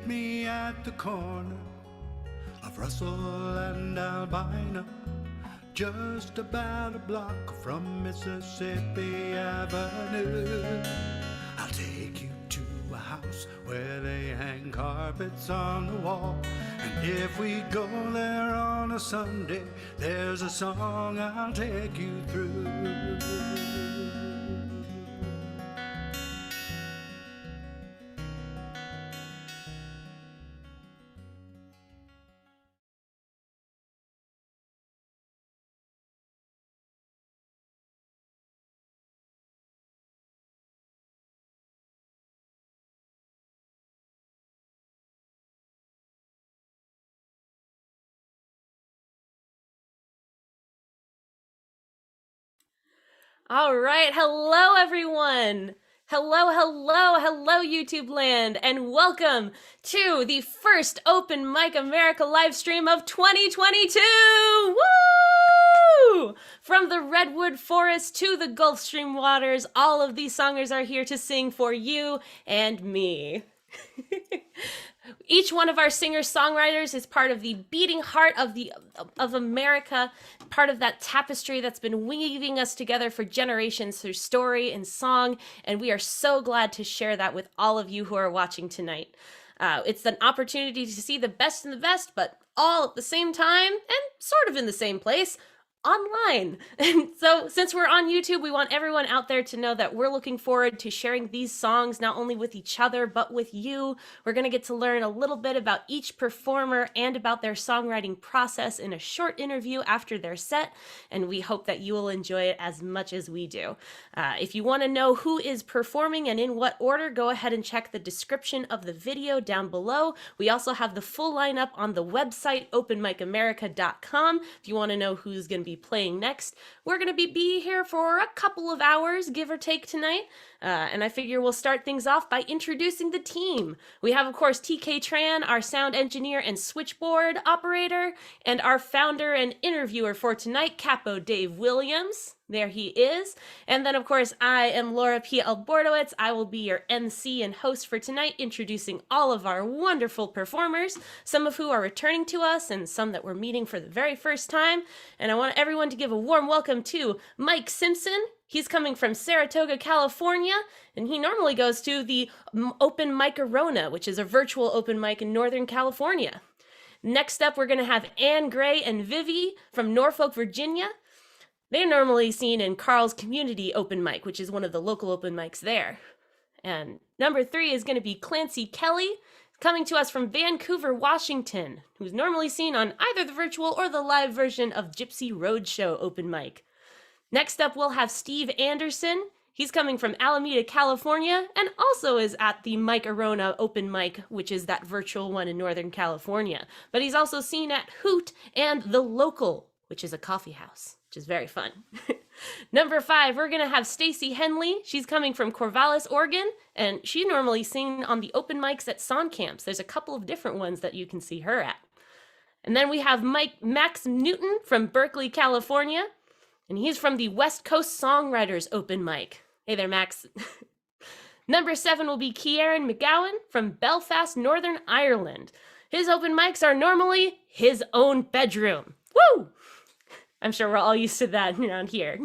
meet me at the corner of Russell and Albina, just about a block from Mississippi Avenue. I'll take you to a house where they hang carpets on the wall, and if we go there on a Sunday, there's a song I'll take you through. All right. Hello, everyone. Hello, YouTube land, and welcome to the first Open Mic America live stream of 2022. Woo! From the Redwood Forest to the Gulf Stream waters, all of these songers are here to sing for you and me. Each one of our singer-songwriters is part of the beating heart of America, part of that tapestry that's been weaving us together for generations through story and song, and we are so glad to share that with all of you who are watching tonight. It's an opportunity to see the best and the best, but all at the same time, and sort of in the same place, online. And so since we're on YouTube, we want everyone out there to know that we're looking forward to sharing these songs not only with each other, but with you. We're going to get to learn a little bit about each performer and about their songwriting process in a short interview after their set, and we hope that you will enjoy it as much as we do. If you want to know who is performing and in what order, go ahead and check the description of the video down below. We also have the full lineup on the website, openmicamerica.com, if you want to know who's going to be playing next. We're going to be here for a couple of hours, give or take, tonight. And I figure we'll start things off by introducing the team. We have, of course, TK Tran, our sound engineer and switchboard operator, and our founder and interviewer for tonight, Capo Dave Williams. There he is. And then, of course, I am Laura P. Albordowitz. I will be your MC and host for tonight, introducing all of our wonderful performers, some of who are returning to us and some that we're meeting for the very first time. And I want everyone to give a warm welcome to Mike Simpson. He's coming from Saratoga, California, and he normally goes to the Open Mic-A-Rona, which is a virtual open mic in Northern California. Next up, we're going to have Gray and Vivi from Norfolk, Virginia. They're normally seen in Carl's Community Open Mic, which is one of the local open mics there. And number 3 is going to be Clancy Kelly, coming to us from Vancouver, Washington, who's normally seen on either the virtual or the live version of Gypsy Roadshow Open Mic. Next up, we'll have Steve Andersen. He's coming from Alameda, California, and also is at the Mic-A-Rona Open Mic, which is that virtual one in Northern California. But he's also seen at Hoot and The Local, which is a coffee house, which is very fun. Number 5, we're going to have Stacy Henley. She's coming from Corvallis, Oregon, and she's normally seen on the open mics at Son Camps. There's a couple of different ones that you can see her at. And then we have Max Newton from Berkeley, California, and he's from the West Coast Songwriters Open Mic. Hey there, Max. Number 7 will be Kieran McGowan from Belfast, Northern Ireland. His open mics are normally his own bedroom. Woo! I'm sure we're all used to that around here.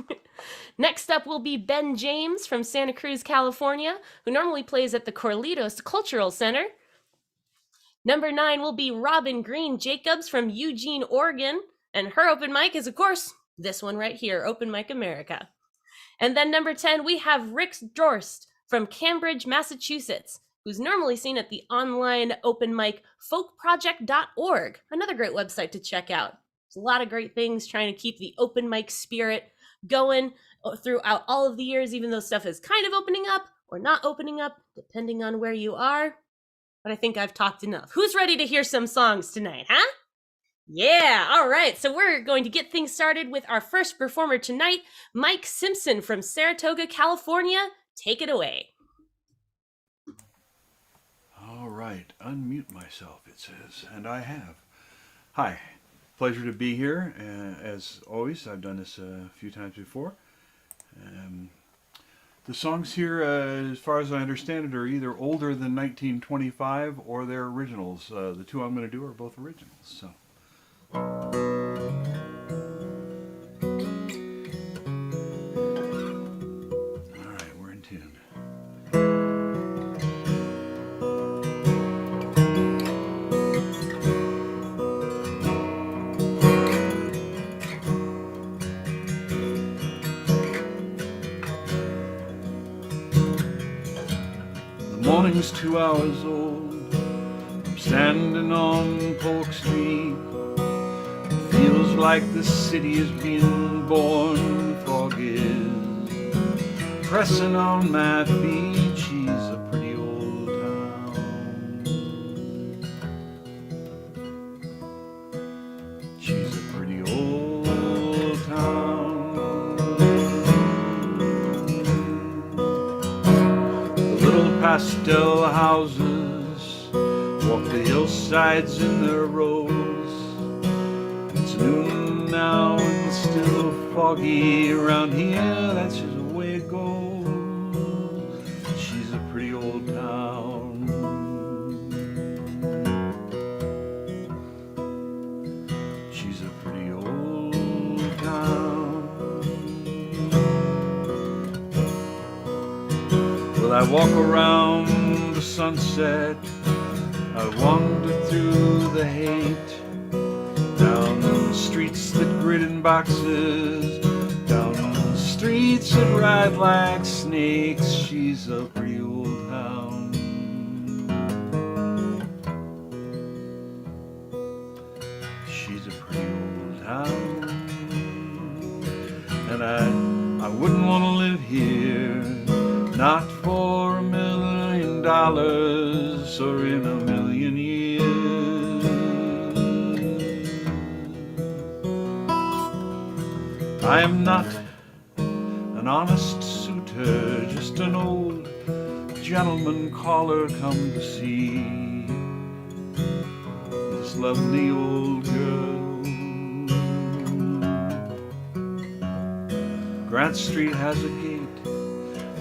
Next up will be Ben James from Santa Cruz, California, who normally plays at the Corvallis Cultural Center. Number 9 will be Robin Green Jacobs from Eugene, Oregon, and her open mic is, of course, this one right here, Open Mic America. And then number 10, we have Rick Drost from Cambridge, Massachusetts, who's normally seen at the online open mic folkproject.org, another great website to check out. There's a lot of great things trying to keep the open mic spirit going throughout all of the years, even though stuff is kind of opening up or not opening up, depending on where you are. But I think I've talked enough. Who's ready to hear some songs tonight, huh? Yeah, all right. So we're going to get things started with our first performer tonight, Mike Simpson from Saratoga, California. Take it away. All right, unmute myself, it says, and I have. Hi, pleasure to be here. As always, I've done this a few times before. The songs here, as far as I understand it, are either older than 1925 or they're originals. The two I'm going to do are both originals. So. All right, we're in tune. Morning's 2 hours old. I'm standing on Polk Street. It feels like the city is being born. Fog is pressing on my feet. She's a pretty old town. She's a pretty old town. Pastel houses walk the hillsides in their rows. It's noon now and it's still foggy around here. That's just the way it goes. She's a pretty old town. She's a pretty old town. Well, I walk around the sunset, I wander through the hate, down the streets that grit in boxes, down the streets that ride like snakes. She's a pretty old town. She's a pretty old town. And I wouldn't want to live here, not for $1 million or in a million years. I am not an honest suitor, just an old gentleman caller come to see this lovely old girl. Grant Street has a gate,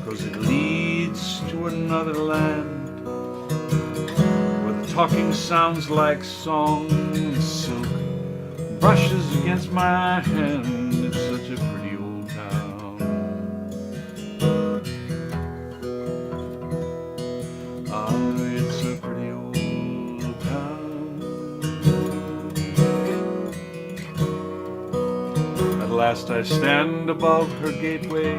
'cause it leads to another land where the talking sounds like song and silk brushes against my hand. It's such a pretty old town. Ah, it's a pretty old town. At last I stand above her gateway,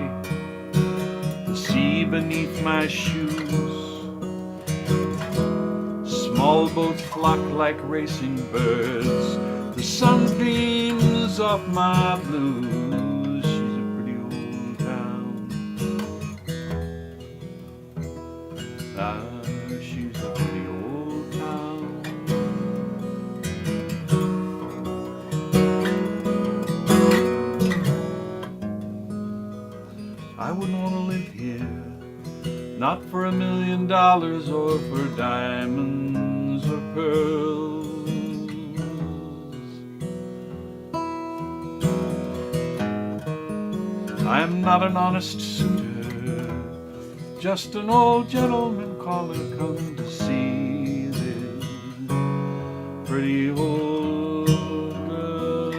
see beneath my shoes. Small boats flock like racing birds. The sun beams off my blues. She's a pretty old town. Ah, she's a pretty old town. I wouldn't want to live here, not for $1 million or for diamonds or pearls. I am not an honest suitor, just an old gentleman caller come to see this pretty old girl.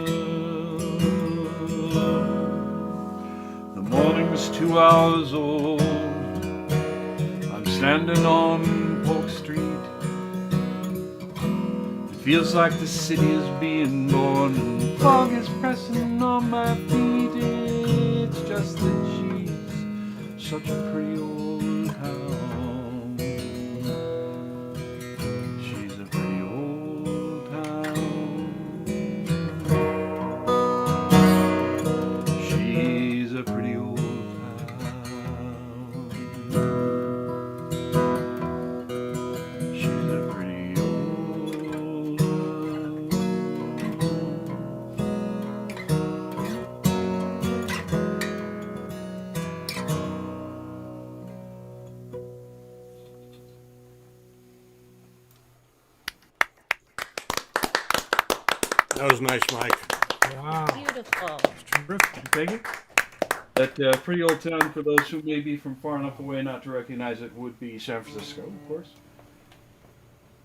The morning's 2 hours old. I'm standing on Polk Street. It feels like the city is being born, and fog is pressing on my feet. It's just that she's such a pretty old town. She's a pretty old town. She's a pretty old town. She's a pretty old That was nice, Mike. Wow. Beautiful. Terrific. Take it? That pretty old town, for those who may be from far enough away not to recognize it, would be San Francisco, of course.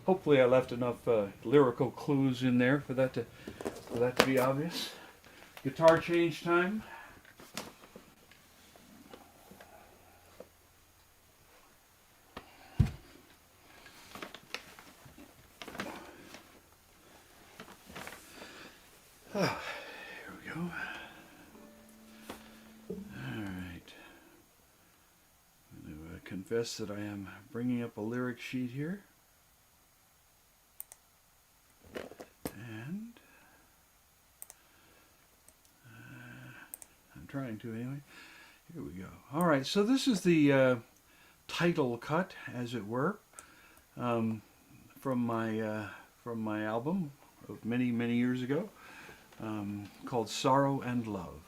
Hopefully, I left enough lyrical clues in there for that to be obvious. Guitar change time. Oh, here we go. All right. I'm going to confess that I am bringing up a lyric sheet here. And I'm trying to anyway. Here we go. All right, so this is the title cut, as it were, from my album of many years ago, called Sorrow and Love.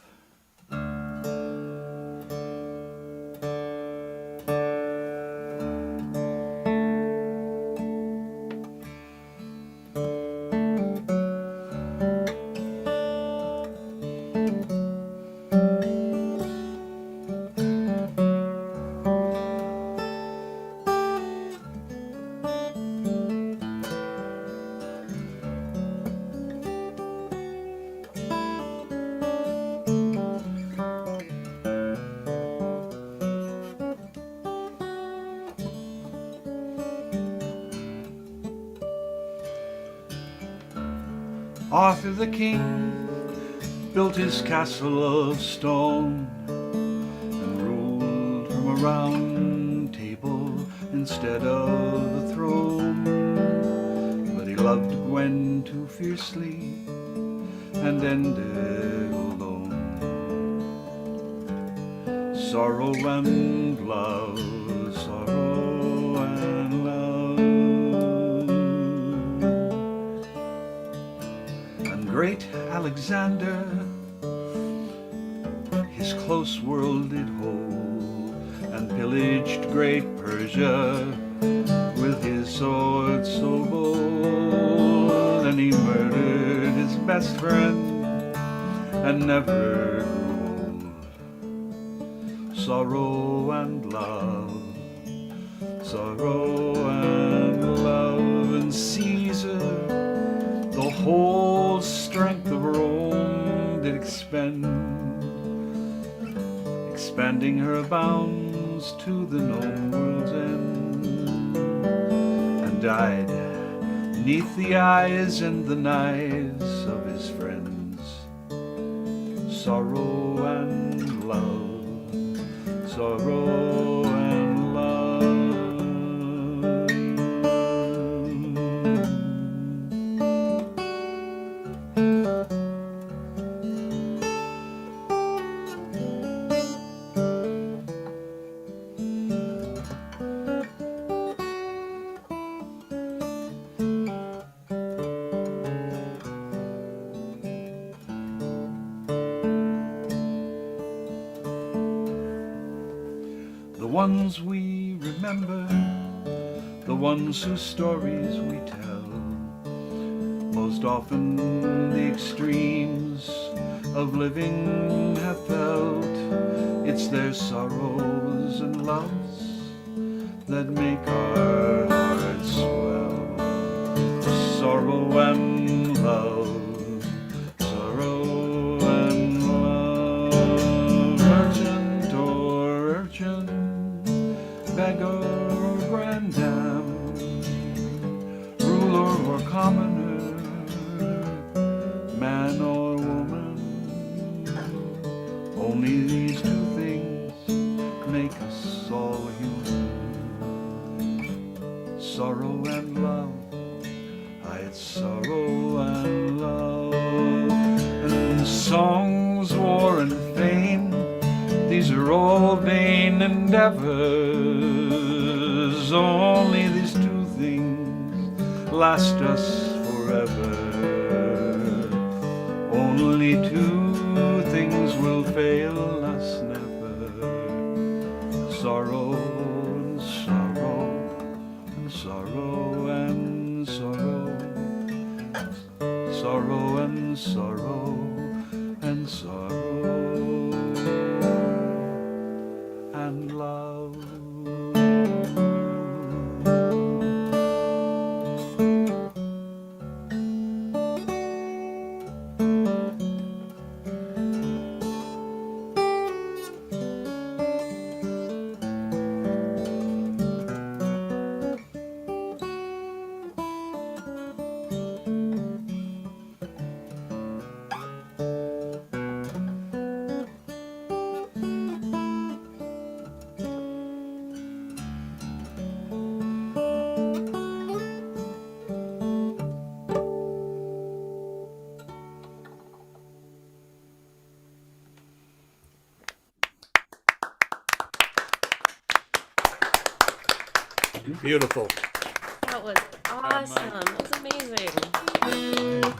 Arthur the king built his castle of stone and ruled from a round table instead of the throne. But he loved Gwen too fiercely and ended alone. Sorrow and love, sorrow and love. Great Alexander his close world did hold, and pillaged great Persia with his sword so bold. And he murdered his best friend and never grew old. Sorrow and love, sorrow and love. And Caesar the whole strength of Rome did expend, expanding her bounds to the known world's end, and died neath the eyes and the knives of his friends. Sorrow and love, sorrow and love. The ones we remember, the ones whose stories we tell, most often the extremes of living have felt. It's their sorrows and loves that make our hearts swell. Sorrow and love, sorrow and love. Merchant or urchin, beggar or grandam, ruler or commoner, man or woman, only these two things make us all human. Sorrow and love, it's sorrow and love. And songs, war and fame, these are all vain endeavors. Only these two things last us forever. Only two things will fail us never. Sorrow and sorrow and sorrow and sorrow. Sorrow and sorrow and sorrow. Beautiful. That was awesome. That was amazing.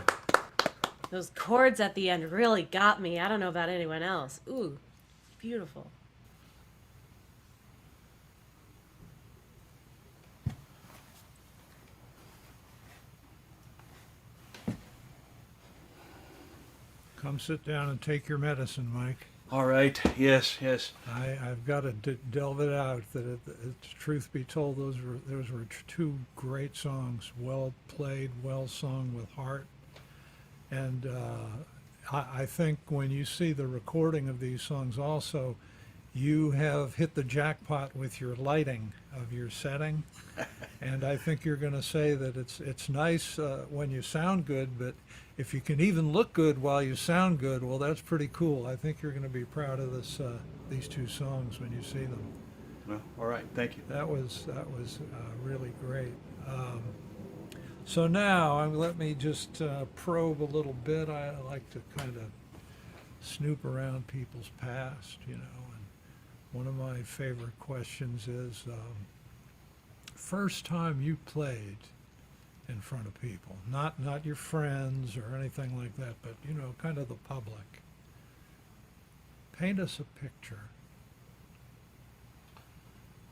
Those chords at the end really got me. I don't know about anyone else. Ooh, beautiful. Come sit down and take your medicine, Mike. All right. Yes. I've got to delve it out. Truth be told, those were two great songs, well played, well sung with heart. And I think when you see the recording of these songs also, you have hit the jackpot with your lighting of your setting. And I think you're going to say that it's nice when you sound good, but if you can even look good while you sound good, well, that's pretty cool. I think you're going to be proud of these two songs when you see them. Well, all right. Thank you. That was really great. So now let me just probe a little bit. I like to kind of snoop around people's past, you know. And one of my favorite questions is, first time you played in front of people, not your friends or anything like that, but you know, kind of the public. Paint us a picture.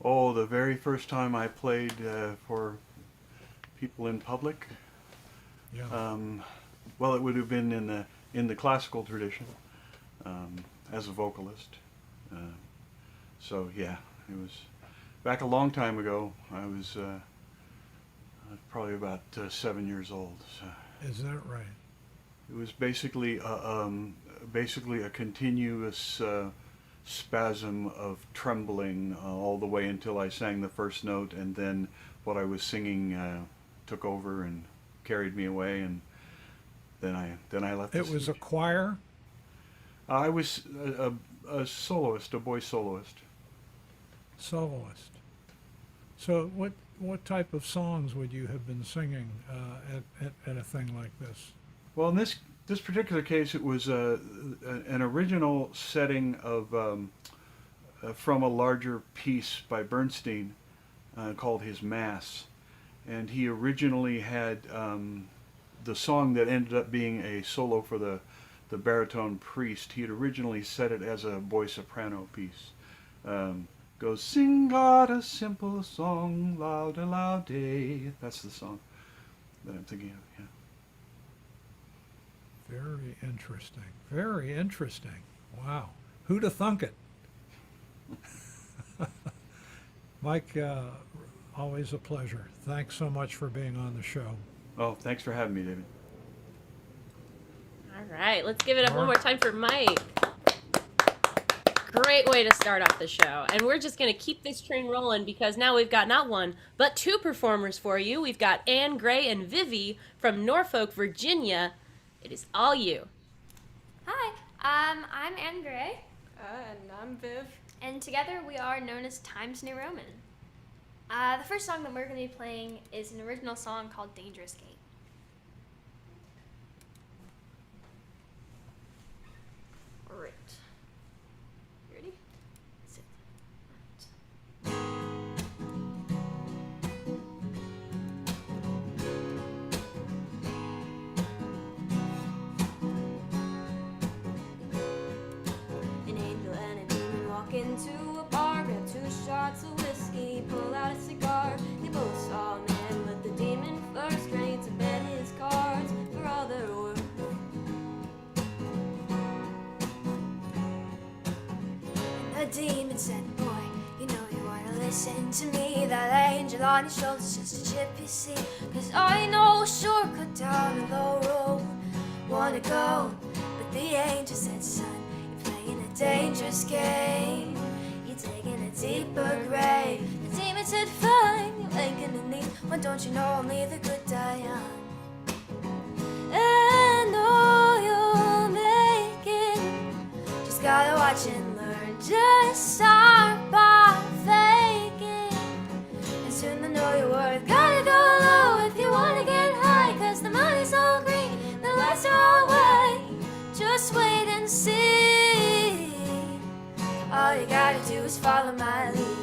Oh, the very first time I played for people in public. Yeah. Well, it would have been in the classical tradition as a vocalist. So yeah, it was back a long time ago. I was probably about 7 years old. So. Is that right? It was basically a continuous spasm of trembling all the way until I sang the first note, and then what I was singing took over and carried me away, and then I left. It was a choir? I was a soloist, a boy soloist. Soloist. So what type of songs would you have been singing at a thing like this? Well, in this particular case, it was an original setting of from a larger piece by Bernstein called his Mass, and he originally had the song that ended up being a solo for the baritone priest. He had originally set it as a boy soprano piece. Goes, sing God a simple song, loud a loud day. That's the song that I'm thinking of. Yeah. Very interesting. Very interesting. Wow. Who'd have thunk it? Mike, always a pleasure. Thanks so much for being on the show. Oh, thanks for having me, David. All right, let's give it up one more time for Mike. Great way to start off the show. And we're just going to keep this train rolling because now we've got not one, but two performers for you. We've got Gray and Vivi from Norfolk, Virginia. It is all you. Hi, I'm Anne Gray. And I'm Viv. And together we are known as Times New Roman. The first song that we're going to be playing is an original song called Dangerous Gate. All right. You ready? Sit. An angel and a demon walk into a bar, grab 2 shots of whiskey, pull out a cigar. They both saw a man with the demon first, ready to bet his cards for all they're worth. And the demon said, boy, you know you ought to listen to me. That angel on your shoulder's just a chip, you see. 'Cause I know a shortcut down the low road, wanna go. But the angel said, son, you're playing a dangerous game. You're taking a deeper grave. The demon said, fine, you ain't gonna need one. Don't you know only the good die young? And all you'll make it, just gotta watch and learn. Just start by faking, and soon they'll know your worth. Gotta go low if you wanna get high, 'cause the money's all green, the lights are all white. Just wait and see. All you gotta do is follow my lead.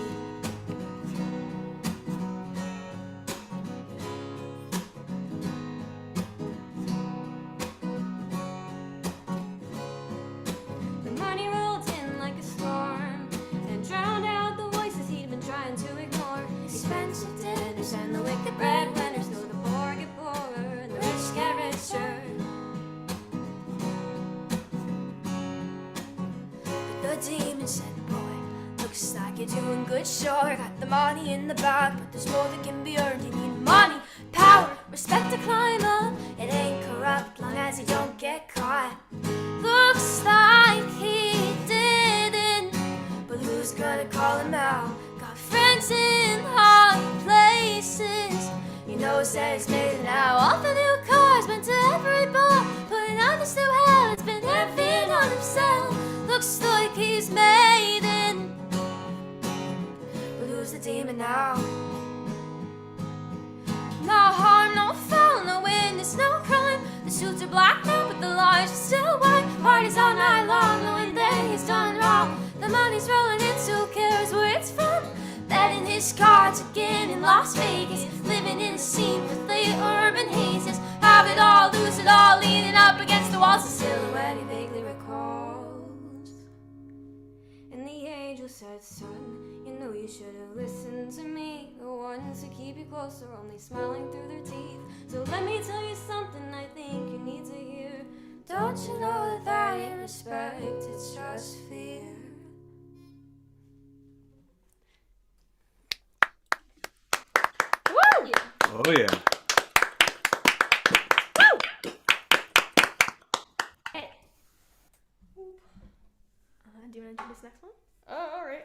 the demon said, boy, looks like you're doing good, sure. Got the money in the bag, but there's more that can be earned. You need money, power, respect to climb up. It ain't corrupt long as you don't get caught. Looks like he didn't, but who's gonna call him out? Got friends in high places. He knows that he's made it now. All the new cars, been to every bar, putting on this new hell. It's been heavy on himself. Looks like he's made it, but who's the demon now? No harm, no foul, no witness, no crime. The suits are black now, but the lies are still white. Parties all night long, knowing that he's done wrong. The money's rolling in, so who cares where it's from? Betting his cards again in Las Vegas, living in a scene with the urban hazes. Have it all, lose it all, leaning up against the walls. A silhouette he vaguely recalls. And the angel said, son, you know you should have listened to me. The ones who keep you close are only smiling through their teeth. So let me tell you something I think you need to hear. Don't you know that in respect it's just fear? Woo! Oh yeah. Hey. Do you want to do this next one? All right.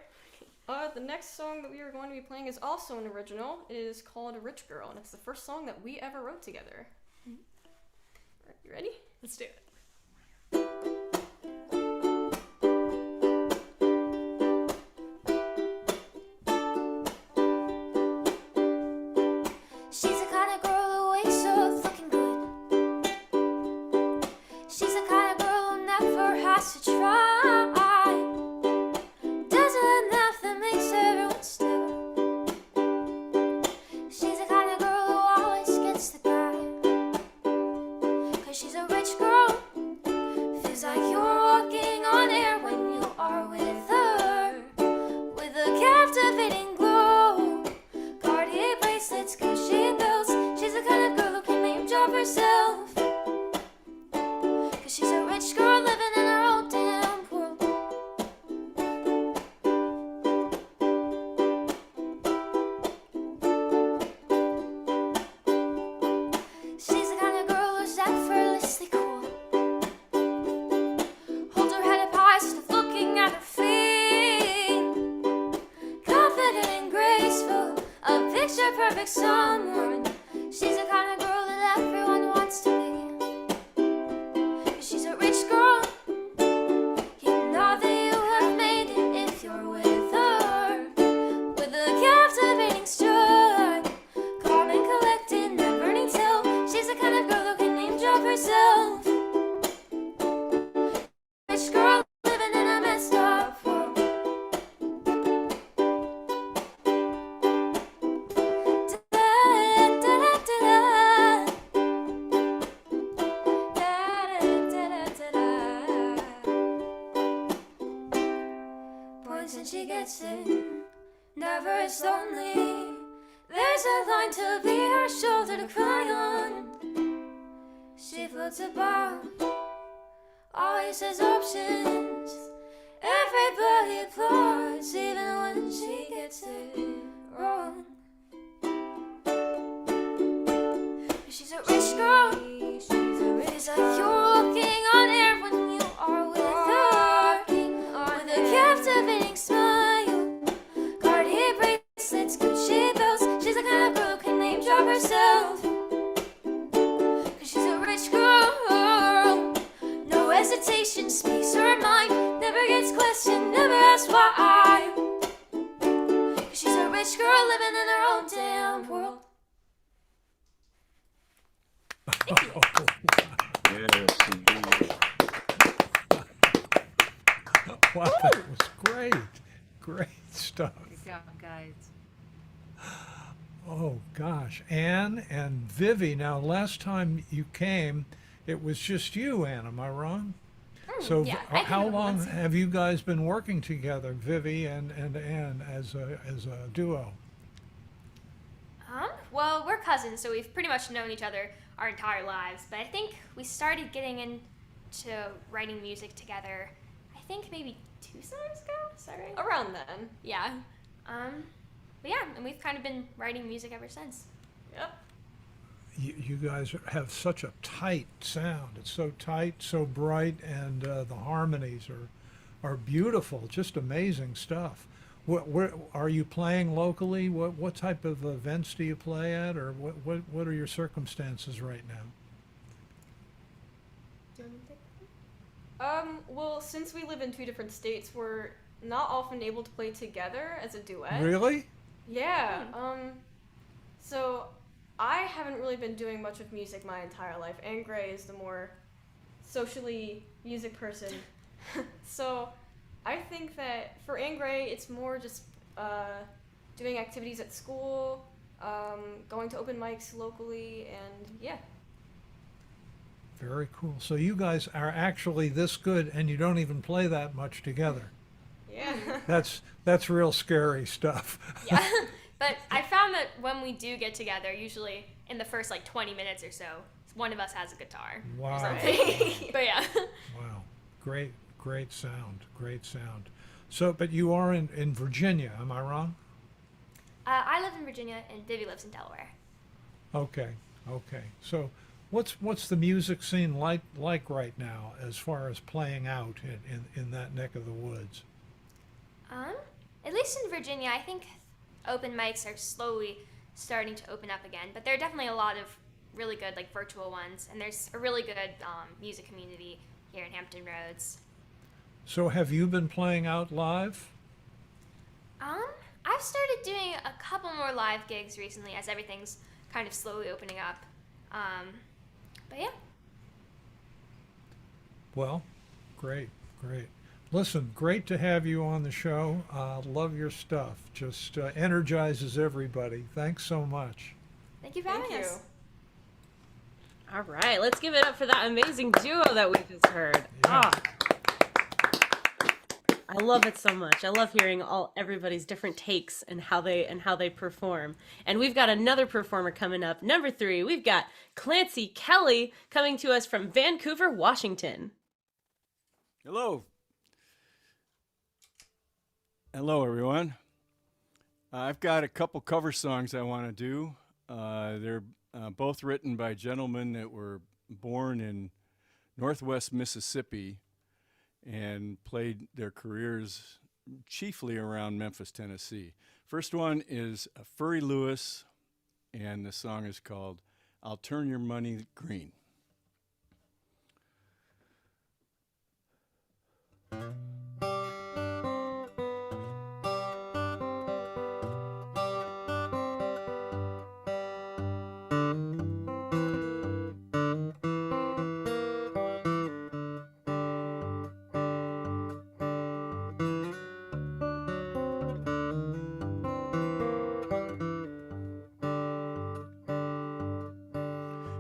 The next song that we are going to be playing is also an original. It is called Rich Girl, and it's the first song that we ever wrote together. Right, you ready? Let's do it. She's the kind of girl who wakes up looking good. She's the kind of girl who never has to try. Does enough that makes everyone stare. She's the kind of girl who always gets the guy. 'Cause she's a rich girl. Feels like you're walking on air when you are with her. With a captivating glow. Cartier bracelets, Gucci belts. She's the kind of girl who can name drop herself. 'Cause she's a rich girl living in her own damn world. She's the kind of girl who's effortlessly cool. Hold her head up high, still looking at her feet. Confident and graceful, a picture perfect someone. She's the kind of girl that everyone wants to be. 'Cause she's a rich girl. You know that you have made it if you're with her. With a captivating strut, calm and collected, never needs help. She's the kind of girl who can name drop herself. Rich girl living in a messed up world. Points and she gets it, never is lonely. There's a line to be her shoulder to cry on. She floats above, always has options. Everybody applauds, even when she gets it wrong. She's a rich girl. She's like you're walking on air when you are with her. With a captivating smile, Cartier bracelets, Gucci belts. She's the kind of girl who can name drop herself. 'Cause she's a rich girl. No hesitation, speaks her mind. Never gets questioned, never asks why. 'Cause she's a rich girl living in her own damn world. Yes, indeed. Wow, that was great. Great stuff. Good job, guys. Oh, gosh. Anne and Vivi, now last time you came, it was just you, Anne, am I wrong? So yeah, I how think it long was. have you guys been working together, Vivi and Anne, as a duo? Well, we're cousins, so we've pretty much known each other our entire lives. But I think we started getting into writing music together, I think maybe 2 summers ago. Is that right? Around then. Yeah. But yeah, and we've kind of been writing music ever since. Yep. You guys have such a tight sound. It's so tight, so bright, and the harmonies are beautiful. Just amazing stuff. Where are you playing locally? What type of events do you play at, or what are your circumstances right now? Well, since we live in 2 different states, we're not often able to play together as a duet. Really? Yeah. So I haven't really been doing much of music my entire life, and Gray is the more socially music person. So I think that for Anne Gray, it's more just doing activities at school, going to open mics locally, and yeah. Very cool. So you guys are actually this good, and you don't even play that much together. Yeah. That's real scary stuff. Yeah. But I found that when we do get together, usually in the first like 20 minutes or so, one of us has a guitar. Wow. Or something. But yeah. Wow. Great sound. Great sound. So, but you are in Virginia, am I wrong? I live in Virginia, and Vivi lives in Delaware. Okay. So what's the music scene like right now as far as playing out in that neck of the woods? At least in Virginia, I think open mics are slowly starting to open up again, but there are definitely a lot of really good like virtual ones, and there's a really good music community here in Hampton Roads. So have you been playing out live? I've started doing a couple more live gigs recently as everything's kind of slowly opening up. But yeah. Well, great. Listen, great to have you on the show. Love your stuff. Just energizes everybody. Thanks so much. Thank you for having us. All right, let's give it up for that amazing duo that we just heard. Yeah. I love it so much. I love hearing everybody's different takes and how they perform. And we've got another performer coming up. Number 3, we've got Clancy Kelly coming to us from Vancouver, Washington. Hello, everyone. I've got a couple cover songs I want to do. They're both written by gentlemen that were born in Northwest Mississippi and played their careers chiefly around Memphis, Tennessee. First one is Furry Lewis, and the song is called I'll Turn Your Money Green.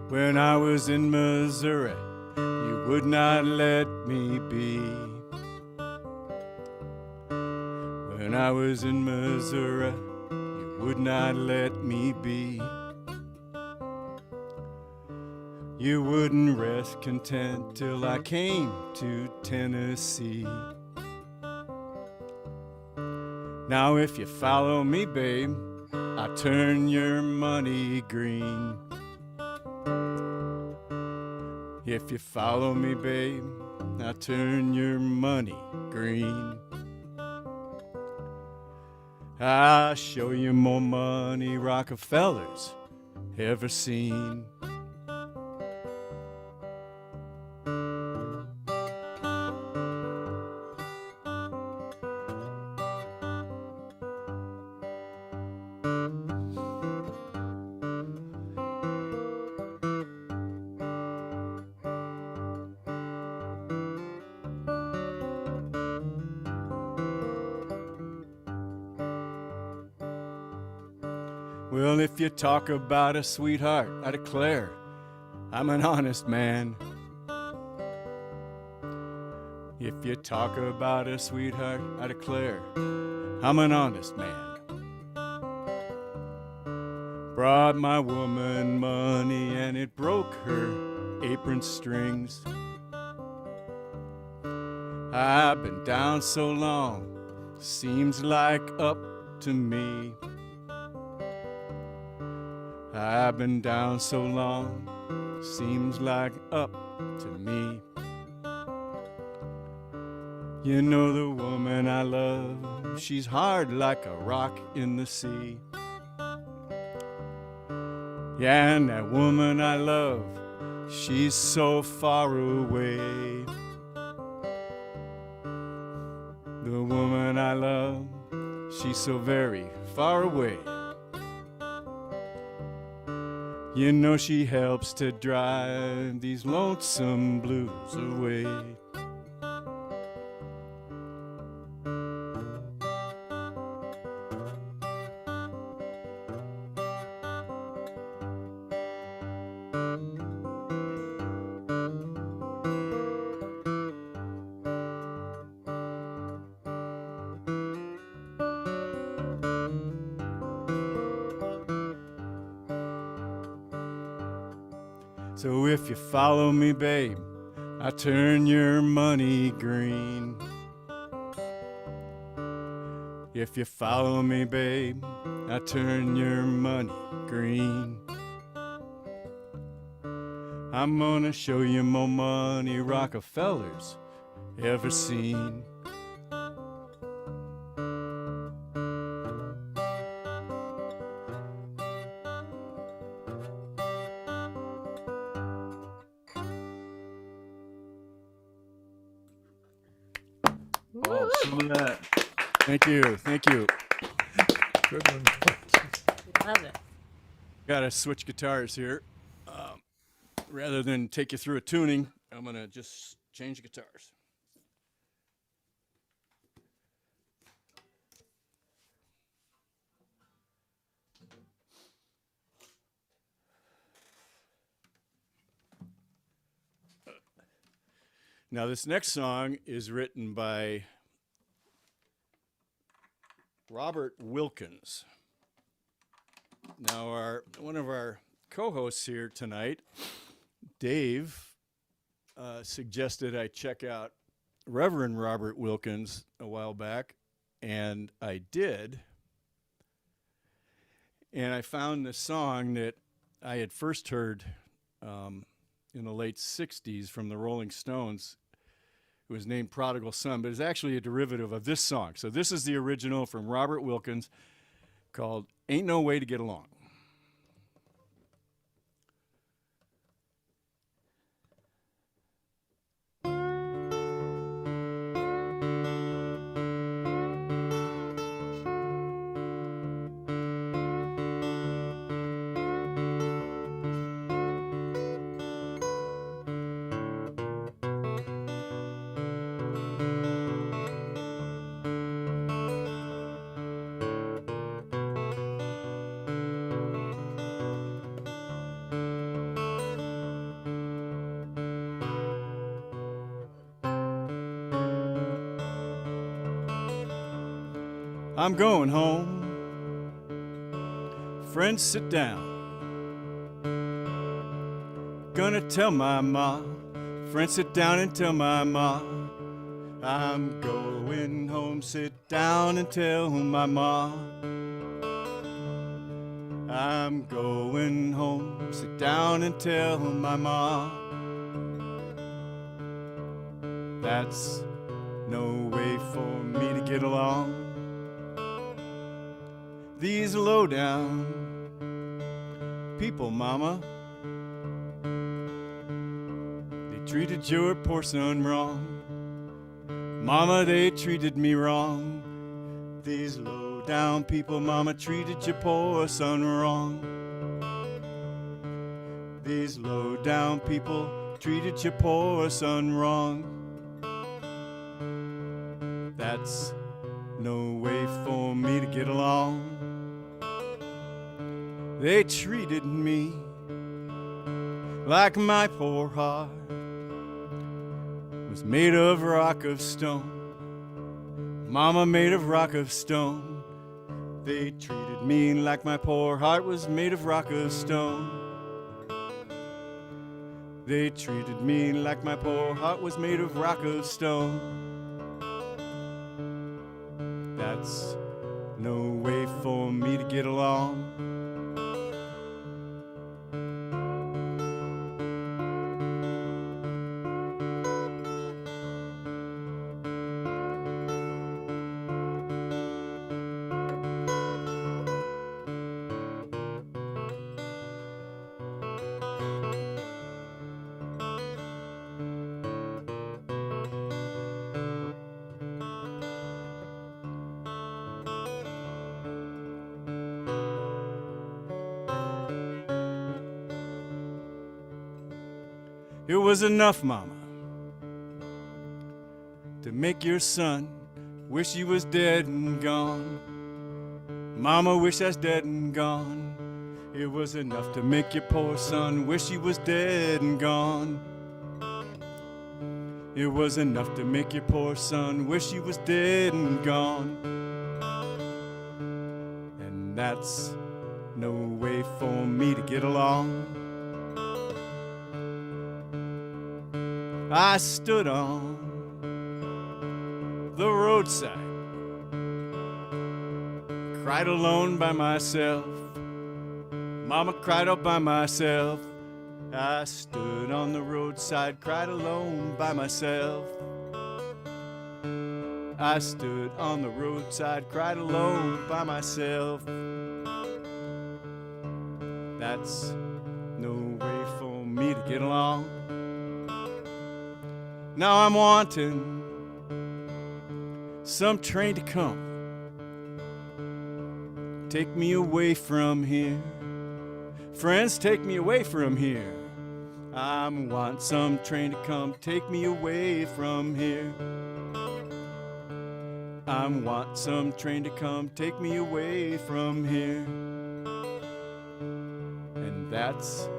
When I was in Missouri, you would not let me be. When I was in Missouri, you would not let me be. You wouldn't rest content till I came to Tennessee. Now if you follow me, babe, I'll turn your money green. If you follow me, babe, I'll turn your money green. I'll show you more money Rockefellers ever seen. Well, if you talk about a sweetheart, I declare I'm an honest man. If you talk about a sweetheart, I declare I'm an honest man. Brought my woman money and it broke her apron strings. I've been down so long, seems like up to me. I've been down so long, seems like up to me. You know the woman I love, she's hard like a rock in the sea. Yeah, and that woman I love, she's so far away. The woman I love, she's so very far away. You know she helps to drive these lonesome blues away. So if you follow me, babe, I turn your money green. If you follow me, babe, I turn your money green. I'm gonna show you more money Rockefeller's ever seen. Oh, some of that. Thank you, thank you. Good one. Love it. Gotta switch guitars here. Rather than take you through a tuning, I'm gonna just change guitars. Now this next song is written by Robert Wilkins. Now one of our co-hosts here tonight, Dave, suggested I check out Reverend Robert Wilkins a while back, and I did. And I found this song that I had first heard in the late 60s from the Rolling Stones. It was named Prodigal Son, but it's actually a derivative of this song. So this is the original from Robert Wilkins called Ain't No Way to Get Along. I'm going home. Friends, sit down. Gonna tell my ma. Friends, sit down and tell my ma. I'm going home. Sit down and tell my ma. I'm going home. Sit down and tell my ma. That's no way for me to get along. These low-down people, mama, they treated your poor son wrong. Mama, they treated me wrong. These low-down people, mama, treated your poor son wrong. These low-down people treated your poor son wrong. That's no way for me to get along. They treated me like my poor heart was made of rock of stone. Mama, made of rock of stone. They treated me like my poor heart was made of rock of stone. They treated me like my poor heart was made of rock of stone. that's no way for me to get along. It was enough, Mama, to make your son wish he was dead and gone. Mama, wish that's dead and gone. It was enough to make your poor son wish he was dead and gone. It was enough to make your poor son wish he was dead and gone. And that's no way for me to get along. I stood on the roadside, cried alone by myself. Mama cried all by myself. I stood on the roadside, cried alone by myself. I stood on the roadside, cried alone by myself. That's no way for me to get along. Now I'm wanting some train to come, take me away from here. Friends, take me away from here. I want some train to come, take me away from here. I want some train to come, take me away from here. And that's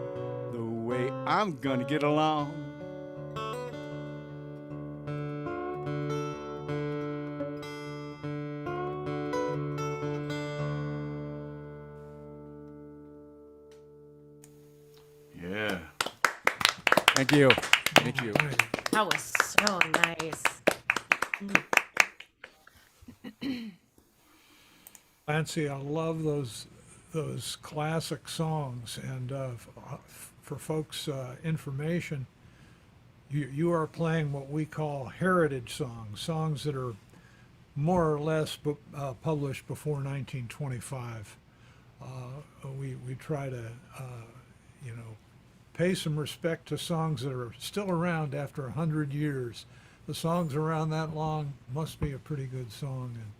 the way I'm gonna get along. Yeah. Thank you. Thank you. That was so nice. Clancy, I love those classic songs, and for folks' information, you are playing what we call heritage songs that are more or less published before 1925. We try to pay some respect to songs that are still around after 100 years. The songs around that long must be a pretty good song, and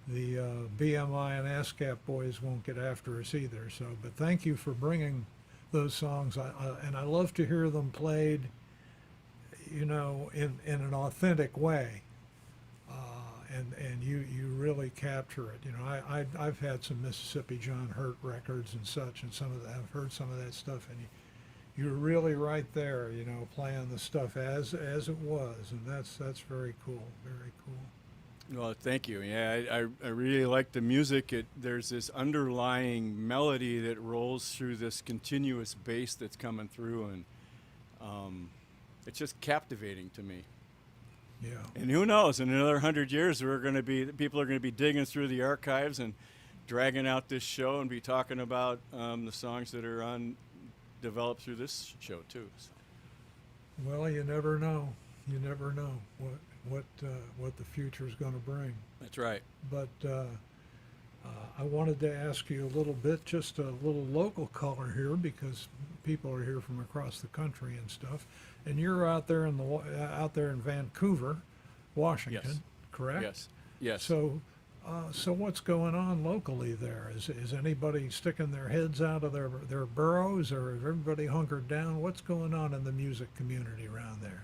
the BMI and ASCAP boys won't get after us either. So, but thank you for bringing those songs, and I love to hear them played, in an authentic way. And you really capture it. I've had some Mississippi John Hurt records and such, and I've heard some of that stuff, and you're really right there, playing the stuff as it was, and that's very cool, very cool. Well, thank you. Yeah, I really like the music. There's this underlying melody that rolls through this continuous bass that's coming through, and it's just captivating to me. Yeah. And who knows? In another 100 years, people are going to be digging through the archives and dragging out this show and be talking about the songs that are developed through this show too. So. Well, you never know. You never know what the future is going to bring. That's right. But I wanted to ask you a little bit, just a little local color here, because people are here from across the country and stuff. And you're out there in Vancouver, Washington, Yes. correct? Yes. Yes. So what's going on locally there? Is anybody sticking their heads out of their burrows, or is everybody hunkered down? What's going on in the music community around there?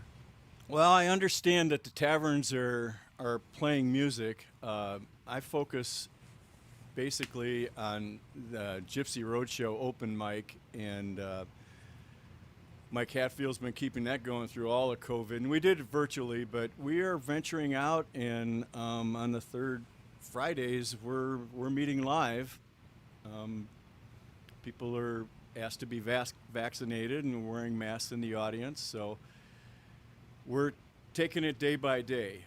Well, I understand that the taverns are playing music. I focus basically on the Gypsy Roadshow open mic, and Mike Hatfield's been keeping that going through all of COVID. And we did it virtually, but we are venturing out, and on the third Fridays we're meeting live. People are asked to be vaccinated and wearing masks in the audience, so we're taking it day by day.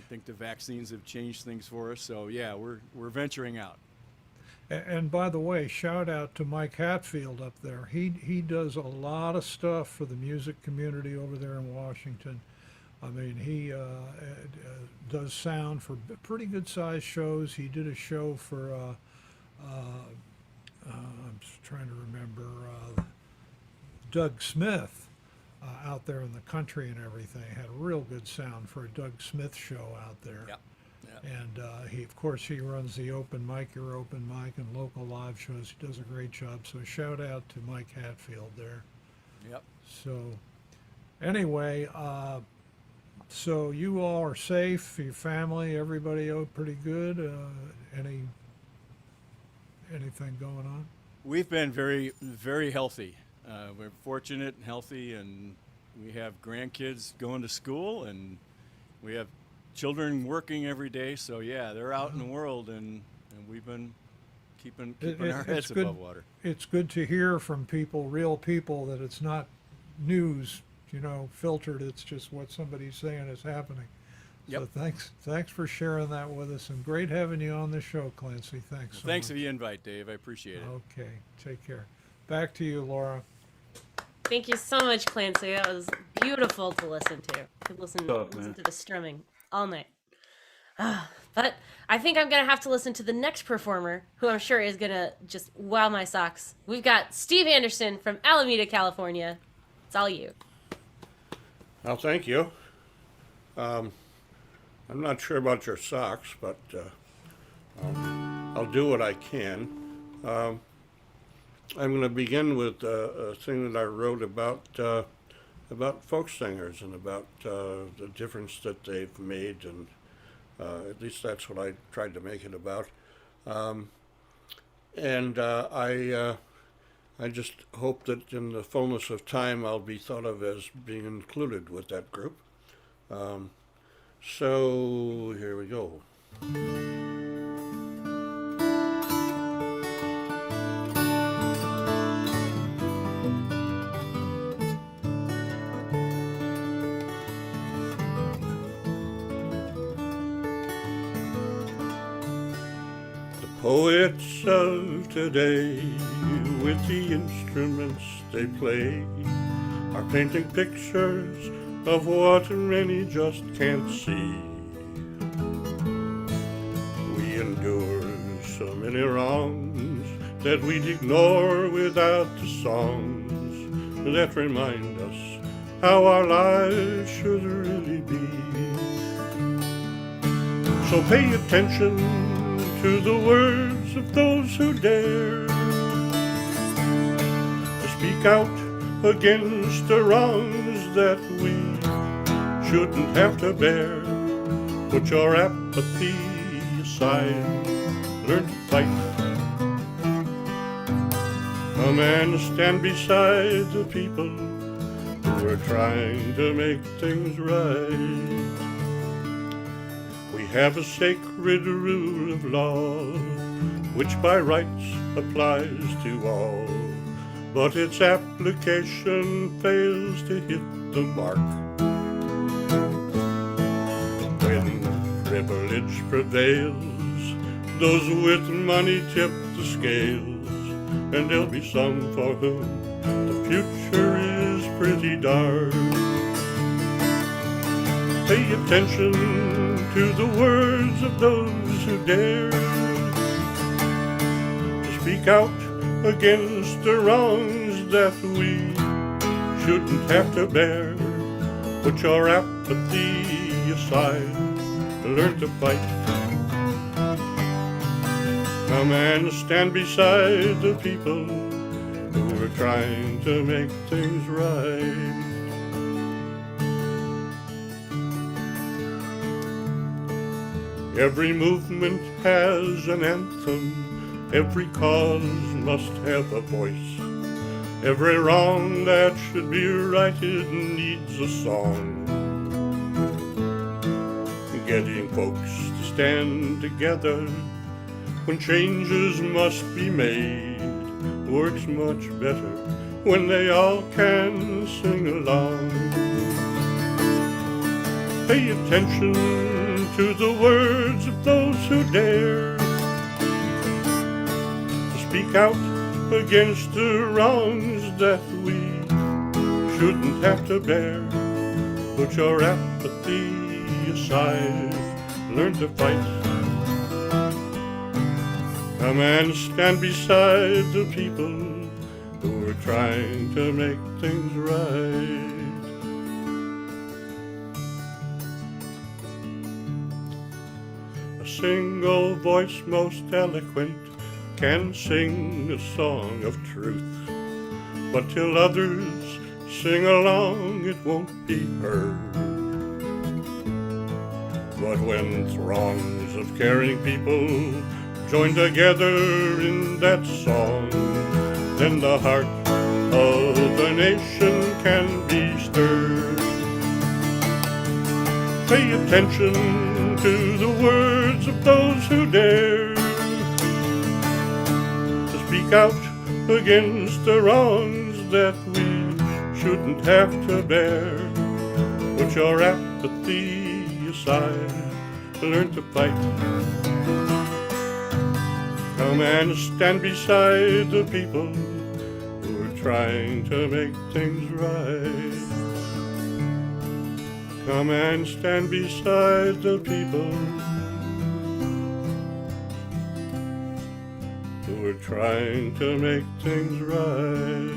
think the vaccines have changed things for us. So yeah, we're venturing out. And by the way, shout out to Mike Hatfield up there. He does a lot of stuff for the music community over there in Washington. I mean, he does sound for pretty good sized shows. He did a show for, I'm just trying to remember, Doug Smith out there in the country and everything. Had a real good sound for a Doug Smith show out there. Yep. And of course, he runs the open mic, your open mic, and local live shows. He does a great job. So shout out to Mike Hatfield there. Yep. So anyway, so you all are safe, your family, everybody pretty good. Anything going on? We've been very, very healthy. We're fortunate and healthy, and we have grandkids going to school, and we have children working every day. So yeah, they're out in the world, and we've been keeping our heads above water. It's good to hear from people, real people, that it's not news, filtered. It's just what somebody's saying is happening. Yep. So thanks for sharing that with us, and great having you on the show, Clancy. Thanks. Thanks so for much. the invite, Dave. I appreciate it. Okay, take care. Back to you, Laura. Thank you so much, Clancy. That was beautiful to listen to. Could listen Tough, to man. the strumming all night. But I think I'm going to have to listen to the next performer, who I'm sure is going to just wow my socks. We've got Steve Andersen from Alameda, California. It's all you. Well, thank you. I'm not sure about your socks, but I'll do what I can. I'm going to begin with a thing that I wrote about folk singers and about the difference that they've made, and at least that's what I tried to make it about. I just hope that in the fullness of time I'll be thought of as being included with that group. So here we go. Poets of today, with the instruments they play, are painting pictures of what many just can't see. We endure so many wrongs that we'd ignore without the songs that remind us how our lives should really be. So pay attention to the words of those who dare to speak out against the wrongs that we shouldn't have to bear. Put your apathy aside, learn to fight. A man to stand beside the people who are trying to make things right. We have a sacred rule of law, which by rights applies to all, but its application fails to hit the mark. When privilege prevails, those with money tip the scales, and there'll be some for whom the future is pretty dark. Pay attention to the words of those who dare to speak out against the wrongs that we shouldn't have to bear. Put your apathy aside, learn to fight. A man to stand beside the people who are trying to make things right. Every movement has an anthem, every cause must have a voice. Every wrong that should be righted needs a song. Getting folks to stand together when changes must be made works much better when they all can sing along. Pay attention to the words of those who dare to speak out against the wrongs that we shouldn't have to bear. Put your apathy aside, learn to fight. Come and stand beside the people who are trying to make things right. A single voice most eloquent can sing a song of truth, but till others sing along it won't be heard. But when throngs of caring people join together in that song, then the heart of the nation can be stirred. Pay attention to the words of those who dare to speak out against the wrongs that we shouldn't have to bear. Put your apathy aside, learn to fight. Come and stand beside the people who are trying to make things right. Come and stand beside the people who are trying to make things right.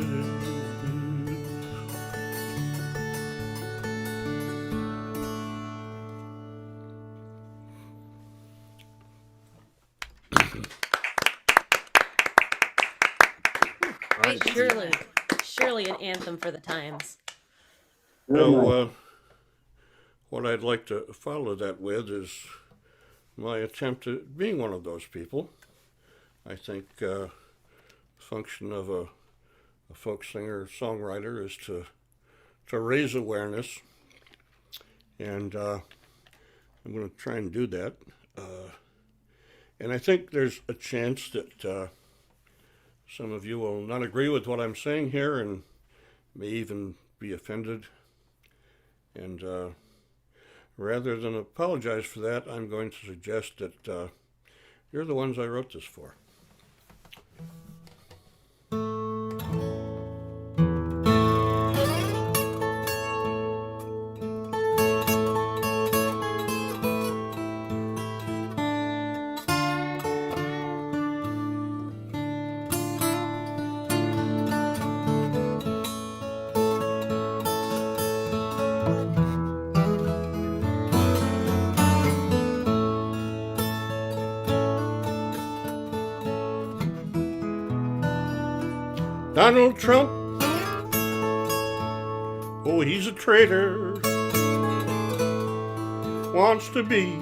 Surely an anthem for the times. So, what I'd like to follow that with is my attempt at being one of those people. I think the function of a folk singer, songwriter is to raise awareness, and I'm going to try and do that. And I think there's a chance that some of you will not agree with what I'm saying here and may even be offended. And rather than apologize for that, I'm going to suggest that you're the ones I wrote this for. Donald Trump, oh, he's a traitor, wants to be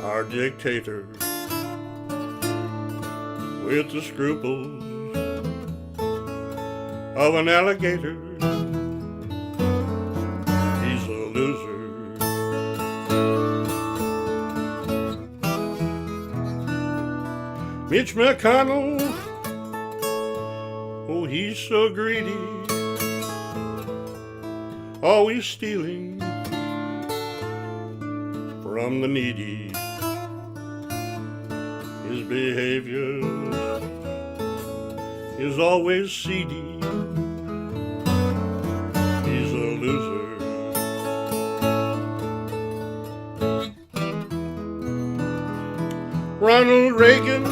our dictator with the scruples of an alligator. He's a loser. Mitch McConnell, oh, he's so greedy, always stealing from the needy. His behavior is always seedy. He's a loser. Ronald Reagan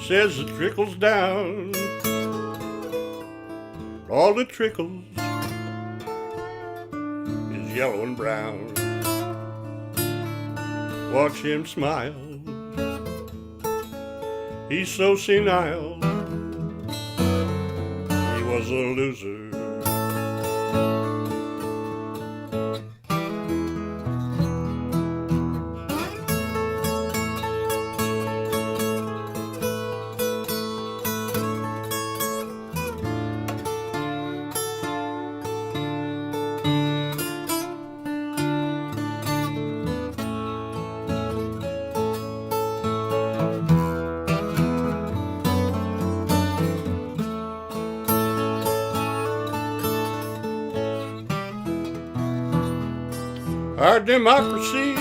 says it trickles down. All that trickles is yellow and brown. Watch him smile, he's so senile. He was a loser. Our democracy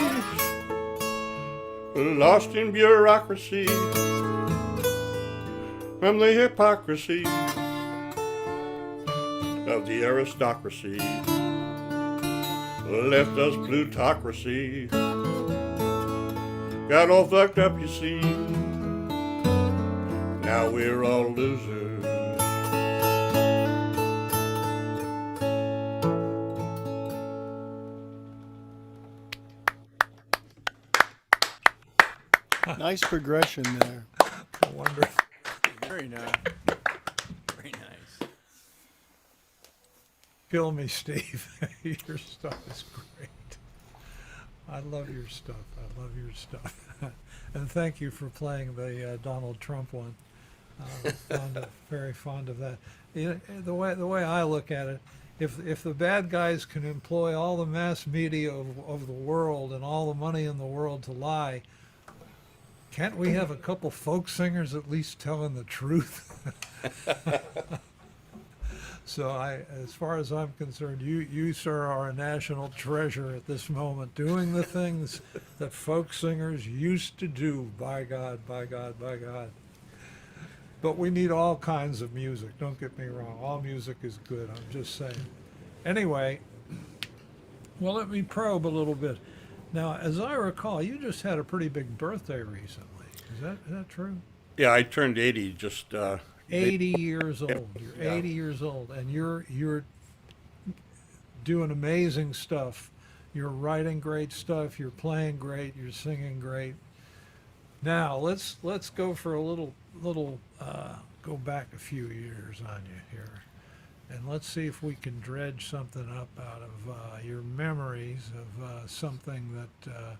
lost in bureaucracy from the hypocrisy of the aristocracy. Left us plutocracy. Got all fucked up, you see. Now we're all losers. Nice progression there. Wonderful. Very nice. Very nice. Kill me, Steve. Your stuff is great. I love your stuff. I love your stuff. And thank you for playing the Donald Trump one. Very fond of that. You know, the way I look at it, if the bad guys can employ all the mass media of the world and all the money in the world to lie, can't we have a couple folk singers at least telling the truth? So as far as I'm concerned, you, sir, are a national treasure at this moment, doing the things that folk singers used to do. By God, by God, by God. But we need all kinds of music. Don't get me wrong. All music is good. I'm just saying. Anyway, well, let me probe a little bit. Now, as I recall, you just had a pretty big birthday recently. Is that true? Yeah, I turned 80 just 80 years old. You're Yeah. 80 years old, and you're doing amazing stuff. You're writing great stuff. You're playing great. You're singing great. Now let's go for a little go back a few years on you here, and let's see if we can dredge something up out of your memories of something that.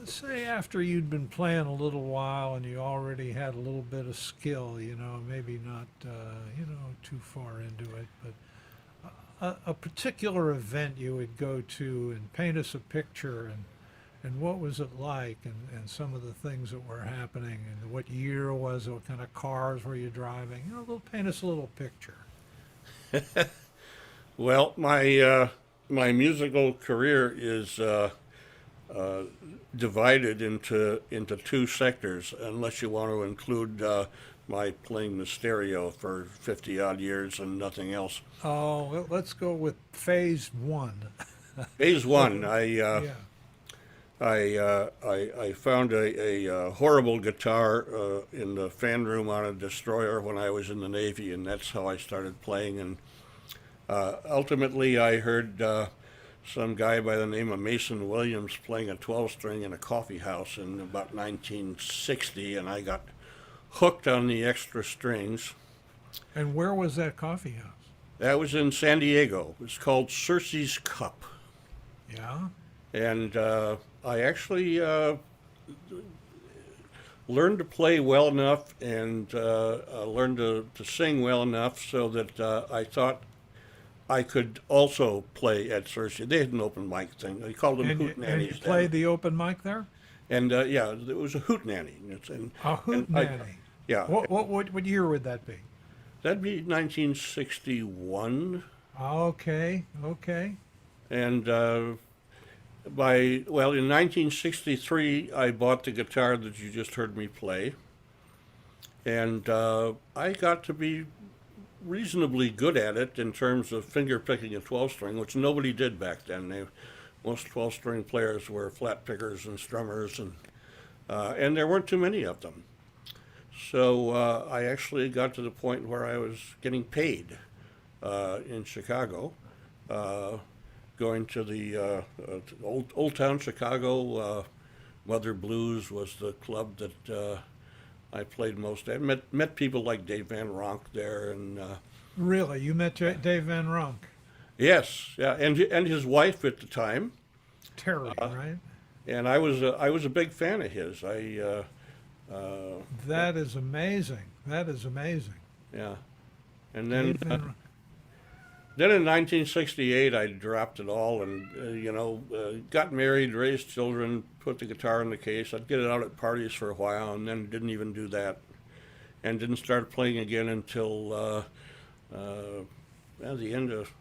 Say after you'd been playing a little while and you already had a little bit of skill, you know, maybe not, too far into it, but a particular event you would go to and paint us a picture and what was it like and some of the things that were happening and what year was it, what kind of cars were you driving, paint us a little picture. Well, my musical career is divided into two sectors, unless you want to include my playing the stereo for 50 odd years and nothing else. Oh, let's go with phase one. Phase one, Yeah. I found a horrible guitar in the fan room on a destroyer when I was in the Navy, and that's how I started playing. And ultimately, I heard some guy by the name of Mason Williams playing a 12-string in a coffee house in about 1960, and I got hooked on the extra strings. And where was that coffee house? That was in San Diego. It was called Circe's Cup. Yeah. And I actually learned to play well enough and learned to sing well enough so that I thought I could also play at Circe. They had an open mic thing. They called them hootenannies. And you played the open mic there? And yeah, it was a hootenanny. A hootenanny. Yeah. What year would that be? That'd be 1961. Okay. And in 1963, I bought the guitar that you just heard me play. And I got to be reasonably good at it in terms of finger picking a 12-string, which nobody did back then. Most 12-string players were flat pickers and strummers, and there weren't too many of them. So I actually got to the point where I was getting paid in Chicago, going to the Old Town Chicago. Mother Blues was the club that I played most at. Met people like Dave Van Ronk there, and Really, you met Dave Van Ronk? yes, yeah, and his wife at the time. Terry, right? And I was a big fan of his. That is amazing. That is amazing. Yeah, and then Dave Van Ronk. then in 1968 I dropped it all and got married, raised children, put the guitar in the case. I'd get it out at parties for a while, and then didn't even do that, and didn't start playing again until at the end of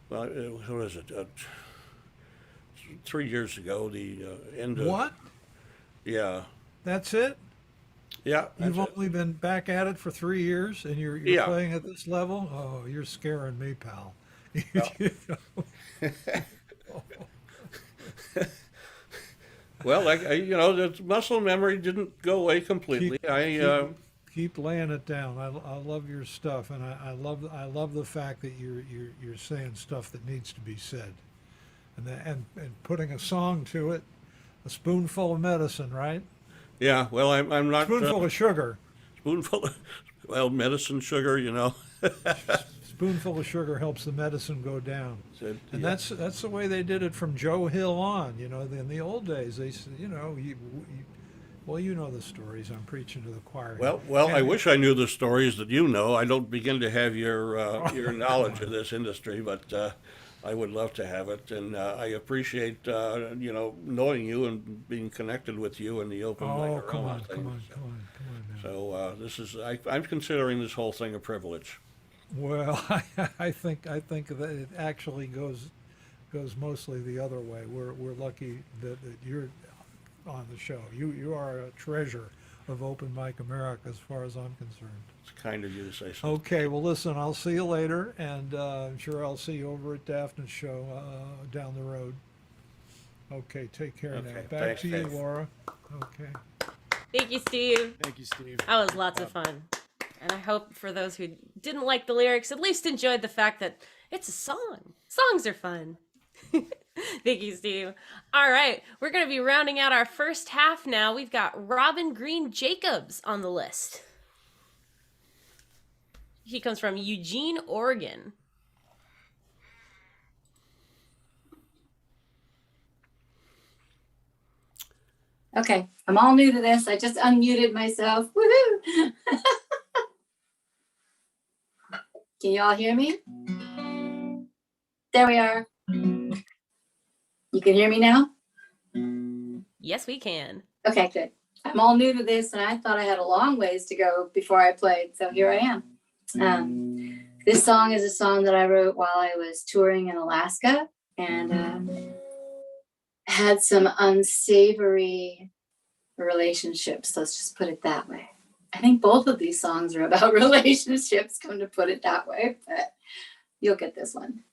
what was it? 3 years ago. The end of What? Yeah, That's it? yeah. You've that's it. only been back at it for 3 years, and you're Yeah. playing at this level? Oh, you're scaring me, pal. Well, the muscle memory didn't go away completely. Keep laying it down. I love your stuff, and I love the fact that you're saying stuff that needs to be said, and putting a song to it. A spoonful of medicine, right? Yeah. Well, I'm not Spoonful of sugar. spoonful. Of, medicine, sugar. Spoonful of sugar helps the medicine go down. Said, And yeah. that's the way they did it from Joe Hill on. In the old days, they said, well, you know the stories. I'm preaching to the choir here. Well, I And- wish I knew the stories that you know. I don't begin to have your knowledge of this industry, but I would love to have it, and I appreciate knowing you and being connected with you and the open mic. Oh, come aroma on, thing. come on, come on, come on now. So this is I'm considering this whole thing a privilege. Well, I think that it actually goes mostly the other way. We're lucky that you're on the show. You are a treasure of Open Mic America, as far as I'm concerned. It's kind of you to say so. Okay, well, listen, I'll see you later, and I'm sure I'll see you over at Daphne's show down the road. Okay, take care now. Okay, Back thanks, to you, Dave. Laura. Okay. Thank you, Steve. Thank you, Steve. That was lots of fun. And I hope for those who didn't like the lyrics, at least enjoyed the fact that it's a song. Songs are fun. Thank you, Steve. All right, we're going to be rounding out our first half now. We've got Robin Green Jacobs on the list. He comes from Eugene, Oregon. Okay, I'm all new to this. I just unmuted myself. Woohoo! Can you all hear me? There we are. You can hear me now? Yes, we can. Okay, good. I'm all new to this, and I thought I had a long ways to go before I played, so here I am. This song is a song that I wrote while I was touring in Alaska, and had some unsavory relationships. Let's just put it that way. I think both of these songs are about relationships, come to put it that way, but you'll get this one.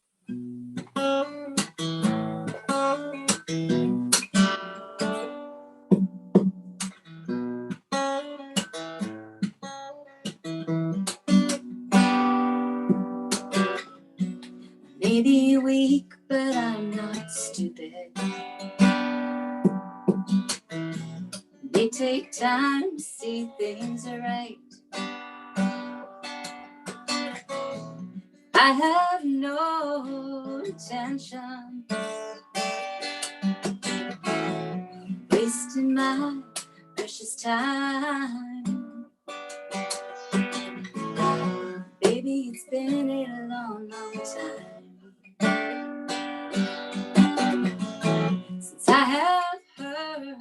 Maybe weak, but I'm not stupid. May take time to see things are right. I have no intention wasting my precious time. Baby, it's been a long, long time since I have heard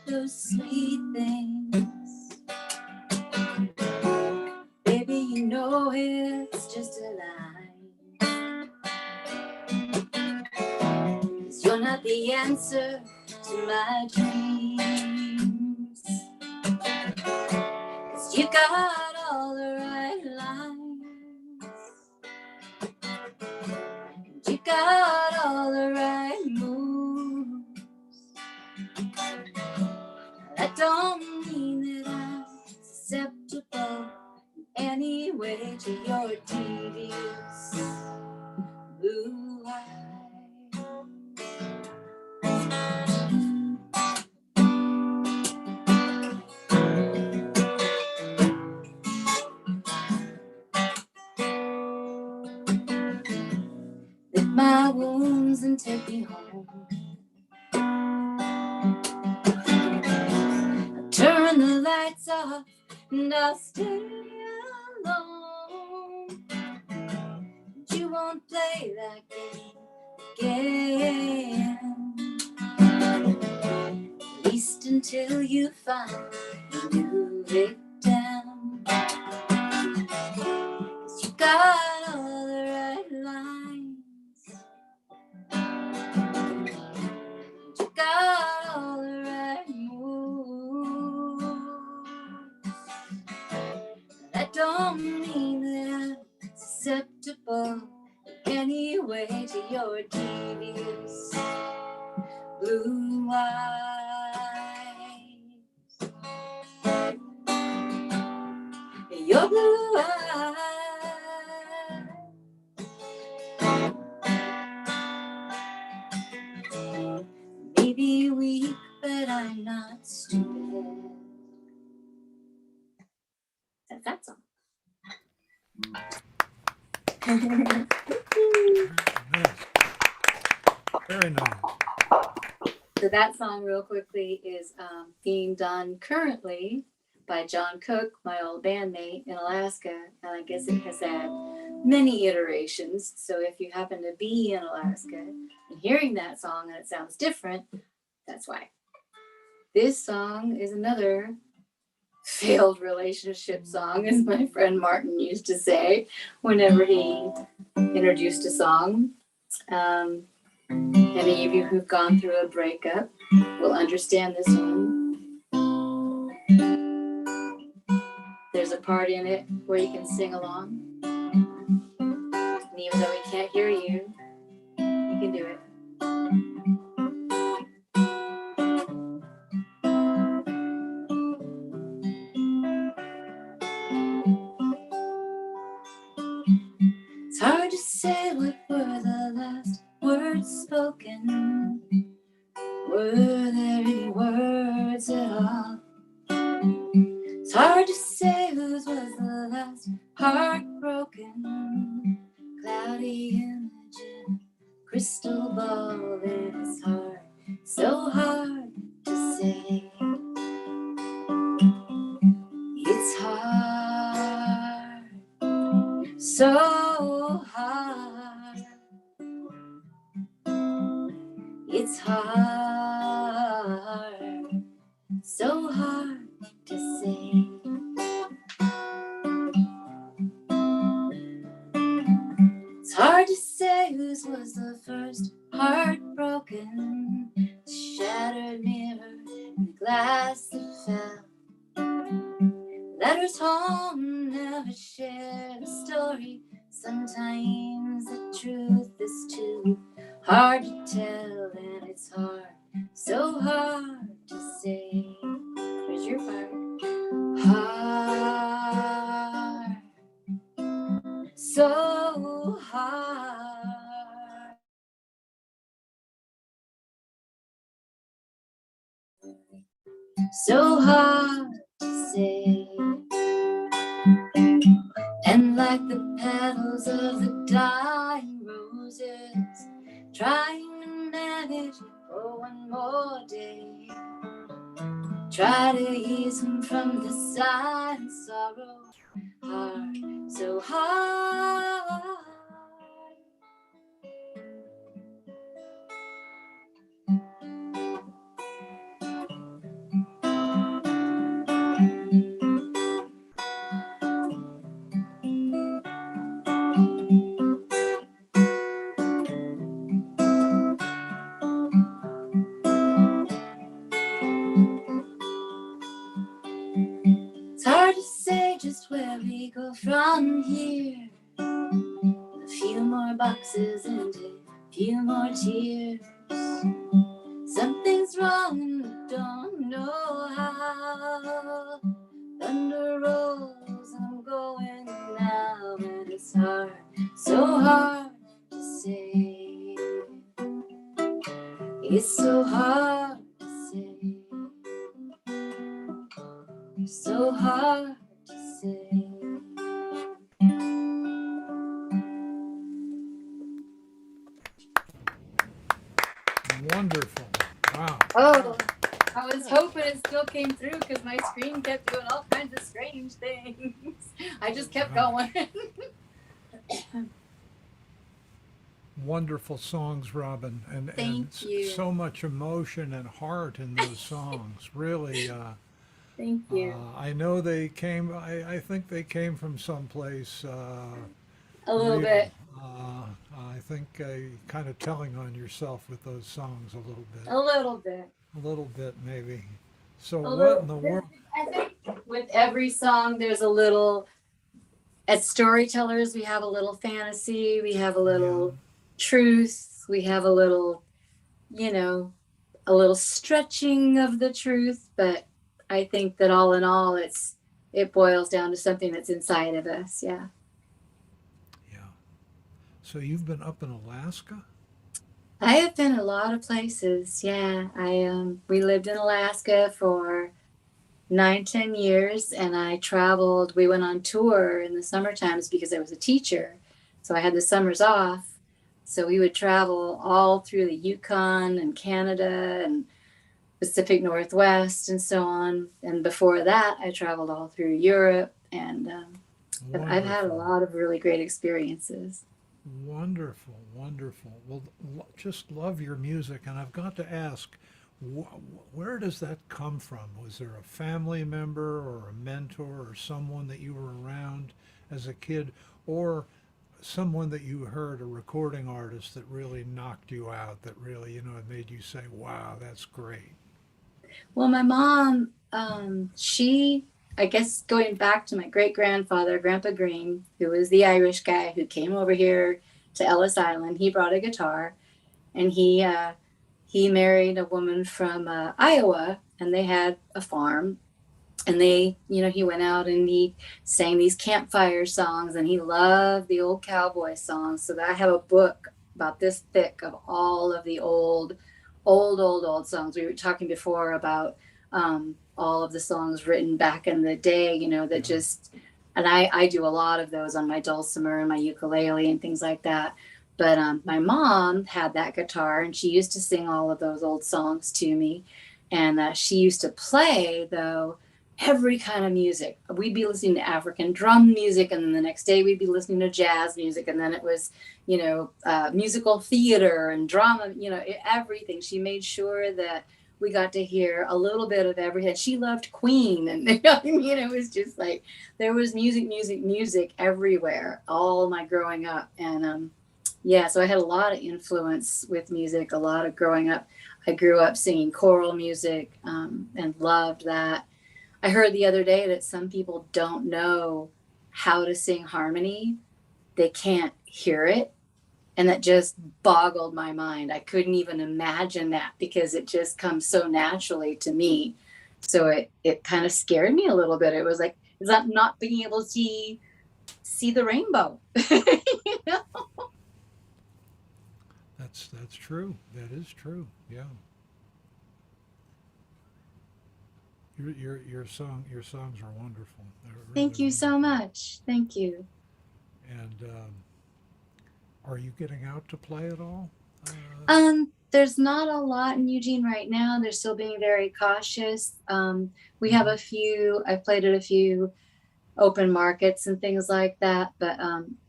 those sweet things. Baby, you know it's just a lie. 'Cause you're not the answer to my dreams. 'Cause you got all the right lines. And you got all the right moves. That don't mean that I'm susceptible in any way to your devious blue eyes. Lick my wounds and take me home. Turn the lights off and I'll stay alone. But you won't play that game again. At least until you find a new victim. 'Cause you got all the right lines. acceptable anyway to your devious blue eyes. Your blue eyes may be weak, but I'm not stupid. That's that song. Nice. Very nice. So that song, real quickly, is being done currently by John Cook, my old bandmate in Alaska, and I guess it has had many iterations. So if you happen to be in Alaska and hearing that song and it sounds different, that's why. This song is another failed relationship song, as my friend Martin used to say whenever he introduced a song. Any of you who've gone through a breakup will understand this one. There's a part in it where you can sing along. And even though we can't hear you, you can do it. It's hard to say what were the last words spoken. Were there any words at all? It's hard to say whose was the last heart broken. Cloudy image in a crystal ball in his heart. So hard to say. It's hard. So hard. It's hard. So hard to say. It's hard to say whose was the first heart broken. The shattered mirror and the glass that fell. Letters home never shared a story. Sometimes the truth is too hard to tell, and it's hard, so hard to say. Where's your part? Hard, so hard. So hard to say. And like the petals of the dying roses, trying to manage for one more day. Try to ease them from the silent sorrow. Hard, so hard. It's hard to say just where we go from here. A few more boxes and a few more tears. Something's wrong and we don't know how. Thunder rolls and I'm going now, and it's hard, so hard to say. It's so hard to say. So hard to say. Wonderful. Wow. Oh, I was hoping it still came through because my screen kept doing all kinds of strange things. I just kept going. Wonderful songs, Robin, and Thank you. so much emotion and heart in those songs. Really, Thank you. I know they came. I think they came from someplace. A little bit. I think kind of telling on yourself with those songs a little bit. A little bit. A little bit, maybe. So A what little in the bit. world? I think with every song, there's a little As storytellers, we have a little fantasy, we have a little Yeah. truth, we have a little, you know, a little stretching of the truth, but I think that all in all, it boils down to something that's inside of us. Yeah. Yeah. So you've been up in Alaska? I have been a lot of places. Yeah. We lived in Alaska for 9, 10 years, and I traveled. We went on tour in the summer times because I was a teacher. So I had the summers off. So we would travel all through the Yukon and Canada and Pacific Northwest and so on. And before that, I traveled all through Europe, and I've had a Wonderful. lot of really great experiences. Wonderful, wonderful. Well, just love your music, and I've got to ask, where does that come from? Was there a family member or a mentor or someone that you were around as a kid, or someone that you heard, a recording artist that really knocked you out, that really, it made you say, wow, that's great? Well, my mom, I guess going back to my great grandfather, Grandpa Greene, who was the Irish guy who came over here to Ellis Island, he brought a guitar, and he married a woman from Iowa, and they had a farm. And he went out and he sang these campfire songs, and he loved the old cowboy songs. So that I have a book about this thick of all of the old songs. We were talking before about all of the songs written back in the day, that just, and I do a lot of those on my dulcimer and my ukulele and things like that. But my mom had that guitar, and she used to sing all of those old songs to me. And she used to play, though, every kind of music. We'd be listening to African drum music, and then the next day we'd be listening to jazz music, and then it was, musical theater and drama, everything. She made sure that we got to hear a little bit of everything. She loved Queen, and it was just like there was music everywhere, all my growing up. And so I had a lot of influence with music, a lot of growing up. I grew up singing choral music, and loved that. I heard the other day that some people don't know how to sing harmony. They can't hear it. And that just boggled my mind. I couldn't even imagine that because it just comes so naturally to me. So it kind of scared me a little bit. It was like, it's not being able to see the rainbow. That's true. That is true. Yeah. Your songs are wonderful. They're Thank really you so wonderful. much. Thank you. And are you getting out to play at all? There's not a lot in Eugene right now. They're still being very cautious. We have I've played at a few open markets and things like that, but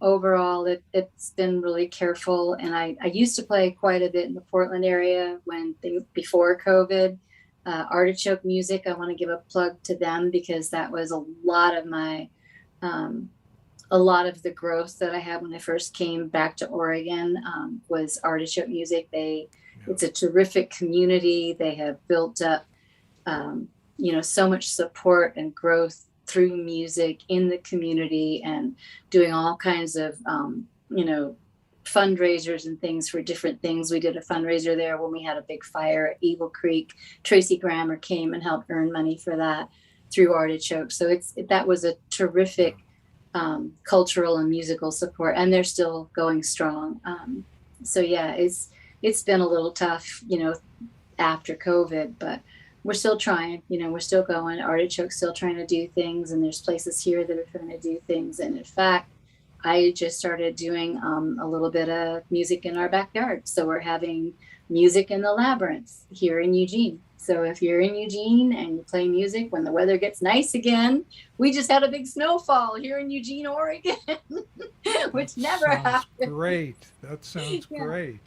overall it's been really careful. And I used to play quite a bit in the Portland area before COVID. Artichoke Music, I want to give a plug to them because that was a lot of the growth that I had when I first came back to Oregon, was Artichoke Music. It's a terrific community. They have built up, so much support and growth through music in the community, and doing all kinds of, fundraisers and things for different things. We did a fundraiser there when we had a big fire at Eagle Creek. Tracy Grammer came and helped earn money for that through Artichoke. So that was a terrific cultural and musical support, and they're still going strong. It's been a little tough, after COVID, but we're still trying. We're still going. Artichoke's still trying to do things, and there's places here that are trying to do things. And in fact, I just started doing a little bit of music in our backyard. So we're having music in the Labyrinth here in Eugene. So if you're in Eugene and you play music when the weather gets nice again, we just had a big snowfall here in Eugene, Oregon, which never happened. Great. That sounds great.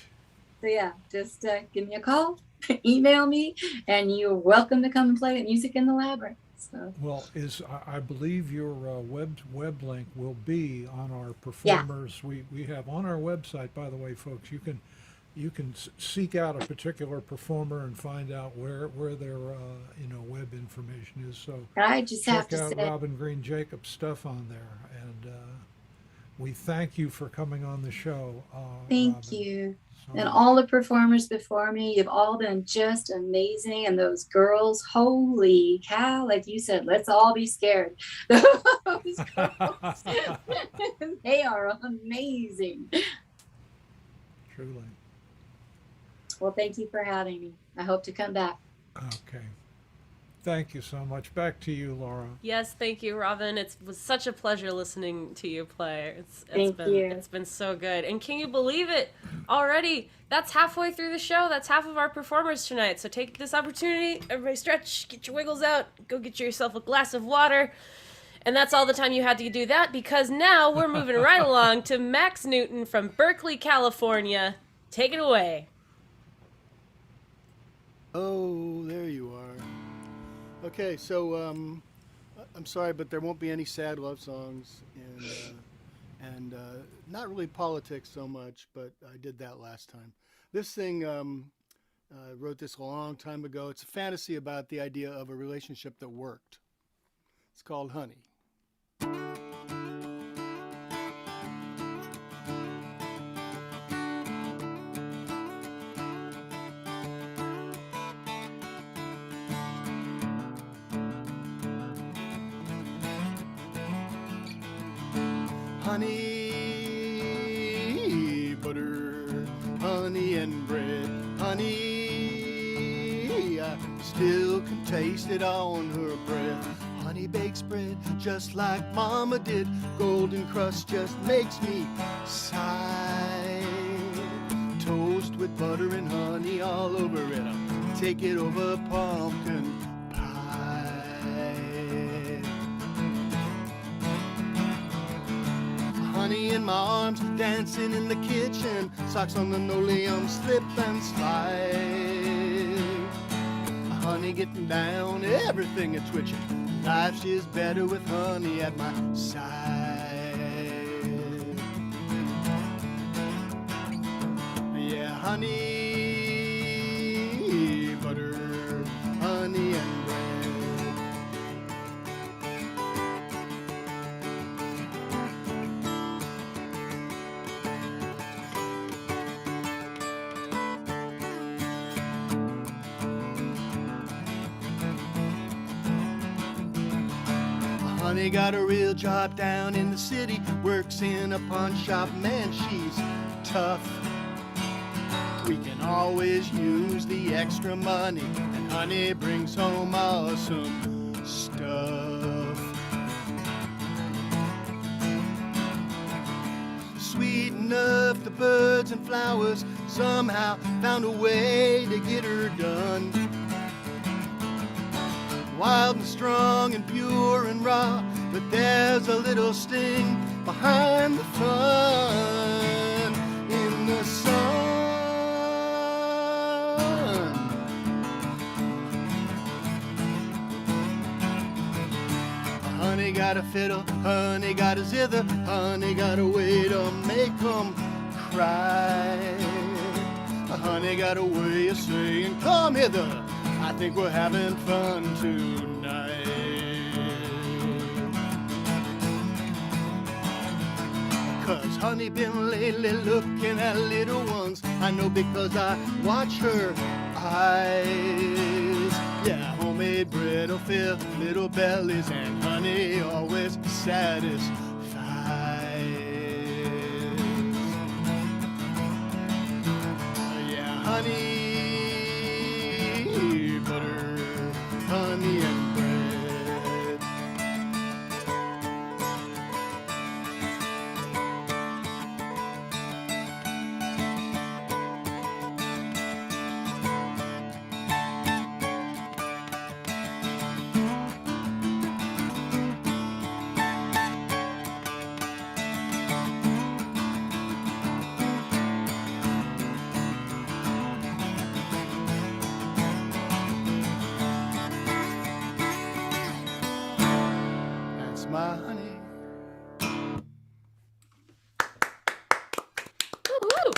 So just give me a call, email me, and you're welcome to come and play music in the Labyrinth. So. Well, I believe your web link will be on our performers. We have on our website, by the way, folks, you can you can seek out a particular performer and find out where their web information is. So I just have check to out say, Robin Green Jacobs' stuff on there, and we thank you for coming on the show. thank Robin. you. So- And all the performers before me, you've all been just amazing. And those girls, holy cow, like you said, let's all be scared. Those girls, they are amazing. Truly. Well, thank you for having me. I hope to come back. Okay. Thank you so much. Back to you, Laura. Yes, thank you, Robin. It was such a pleasure listening to you play. Thank you. It's been so good. And can you believe it? Already, that's halfway through the show. That's half of our performers tonight. So take this opportunity. Everybody stretch, get your wiggles out, go get yourself a glass of water. And that's all the time you had to do that, because now we're moving right along to Max Newton from Berkeley, California. Take it away. Oh, there you are. Okay, so I'm sorry, but there won't be any sad love songs, and not really politics so much, but I did that last time. This thing, I wrote this a long time ago. It's a fantasy about the idea of a relationship that worked. It's called Honey. Honey, butter, honey and bread, honey, I still can taste it on her breath. Honey bakes bread just like Mama did, golden crust just makes me sigh. Toast with butter and honey all over it, I'll take it over pumpkin pie. Honey in my arms, dancing in the kitchen, socks on the linoleum, slip and slide. Honey getting down, everything a twitching. Life is better with honey at my side. Yeah, honey, butter, honey and bread. Honey got a real job down in the city, works in a pawn shop, man, she's tough. We can always use the extra money, and honey brings home awesome stuff. Sweet enough, the birds and flowers somehow found a way to get her done. Wild and strong and pure and raw, but there's a little sting behind the fun in the sun. Honey got a fiddle, honey got a zither, honey got a way to make 'em cry. Honey got a way of saying, come hither, I think we're having fun tonight. Cause honey been lately looking at little ones, I know because I watch her eyes. Yeah, homemade bread will fill little bellies, and honey always satisfies. Yeah, honey, butter, honey and bread.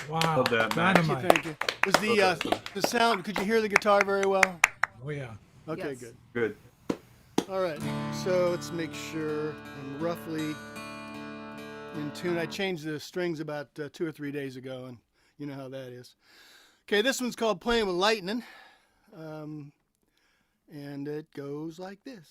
Wow. Love that, man. Dynamite. Thank you. Was the sound? Could you hear the guitar very well? Oh, yeah. Okay, Yes. good. Good. All right. So let's make sure I'm roughly in tune. I changed the strings about 2 or 3 days ago, and you know how that is. Okay, this one's called "Playing with Lightning," and it goes like this.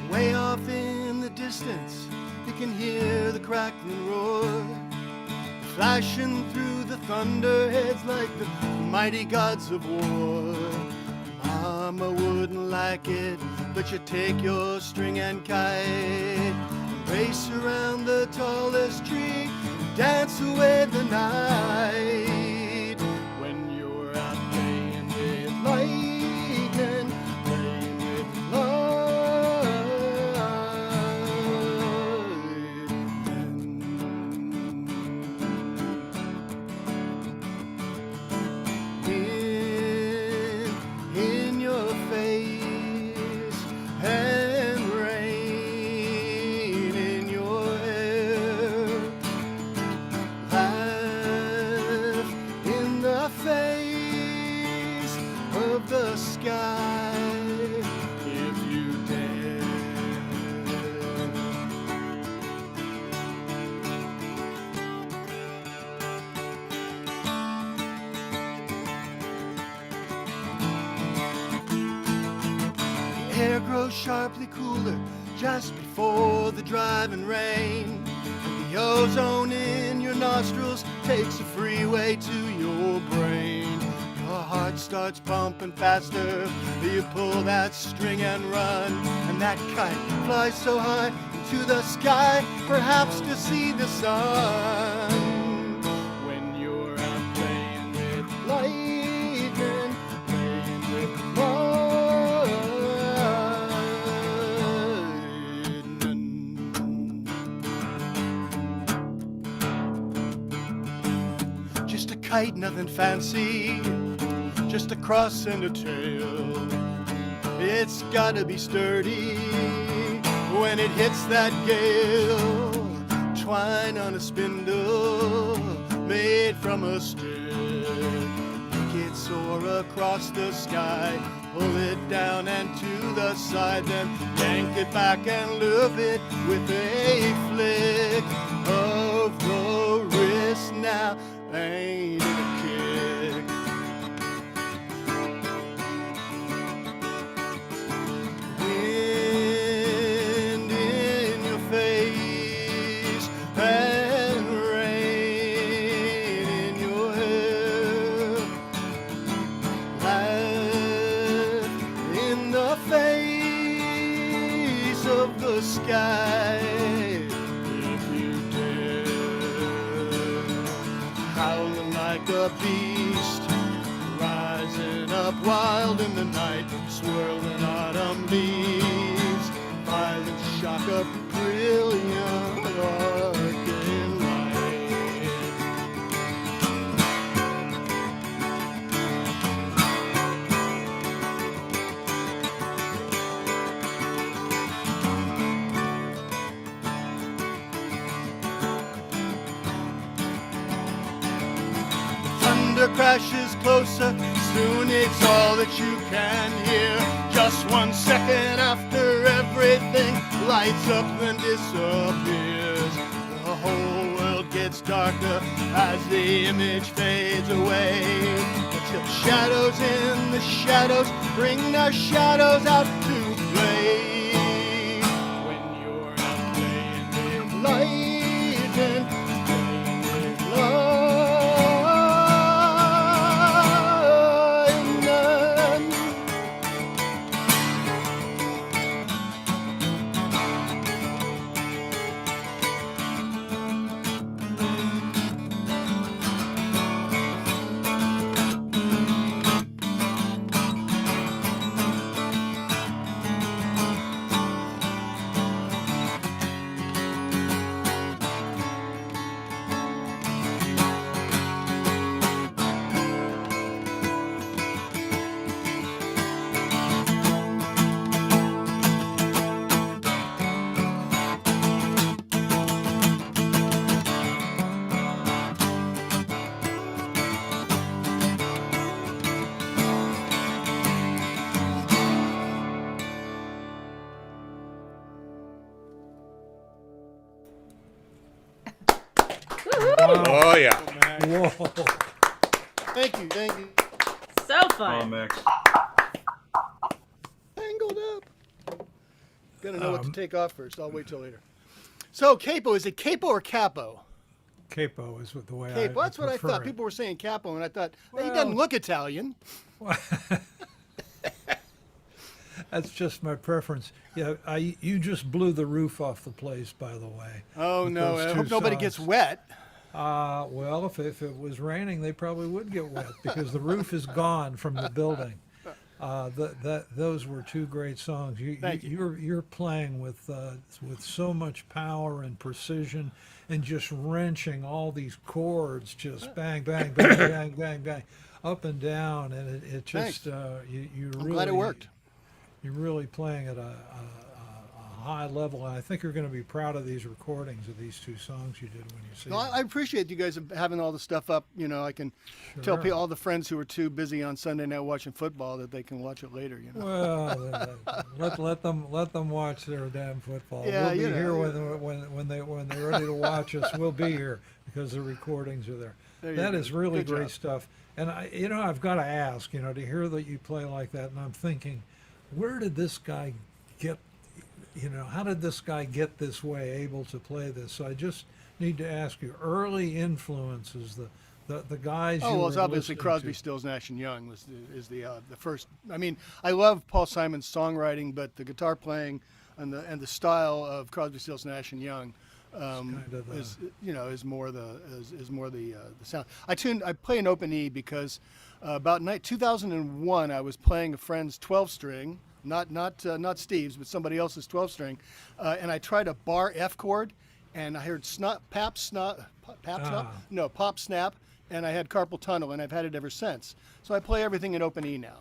Way off in the distance, you can hear the crackling roar, flashing through the thunderheads like the mighty gods of war. Mama wouldn't like it, but you take your string and kite, race around the tallest tree, dance away the night. When you're out playing with lightning, playing with in your face and rain in your hair, laugh in the face of the sky if you dare. The air grows sharply cooler just before the driving rain. The ozone in your nostrils takes a freeway to your brain. Your heart starts pumping faster. You pull that string and run, and that kite flies so high into the sky, perhaps to see the sun. When you're out playing with lightning, playing with lightning. Just a kite, nothing fancy, just a cross and a tail. It's gotta be sturdy when it hits that gale. Twine on a spindle made from a stick. Make it soar across the sky. Pull it down and to the side, then yank it back and loop it with a flick of the wrist. Now ain't it a kick? Wind in your face and rain in your hair, laugh in the face of the sky if you dare. Howling like a beast, rising up wild in the night, swirling autumn leaves, violent shock of brilliant arcane light. Thunder crashes closer, soon it's all that you can hear. Just 1 second after everything lights up and disappears. The whole world gets darker as the image fades away, until shadows in the shadows bring their shadows out to play. When you're out playing with lightning, playing with lightning. Wow. Oh yeah. Whoa. Thank you, thank you. So Oh, fun. Max. Tangled up. Gotta know what to take off first. I'll wait till later. So capo, is it capo or capo? Capo is what the way Capo. That's what I prefer thought. it. People were saying capo, and I thought he Well- doesn't look Italian. That's just my preference. Yeah, you just blew the roof off the place, by the way. Oh with no! those I two hope nobody gets songs. wet. Well, if it was raining, they probably would get wet because the roof is gone from the building. Those were two great songs. Thank you. You're playing with so much power and precision, and just wrenching all these chords, just bang, bang, bang, bang, bang, bang, up and down, and it just you I'm really glad it worked. You're really playing at a high level, and I think you're going to be proud of these recordings of these two songs you did when you see No, them. I appreciate you guys having all the stuff up. You know, I can tell Sure. all the friends who are too busy on Sunday night watching football that they can watch it later. You know. Well, let them watch their damn football. Yeah, We'll be you know, here when they're ready to watch us. We'll be here because the recordings are there. There you That go. is really Good great job. stuff. And I've got to ask, to hear that you play like that, and I'm thinking, where did this guy get? How did this guy get this way, able to play this? So I just need to ask you, early influences, the guys. Oh you well, it's were obviously listening Crosby, to. Stills, Nash and Young is the first. I mean, I love Paul Simon's songwriting, but the guitar playing and the style of Crosby, Stills, Nash and Young kind of the- is more the sound. I play an open E because about 2001 I was playing a friend's 12-string, not Steve's, but somebody else's 12-string, and I tried a bar F chord, and I heard pop snap, and I had carpal tunnel, and I've had it ever since. So I play everything in open E now.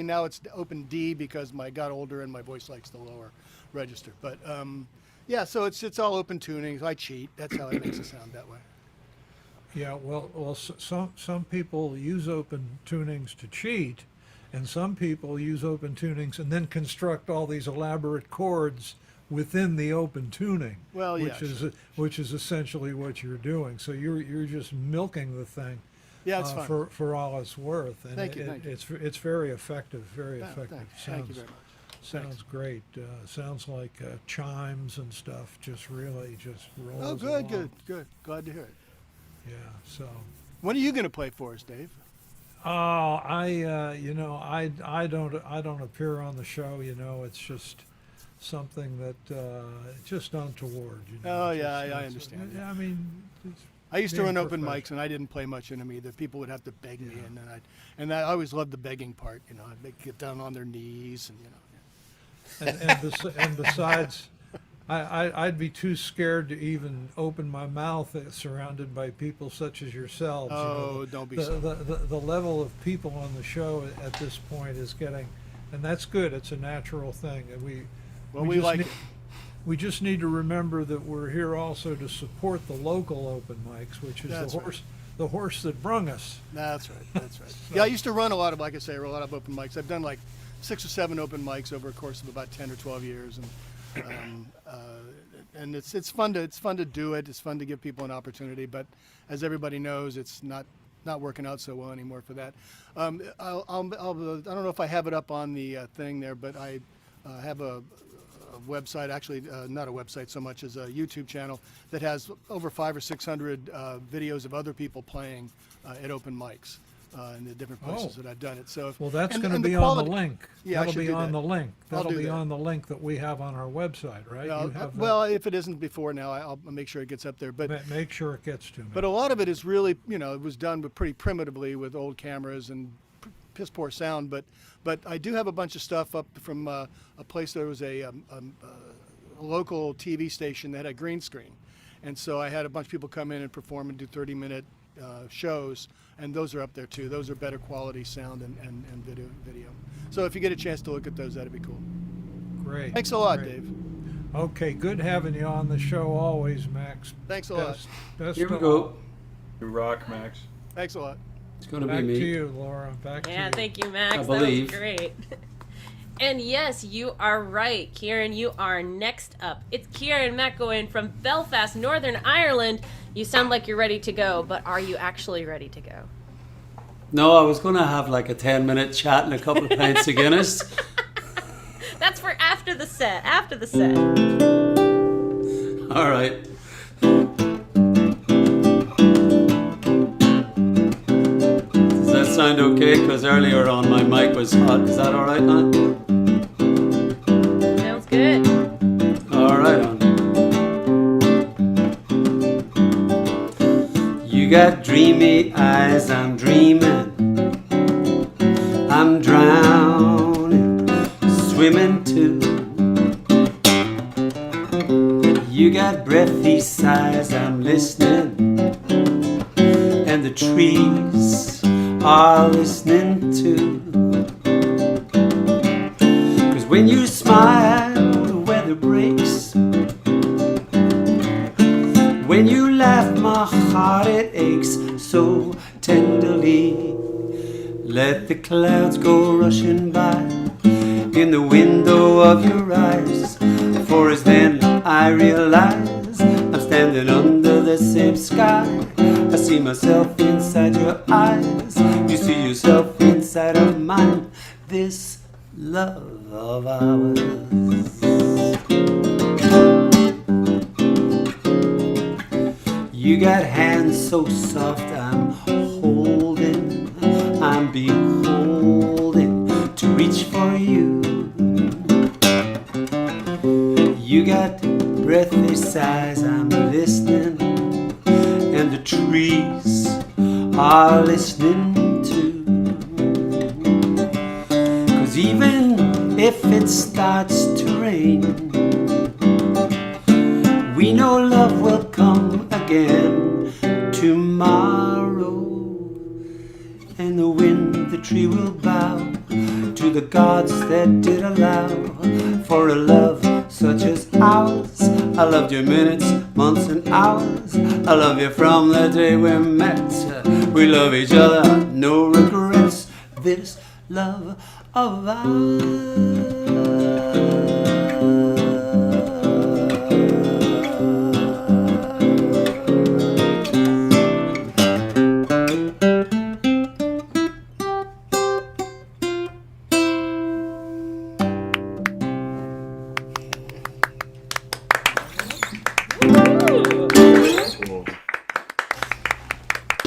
Now it's open D because I got older and my voice likes the lower register. But yeah, so it's all open tunings. I cheat. That's how it makes it sound that way. Yeah, well, some people use open tunings to cheat, and some people use open tunings and then construct all these elaborate chords within the open tuning. Well, yeah, which is essentially what you're doing. So you're just milking the thing. Yeah, it's fun. for all it's worth. And Thank you. It's very effective. Very effective. Thank you very much. Sounds great. Sounds like chimes and stuff. Just really just rolls. Oh, good, along. good. Glad to hear it. Yeah. So. When are you going to play for us, Dave? Oh, I don't appear on the show. It's just something that just untoward. Oh, yeah, Just I not understand. Yeah, I mean, it's I used to being run open professional. mics, and I didn't play much in them either. People would have to beg me, and I always loved the begging part. I'd get down on their knees, and and besides, I'd be too scared to even open my mouth surrounded by people such as yourselves. Oh, don't be the level of people on the show at this point is getting, and that's good. It's a natural thing. And we we just like need, it. We just need to remember that we're here also to support the local open mics, which is That's the horse that brung us. That's right. Yeah, I used to run a lot of open mics. I've done like 6 or 7 open mics over a course of about 10 or 12 years, and it's fun to do it. It's fun to give people an opportunity, but as everybody knows, it's not working out so well anymore for that. I don't know if I have it up on the thing there, but I have a website, actually not a website so much as a YouTube channel that has over 500 or 600 videos of other people playing at open mics in the different places that I've done it. So Well, that's and- going to and the be quality- on the link. Yeah, I That'll should be do on that. the link. I'll That'll do be that. on the link that we have on our website, right? You have that. Well, if it isn't before now, I'll make sure it gets up there. But Make sure it gets to me. But a lot of it is really, it was done pretty primitively with old cameras and piss poor sound. But I do have a bunch of stuff up from a place that was a local TV station that had a green screen. And so I had a bunch of people come in and perform and do 30-minute shows, and those are up there too. Those are better quality sound and video. So if you get a chance to look at those, that'd be cool. Great. Thanks a lot, great. Dave. Okay, good having you on the show always, Max. Thanks a lot. Best Here we of go. all. You rock, Max. Thanks a lot. It's going to Back be to me. you, Laura. Back to Yeah, you. thank you, Max. I That believe. was great. And yes, you are right, Kieran. You are next up. It's Kieran McGowan from Belfast, Northern Ireland. You sound like you're ready to go, but are you actually ready to go? No, I was going to have like a 10-minute chat and a couple of pints of Guinness. That's for after the set. After the set. All right. Does that sound okay? Because earlier on my mic was hot. Is that all right now? Sounds good. All right, on. You got dreamy eyes, I'm dreaming. I'm drowning, swimming too. You got breathy sighs, I'm listening. And the trees are listening too. 'Cause when you smile, the weather breaks. When you laugh, my heart it aches so tenderly. Let the clouds go rushing by in the window of your eyes. For as then I realize I'm standing under the same sky. I see myself inside your eyes. You see yourself inside of mine. This love of ours. You got hands so soft, I'm holding, I'm beholding to reach for you. You got breathy sighs, I'm listening, and the trees are listening too. 'Cause even if it starts to rain, we know love will come again tomorrow. And the wind, the tree will bow to the gods that did allow for a love such as ours. I loved you minutes, months and hours. I love you from the day we met. We love each other, no regrets. This love of ours.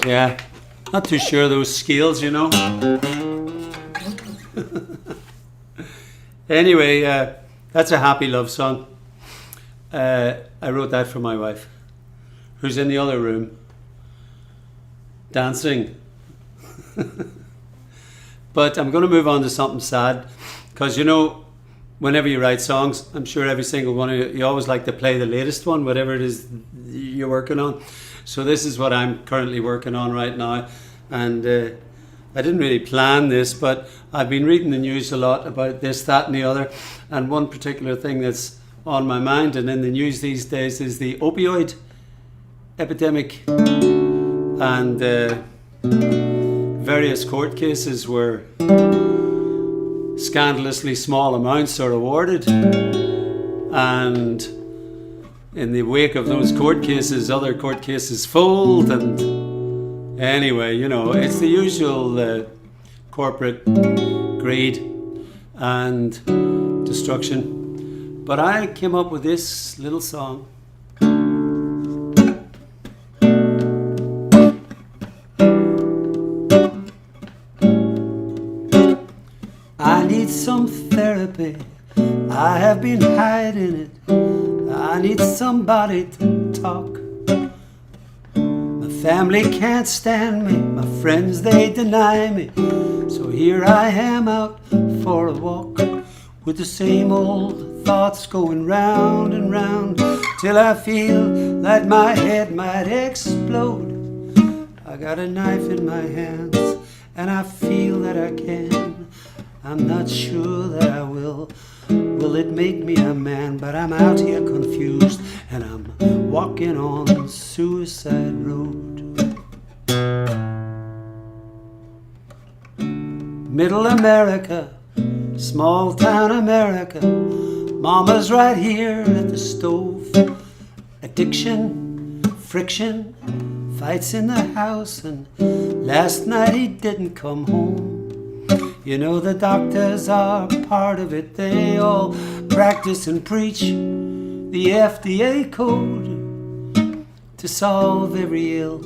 Yeah, not too sure of those scales, you know. Anyway, that's a happy love song. I wrote that for my wife, who's in the other room, dancing. But I'm going to move on to something sad, because you know, whenever you write songs, I'm sure every single one of you always like to play the latest one, whatever it is you're working on. So this is what I'm currently working on right now, and I didn't really plan this, but I've been reading the news a lot about this, that and the other, and one particular thing that's on my mind and in the news these days is the opioid epidemic, and various court cases where scandalously small amounts are awarded, and in the wake of those court cases, other court cases fold, and anyway, you know, it's the usual corporate greed and destruction. But I came up with this little song. I need some therapy, I have been hiding it. I need somebody to talk. My family can't stand me, my friends they deny me. So here I am out for a walk, with the same old thoughts going round and round, till I feel that my head might explode. I got a knife in my hands, and I feel that I can. I'm not sure that I will. Will it make me a man? But I'm out here confused, and I'm walking on suicide road. Middle America, Small town America, mama's right here at the stove. Addiction, friction, fights in the house, and last night he didn't come home. You know the doctors are part of it, they all practice and preach the FDA code to solve every ill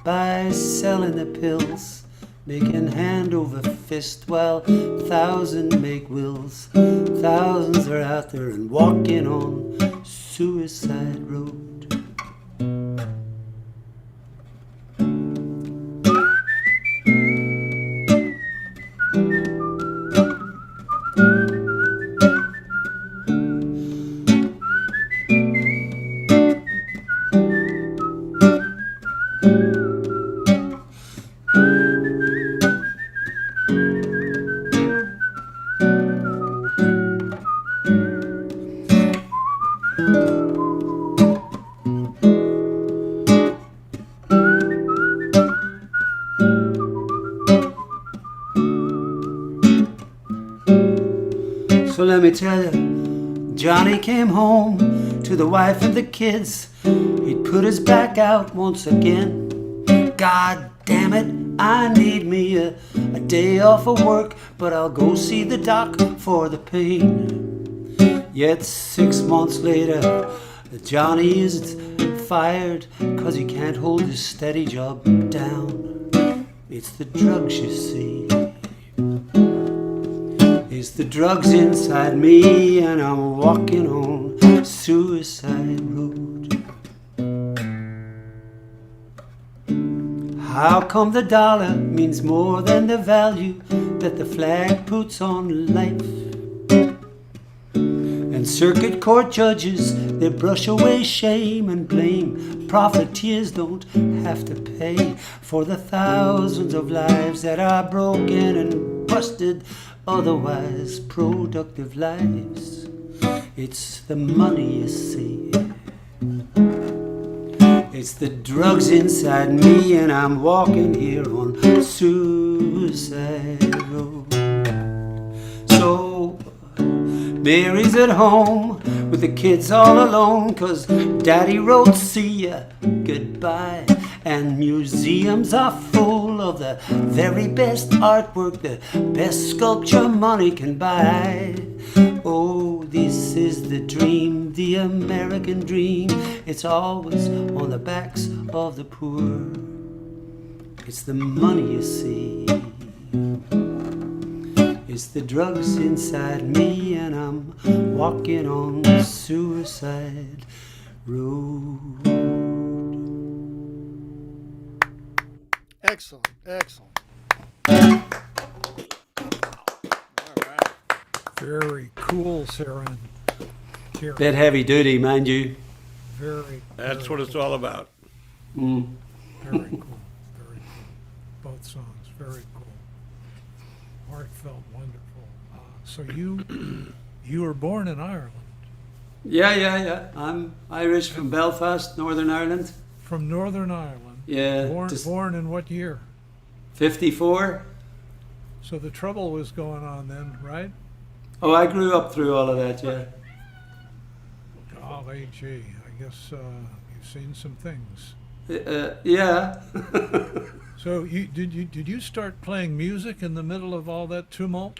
by selling the pills, making hand over fist while thousands make wills. Thousands are out there and walking on suicide road. So let me tell you, Johnny came home to the wife and the kids. He'd put his back out once again. God damn it, I need me a day off of work, but I'll go see the doc for the pain. Yet 6 months later, Johnny isn't fired 'cause he can't hold his steady job down. It's the drugs, you see. It's the drugs inside me, and I'm walking on suicide road. How come the dollar means more than the value that the flag puts on life? And circuit court judges, they brush away shame and blame. Profiteers don't have to pay for the thousands of lives that are broken and busted, otherwise productive lives. It's the money, you see. It's the drugs inside me, and I'm walking here on suicide road. So Mary's at home with the kids all alone, 'cause Daddy wrote see ya goodbye. And museums are full of the very best artwork, the best sculpture money can buy. Oh, this is the dream, the American dream. It's always on the backs of the poor. It's the money, you see. It's the drugs inside me, and I'm walking on the suicide road. Excellent, excellent. Very cool, Ciarán. Bit heavy duty, mind you. Very. That's very what it's all about. Mm. Very cool. Very cool. Both songs, very cool. Heartfelt, wonderful. So you were born in Ireland. Yeah. I'm Irish from Belfast, Northern Ireland. From Northern Ireland. Yeah. Born in what year? 54. So the trouble was going on then, right? Oh, I grew up through all of that, yeah. Golly gee, I guess you've seen some things. Yeah. So did you start playing music in the middle of all that tumult?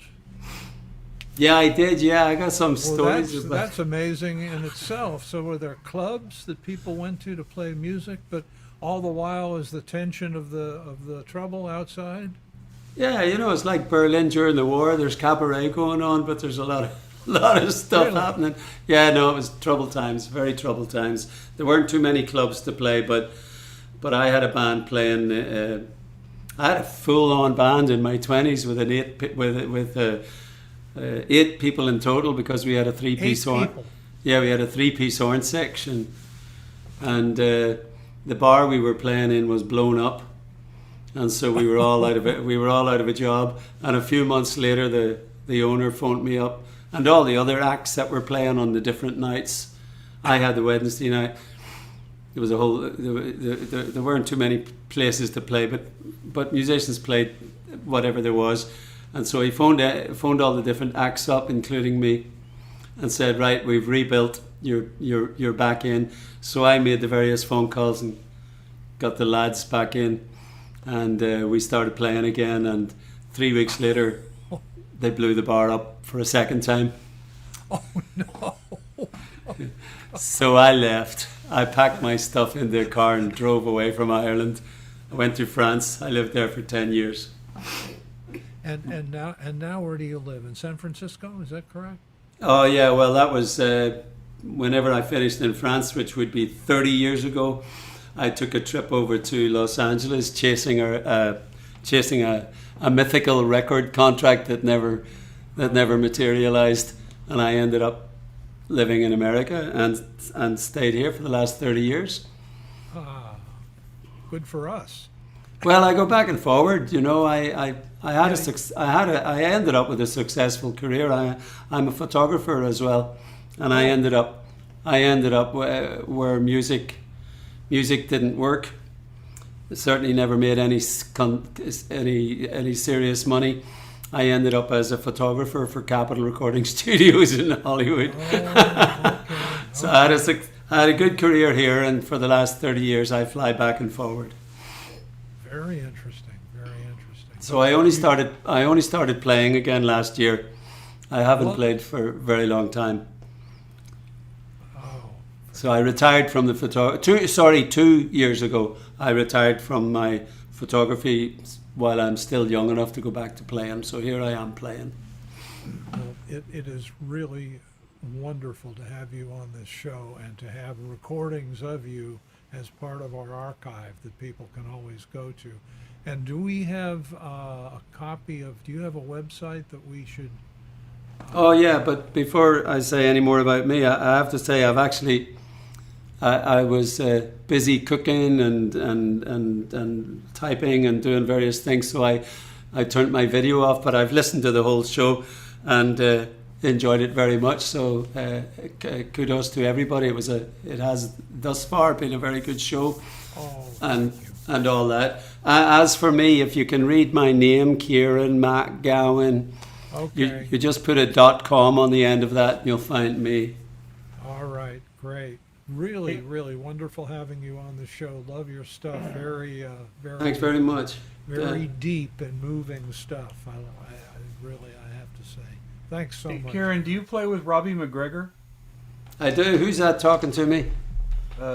Yeah, I did, yeah. I got some Well, stories about that's amazing in itself. So were there clubs that people went to play music, but all the while is the tension of the trouble outside? Yeah, you know, it's like Berlin during the war. There's cabaret going on, but there's a lot of stuff Really? happening. Yeah, no, it was troubled times, very troubled times. There weren't too many clubs to play, but I had a band playing. I had a full-on band in my 20s with an 8 people in total, because we had a 3-piece horn. People. Yeah, we had a 3-piece horn section, and the bar we were playing in was blown up. And so we were all out of it. We were all out of a job. And a few months later, the owner phoned me up, and all the other acts that were playing on the different nights. I had the Wednesday night. There was a whole. There weren't too many places to play, but musicians played whatever there was. And so he phoned all the different acts up, including me, and said, right, we've rebuilt, you're back in. So I made the various phone calls and got the lads back in, and we started playing again, and 3 weeks later they blew the bar up for a second time. Oh no. So I left. I packed my stuff in the car and drove away from Ireland. I went to France. I lived there for 10 years. And now where do you live? In San Francisco, is that correct? Oh yeah, well that was whenever I finished in France, which would be 30 years ago. I took a trip over to Los Angeles, chasing a mythical record contract that never materialized, and I ended up living in America and stayed here for the last 30 years. Good for us. Well, I go back and forward. You know, I ended up with a successful career. I'm a photographer as well, and I ended up where music didn't work. It certainly never made any serious money. I ended up as a photographer for Capitol Recording Studios in Hollywood. So I had a good career here, and for the last 30 years I fly back and forward. Very interesting. Very interesting. So I only started playing again last year. I haven't played for a very long time. Oh. So I retired from the 2 years ago. I retired from my photography while I'm still young enough to go back to playing. So here I am playing. Well, it is really wonderful to have you on this show and to have recordings of you as part of our archive that people can always go to. And do we have a copy of, do you have a website that we should? Oh yeah, but before I say any more about me, I have to say I was busy cooking and typing and doing various things, so I turned my video off, but I've listened to the whole show and enjoyed it very much. So kudos to everybody. It has thus far been a very good show, and all that. As for me, if you can read my name, Kieran McGowan, okay. you just put a .com on the end of that, and you'll find me. All right, great. Really, really wonderful having you on the show. Love your stuff. Very. Thanks very much. Very deep and moving stuff. I really have to say. Thanks so much. Kieran, do you play with Robbie McGregor? I do. Who's that talking to me?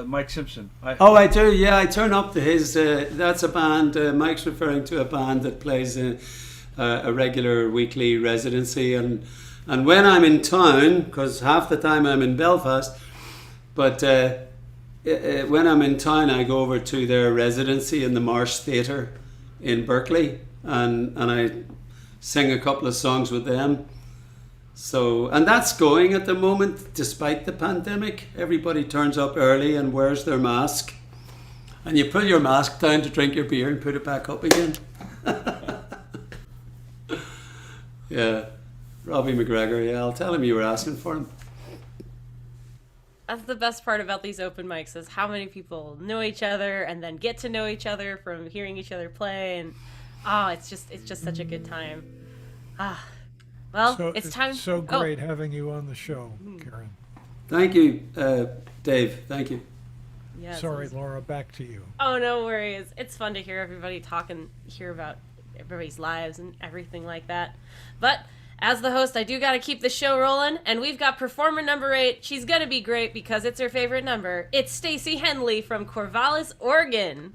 Mike Simpson. I do. Yeah, I turn up to his. That's a band. Mike's referring to a band that plays a regular weekly residency, and when I'm in town, because half the time I'm in Belfast. But when I'm in town, I go over to their residency in the Marsh Theatre in Berkeley, and I sing a couple of songs with them. So, and that's going at the moment, despite the pandemic. Everybody turns up early and wears their mask, and you pull your mask down to drink your beer and put it back up again. Yeah, Robbie McGregor. Yeah, I'll tell him you were asking for him. That's the best part about these open mics is how many people know each other and then get to know each other from hearing each other play, and it's just such a good time. Well, so, it's time. It's so great having you on the show, Kieran. Thank you, Dave. Thank you. Yes, Sorry, Laura, back to you. Oh, no worries. It's fun to hear everybody talk and hear about everybody's lives and everything like that. But as the host, I do got to keep the show rolling, and we've got performer number 8. She's going to be great because it's her favorite number. It's Stacy Henley from Corvallis, Oregon.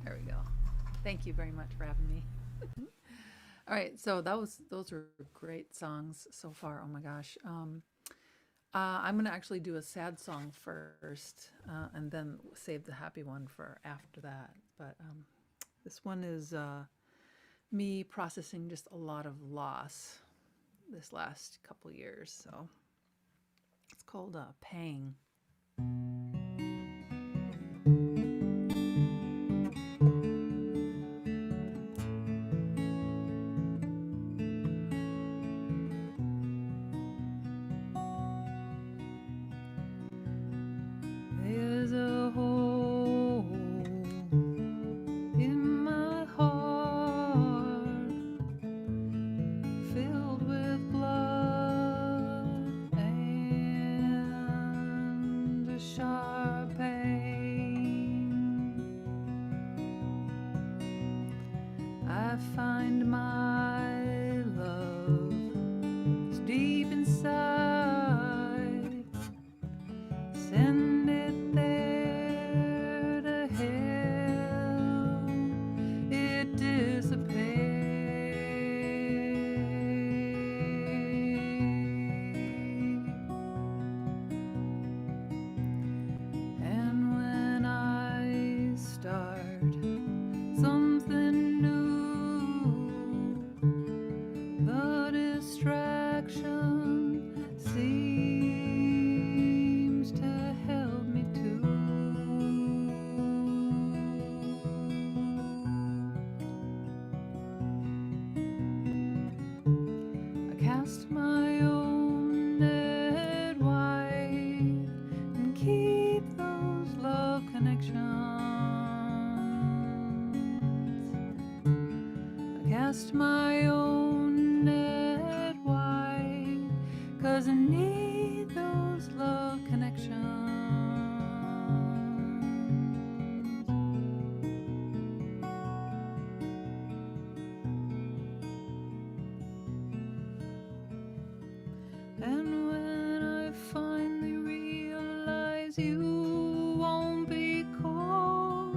There we go. Thank you very much for having me. All right, so those were great songs so far. Oh my gosh. I'm going to actually do a sad song first and then save the happy one for after that. But this one is me processing just a lot of loss this last couple years. So it's called Pang. I find my love is deep inside, send it there to hell, it dissipates. And when I start something new, the distraction seems to help me too. I cast my own net wide and keep those love connections. I cast my own net wide, 'cause I need those love connections. And when I finally realize you won't be cold,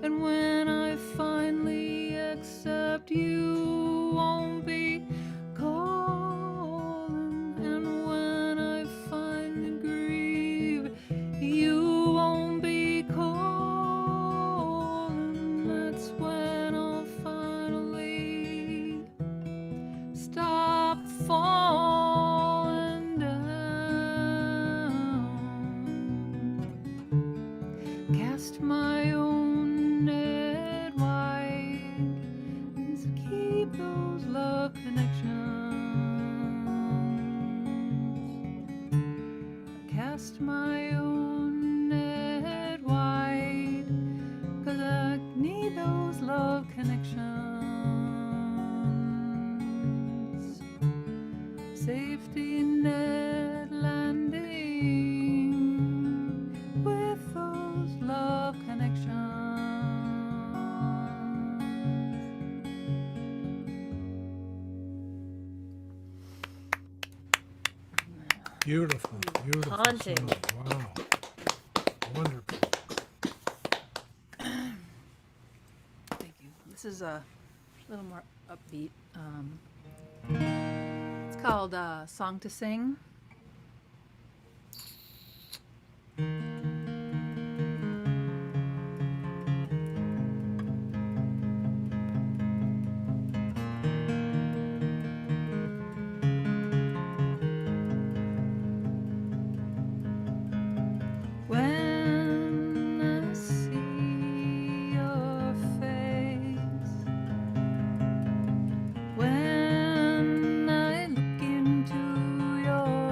and when I finally accept you won't be cold, and when I finally grieve you won't be cold, and that's when I'll finally stop falling down. Cast my own net wide and keep those love connections. Cast my own net wide, 'cause I need those love connections. Safety net landing with those love connections. Beautiful, beautiful. Haunting. song. Wow. Wonderful. Thank you. This is a little more upbeat. It's called Song to Sing. When I see your face, when I look into your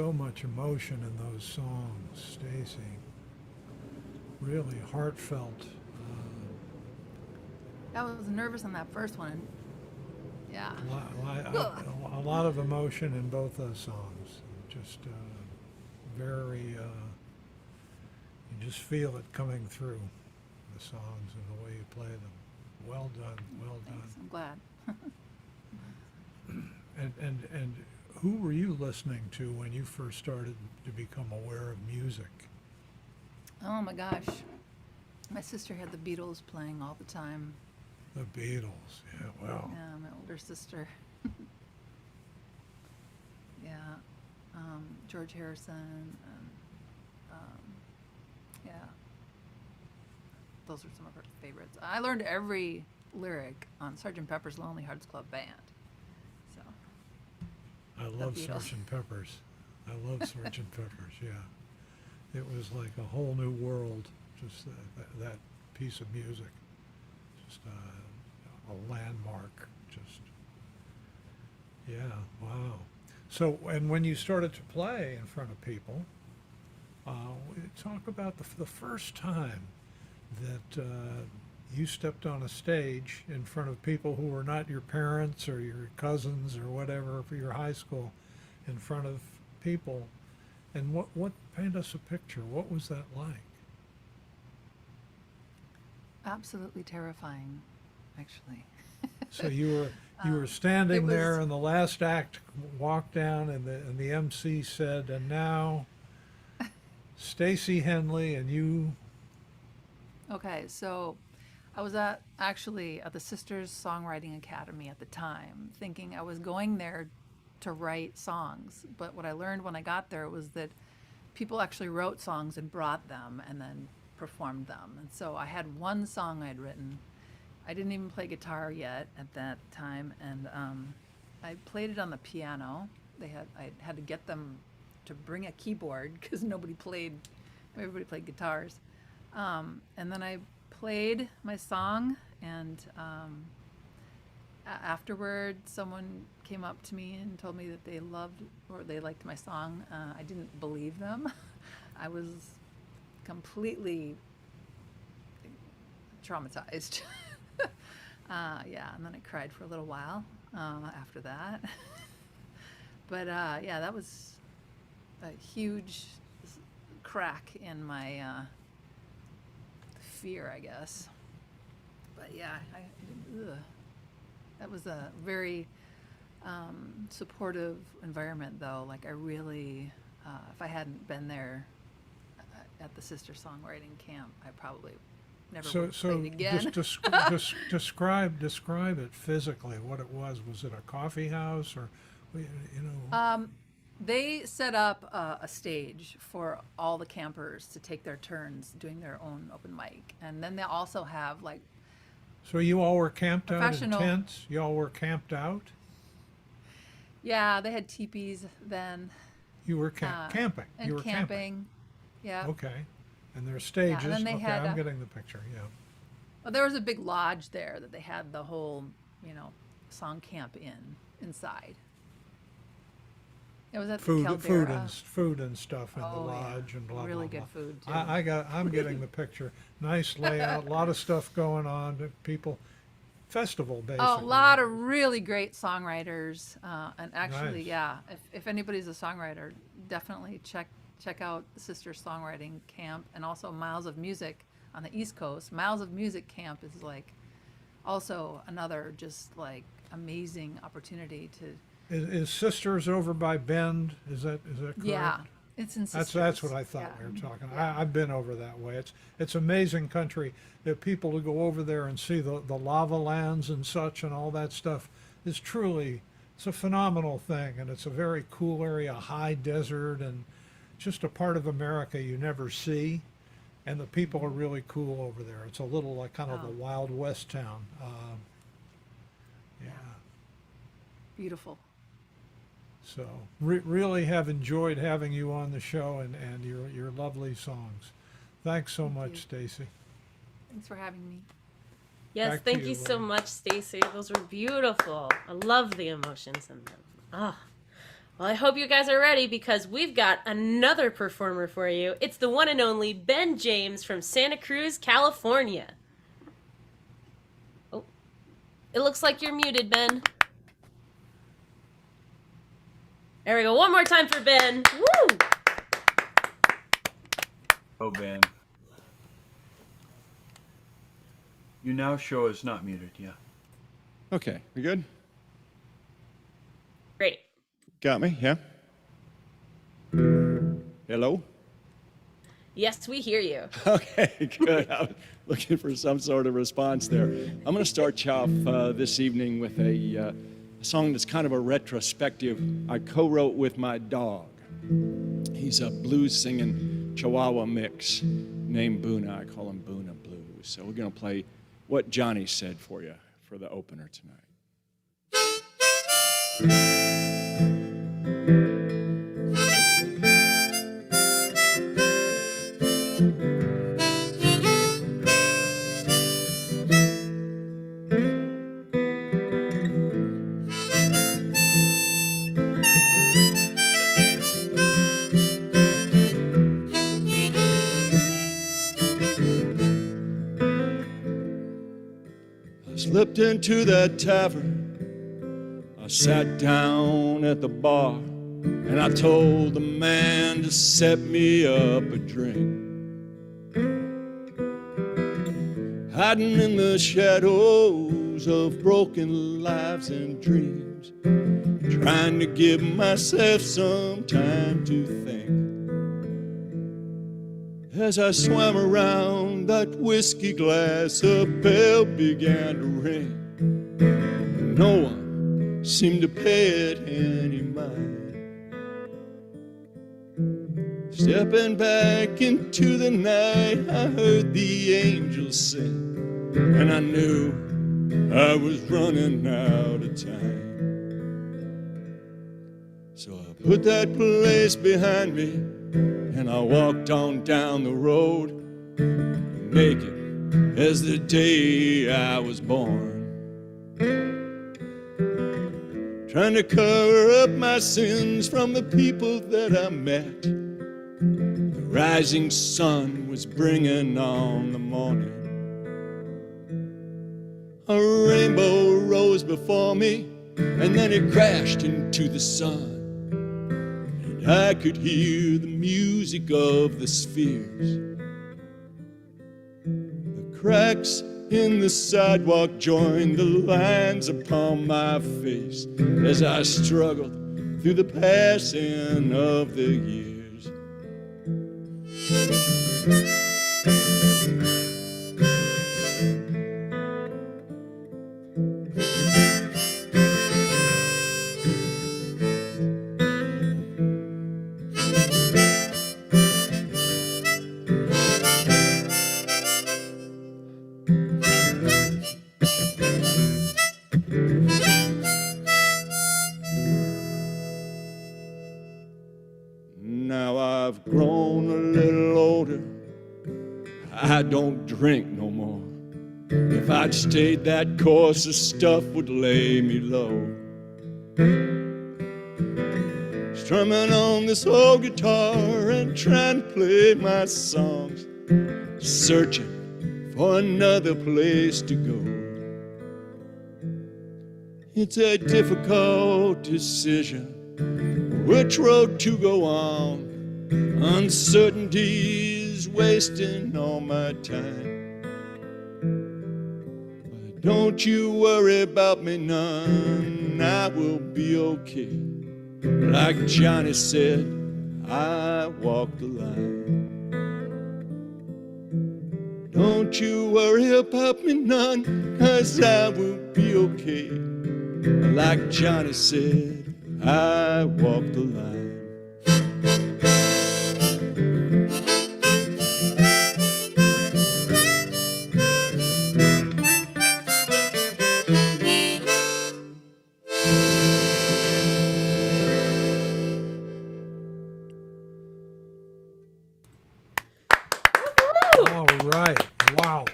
so much emotion in those songs, Stacy. Really heartfelt. I was nervous on that first one. Yeah. A lot of emotion in both those songs. Just very, you just feel it coming through the songs and the way you play them. Well done, well Thanks, done. I'm glad. And who were you listening to when you first started to become aware of music? Oh my gosh. My sister had the Beatles playing all the time. The Beatles, yeah, wow. Yeah, my older sister. Yeah, George Harrison, and yeah, those are some of her favorites. I learned every lyric on Sgt. Pepper's Lonely Hearts Club Band. So I love Beatles. Sgt. Peppers. I love Sgt. Peppers, yeah. It was like a whole new world, just that piece of music. Just a landmark, just, yeah, wow. So, and when you started to play in front of people, talk about the first time that you stepped on a stage in front of people who were not your parents or your cousins or whatever for your high school, in front of people, and what paint us a picture. What was that like? absolutely terrifying, actually. So you were standing was- there, and the last act walked down, and the MC said, "And now, Stacy Henley," and you. Okay, so I was actually at the Sisters Songwriting Academy at the time, thinking I was going there to write songs. But what I learned when I got there was that people actually wrote songs and brought them and then performed them. And so I had one song I'd written. I didn't even play guitar yet at that time, and I played it on the piano. I had to get them to bring a keyboard because everybody played guitars. And then I played my song, and afterward, someone came up to me and told me that they liked my song. I didn't believe them. I was completely traumatized. Yeah, and then I cried for a little while after that. But yeah, that was a huge crack in my fear, I guess. But yeah, that was a very supportive environment, though. Like, I really, if I hadn't been there at the Sister Songwriting Camp, I probably never would have played again. Just describe it physically. What it was? Was it a coffee house, or you know? They set up a stage for all the campers to take their turns doing their own open mic, and then they also have like. So you all were camped out in Professional- tents? You all were camped out? Yeah, they had teepees then. You were camping? And You were camping. Yeah. Okay. And there's stages. then they Okay, had, I'm getting the picture, yeah. Well, there was a big lodge there that they had the whole, song camp inside. It was at the Caldera. Food and stuff in the Oh, yeah. lodge and blah, Really blah, good blah. food, too. I'm getting the picture. Nice layout, a lot of stuff going on. People, festival basically. Oh, a lot of really great songwriters, and actually, Nice. yeah, if anybody's a songwriter, definitely check out the Sister Songwriting Camp, and also Miles of Music on the East Coast. Miles of Music Camp is like also another just like amazing opportunity to. Is Sisters over by Bend? Is that correct? Yeah, it's in Sisters. That's what I thought Yeah. we were talking. Yeah. I've been over that way. It's amazing country. The people who go over there and see the lava lands and such and all that stuff is truly, it's a phenomenal thing, and it's a very cool area, high desert, and just a part of America you never see. And the people are really cool over there. It's a little like kind of the Wild West town. Yeah. Beautiful. So really have enjoyed having you on the show and your lovely songs. Thanks so much, you. Stacy. Thanks for having me. Yes, Back to thank you, you so Lynn. much, Stacy. Those were beautiful. I love the emotions in them. Ah, Well, I hope you guys are ready because we've got another performer for you. It's the one and only Ben James from Santa Cruz, California. Oh, it looks like you're muted, Ben. There we go. One more time for Ben. Woo! Oh, Ben. You now show is not muted, yeah. Okay, we good? Great. Got me, yeah? Hello? Yes, we hear you. Okay, good. I was looking for some sort of response there. I'm going to start you off this evening with a song that's kind of a retrospective I co-wrote with my dog. He's a blues-singing Chihuahua mix named Boona. I call him Boona Blues. So we're going to play what Johnny said for you for the opener tonight. Slipped into that tavern. I sat down at the bar and I told the man to set me up a drink. Hiding in the shadows of broken lives and dreams, trying to give myself some time to think. As I swam around that whiskey glass, a bell began to ring. No one seemed to pay it any mind. Stepping back into the night, I heard the angels sing, and I knew I was running out of time. So I put that place behind me, and I walked on down the road, naked as the day I was born. Trying to cover up my sins from the people that I met. The rising sun was bringing on the morning. A rainbow rose before me, and then it crashed into the sun. I could hear the music of the spheres. The cracks in the sidewalk joined the lines upon my face as I struggled through the passing of the years. Now I've grown a little older, I don't drink no more. If I'd stayed that course, the stuff would lay me low. Strumming on this old guitar and trying to play my songs, searching for another place to go. It's a difficult decision, which road to go on. Uncertainty's wasting all my time. But don't you worry about me none, I will be okay. Like Johnny said, I walk the line. Don't you worry about me none, 'cause I will be okay. Like Johnny said, I walk the line. All right. Wow.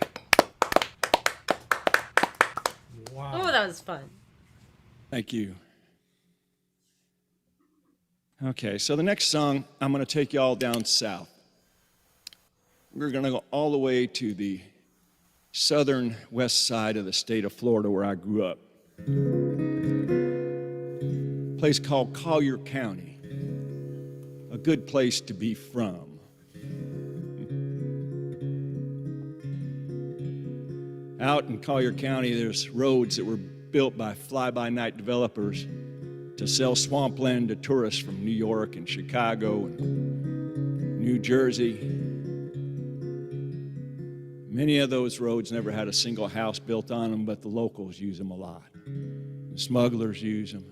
Wow. Oh, that was fun. Thank you. Okay, so the next song, I'm going to take you all down south. We're going to go all the way to the southern west side of the state of Florida where I grew up. A place called Collier County, a good place to be from. Out in Collier County, there's roads that were built by fly-by-night developers to sell swampland to tourists from New York and Chicago and New Jersey. Many of those roads never had a single house built on them, but the locals use them a lot. The smugglers use them.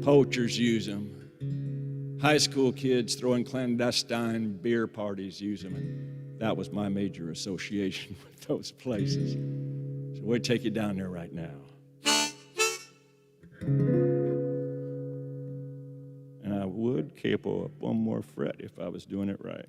Poachers use them. High school kids throwing clandestine beer parties use them. And that was my major association with those places. So we'll take you down there right now. And I would capo up one more fret if I was doing it right.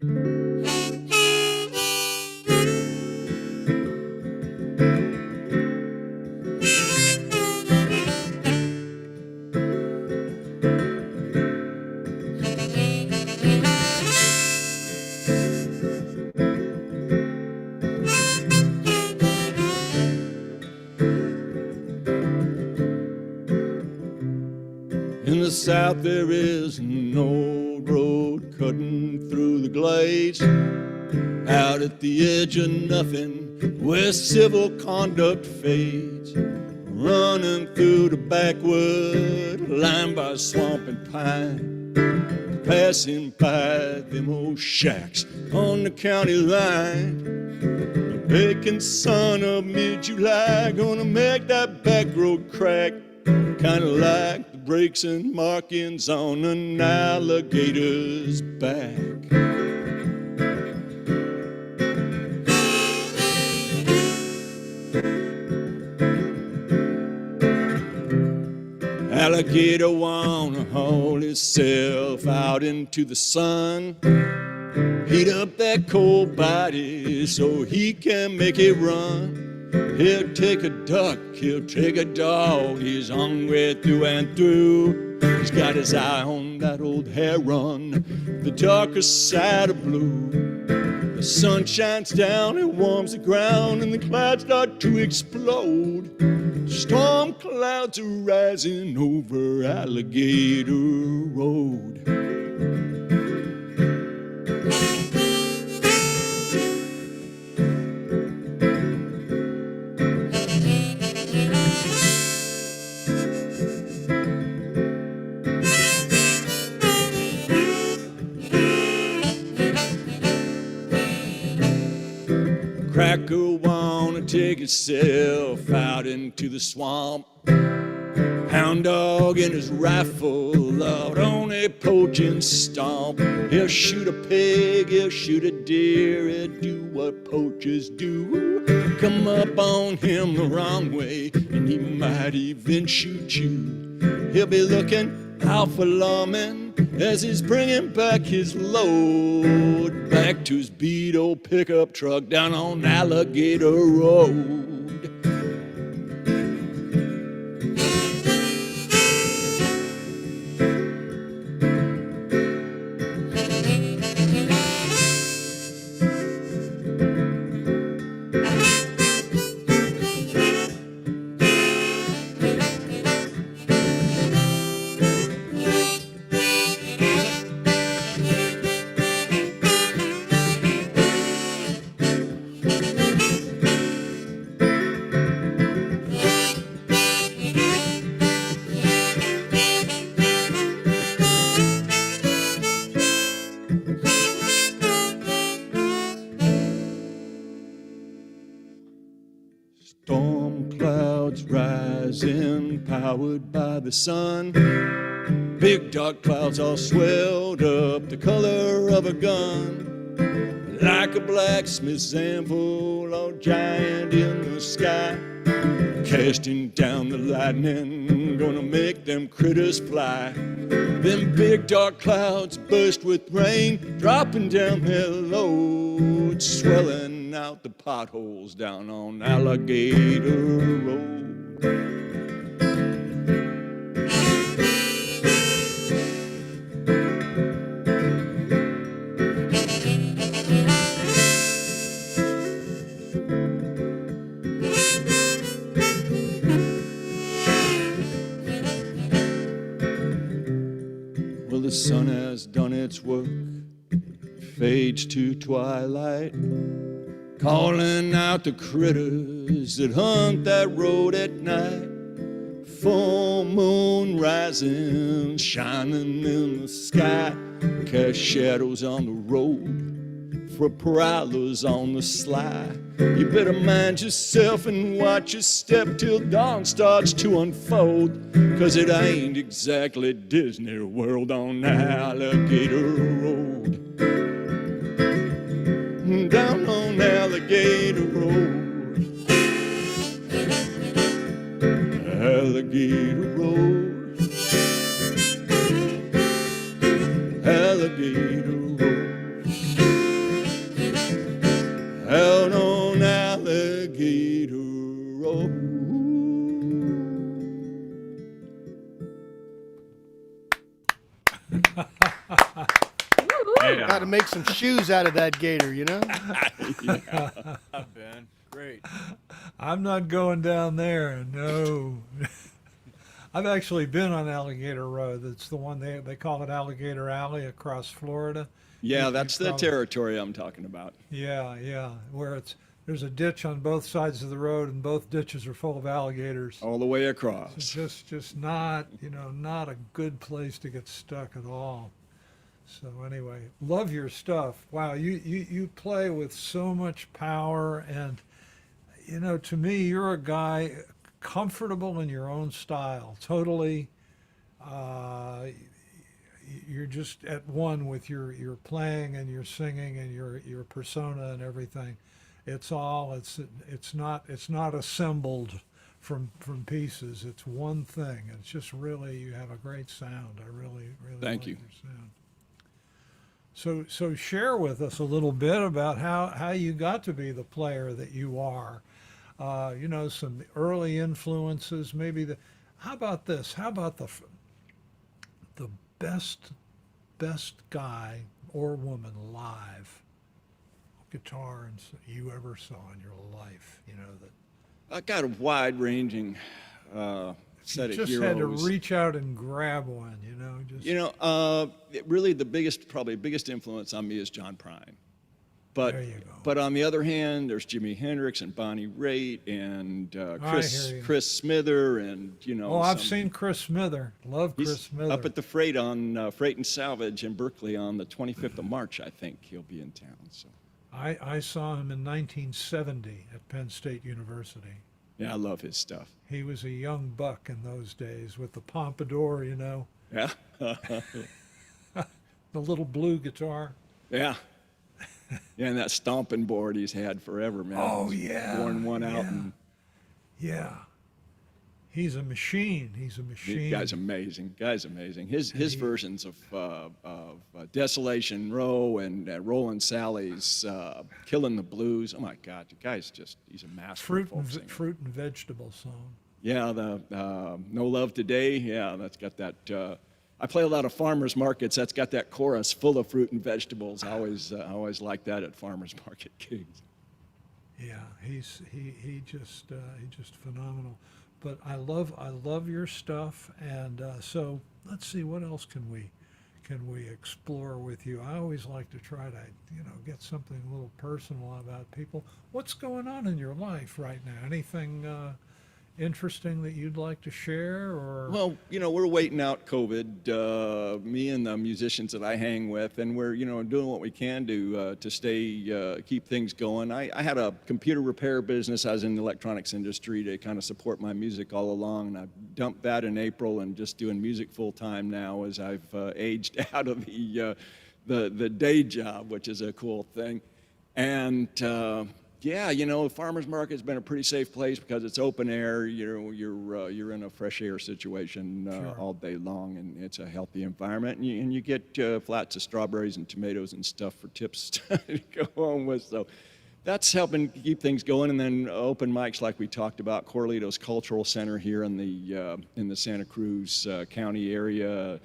In the south there is an old road cutting through the glades, out at the edge of nothing where civil conduct fades, running through the backwood lined by swamp and pine, passing by them old shacks on the county line. The baking sun of mid-July gonna make that back road crack, kinda like the breaks and markings on an alligator's back. Alligator wanna haul himself out into the sun, heat up that cold body so he can make it run. He'll take a duck, he'll take a dog, he's hungry through and through. He's got his eye on that old heron, the darkest side of blue. The sun shines down, it warms the ground, and the clouds start to explode. Storm clouds are rising over Alligator Road. Cracker wanna take himself out into the swamp, hound dog in his rifle out on a poaching stomp. He'll shoot a pig, he'll shoot a deer, he'll do what poachers do. Come up on him the wrong way and he might even shoot you. He'll be looking out for lawmen as he's bringing back his load back to his beat old pickup truck down on Alligator Road. Storm clouds rising, powered by the sun. Big dark clouds all swelled up, the color of a gun. Like a blacksmith's anvil, all giant in the sky. Casting down the lightning, gonna make them critters fly. Them big dark clouds burst with rain, dropping down their loads, swelling out the potholes down on Alligator Road. the sun has done its work, fades to twilight, calling out the critters that hunt that road at night. Full moon rising, shining in the sky, cast shadows on the road for prowlers on the sly. You better mind yourself and watch your step till dawn starts to unfold, 'cause it ain't exactly Disney World on Alligator Road. Down on Alligator Road. Alligator Road, Alligator Road, out on Alligator Road. Yeah. Got to make some shoes out of that gator, you know? Yeah, Ben, great. I'm not going down there, no. I've actually been on Alligator Road. It's the one they call it Alligator Alley across Florida. Yeah, that's the territory I'm talking about. Yeah, where there's a ditch on both sides of the road, and both ditches are full of alligators. All the way across. It's just not, not a good place to get stuck at all. So anyway, love your stuff. Wow, you play with so much power, and to me, you're a guy comfortable in your own style. Totally, you're just at one with your playing and your singing and your persona and everything. It's not assembled from pieces. It's one thing. It's just really, you have a great sound. I really Thank like you. your sound. So share with us a little bit about how you got to be the player that you are. Some early influences, maybe how about this? How about the best guy or woman live guitar you ever saw in your life? That I got a wide-ranging set of heroes. Just had to reach out and grab one, Really the biggest influence on me is John Prine. But, there you go. But on the other hand, there's Jimi Hendrix and Bonnie Raitt and Chris Smither and I've seen Chris Smither. Love Chris Smither. Up at the Freight on Freight and Salvage in Berkeley on the 25th of March. I think he'll be in town. So I saw him in 1970 at Penn State University. Yeah, I love his stuff. He was a young buck in those days with the pompadour, Yeah. The little blue guitar. Yeah. Yeah, and that stomping board he's had forever, man. Oh, He's yeah. worn one out. Yeah. He's a machine. He's a machine. Guy's amazing. His versions of Desolation Row and Rollin' Sally's Killing the Blues. Oh, my God. The guy's he's a master. Fruit and vegetable song. Yeah, the No Love Today. Yeah, that's got that. I play a lot of farmers markets. That's got that chorus full of fruit and vegetables. I always like that at farmers market gigs. Yeah, he's just phenomenal. But I love your stuff, and so let's see, what else can we explore with you? I always like to try to get something a little personal about people. What's going on in your life right now? Anything interesting that you'd like to share? Or well, we're waiting out COVID, me and the musicians that I hang with, and we're doing what we can do to keep things going. I had a computer repair business. I was in the electronics industry to kind of support my music all along, and I dumped that in April and just doing music full time now as I've aged out of the day job, which is a cool thing. And yeah, farmers market's been a pretty safe place because it's open air. You're in a fresh air situation all day long, and it's a healthy environment. And you get flats of strawberries and tomatoes and stuff for tips to go home with. So that's helping keep things going. And then open mics, like we talked about, Corvallis Cultural Center here in the Santa Cruz County area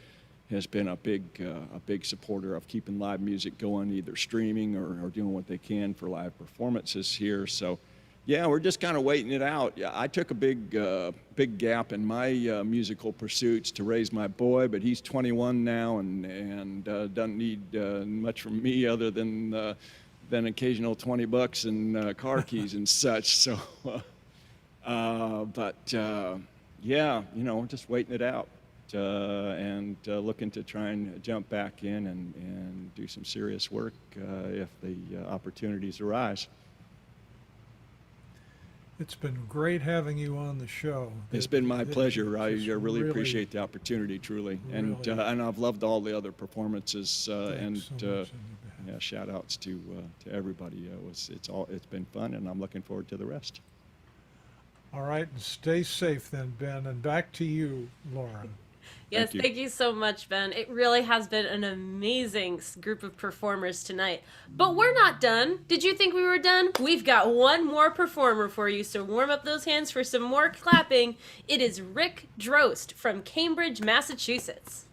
has been a big supporter of keeping live music going, either streaming or doing what they can for live performances here. So Yeah, we're just kind of waiting it out. Yeah, I took a big gap in my musical pursuits to raise my boy, but he's 21 now and doesn't need much from me other than occasional $20 and car keys and such. So, yeah, you know, we're just waiting it out and looking to try and jump back in and do some serious work if the opportunities arise. It's been great having you on the show. It's been my pleasure. I really appreciate the opportunity, truly. And I've loved all the other performances yeah, shout outs to everybody. It's been fun, and I'm looking forward to the rest. All right, and stay safe then, Ben, and back to you, Lauren. Yes, thank you so much, Ben. It really has been an amazing group of performers tonight. But we're not done. Did you think we were done? We've got one more performer for you, so warm up those hands for some more clapping. It is Rick Drost from Cambridge, Massachusetts.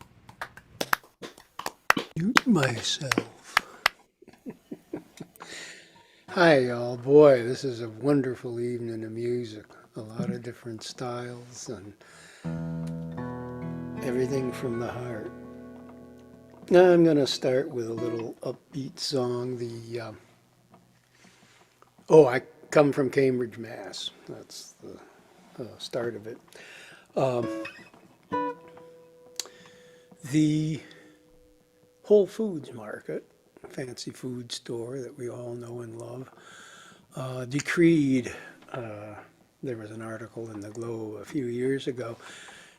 Mute myself. Hi, y'all. Boy, this is a wonderful evening of music. A lot of different styles and everything from the heart. Now I'm going to start with a little upbeat song. I come from Cambridge, Mass. That's the start of it. The Whole Foods Market, fancy food store that we all know and love, decreed, there was an article in the Globe a few years ago,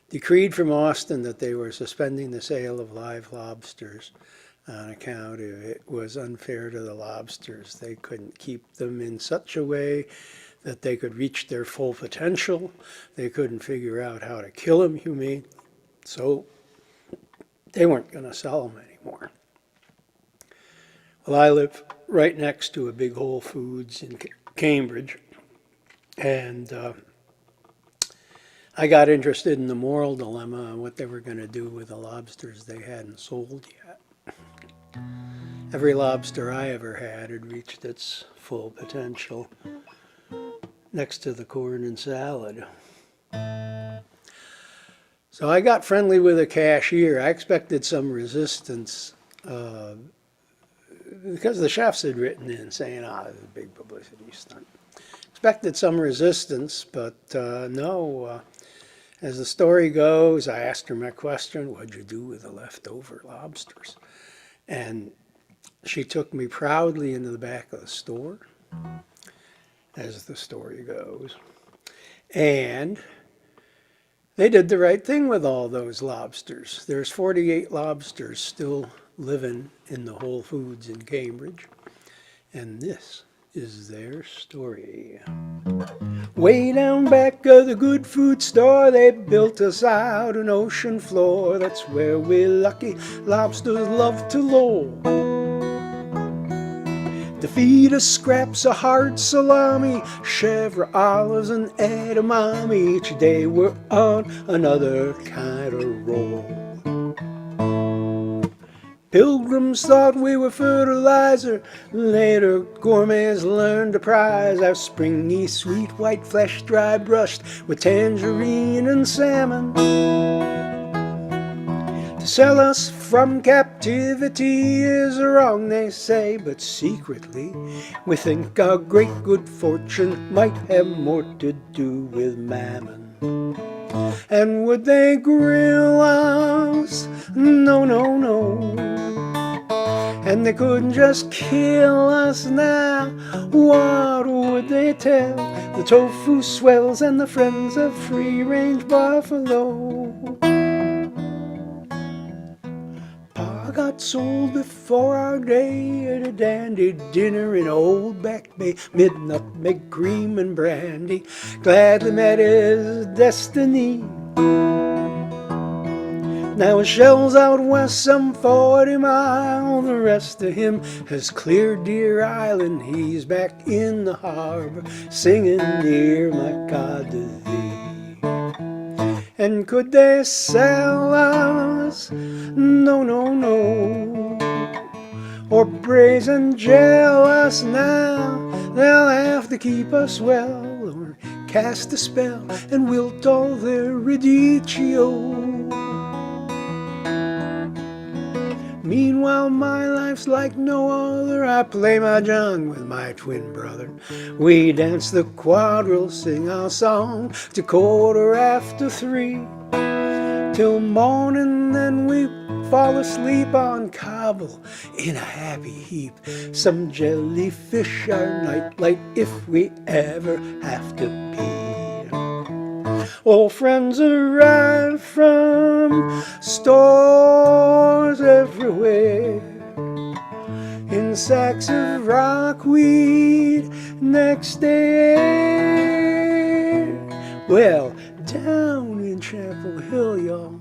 decreed from Austin that they were suspending the sale of live lobsters on account of it was unfair to the lobsters. They couldn't keep them in such a way that they could reach their full potential. They couldn't figure out how to kill them humanely, so they weren't going to sell them anymore. Well, I live right next to a big Whole Foods in Cambridge, and I got interested in the moral dilemma and what they were going to do with the lobsters they hadn't sold yet. Every lobster I ever had reached its full potential next to the corn and salad. So I got friendly with a cashier. I expected some resistance because the chefs had written in saying, this is a big publicity stunt. Expected some resistance, but no. As the story goes, I asked her my question, what'd you do with the leftover lobsters? And she took me proudly into the back of the store, as the story goes. And they did the right thing with all those lobsters. There's 48 lobsters still living in the Whole Foods in Cambridge. And this is their story. Way down back of the good food store, they built us out an ocean floor. That's where we lucky lobsters love to loll. To feed us scraps of hard salami, chèvre olives and edamame. Each day we're on another kind of roll. Pilgrims thought we were fertilizer. Later gourmets learned to prize our springy sweet white flesh, dry brushed with tangerine and salmon. To sell us from captivity is wrong, they say, but secretly we think our great good fortune might have more to do with mammon. And would they grill us? No, no, no. And they couldn't just kill us now. What would they tell the tofu swells and the friends of free-range buffalo? Pa got sold before our day at a dandy dinner in Old Back Bay, mid-nutmeg cream and brandy. Gladly met his destiny. Now his shell's out west some 40 miles. The rest of him has cleared Deer Island. He's back in the harbor singing near my God to thee. And could they sell us? No, no, no. Or brazen jail us now? They'll have to keep us well or cast a spell and wilt all their radicchio. Meanwhile, my life's like no other. I play mahjong with my twin brother. We dance the quadrille, sing our song to 3:15 till morning, then we fall asleep on cobble in a happy heap. Some jellyfish are nightlight if we ever have to pee. Old friends arrive from stores everywhere in sacks of rockweed next day. Well, down in Chapel Hill, y'all,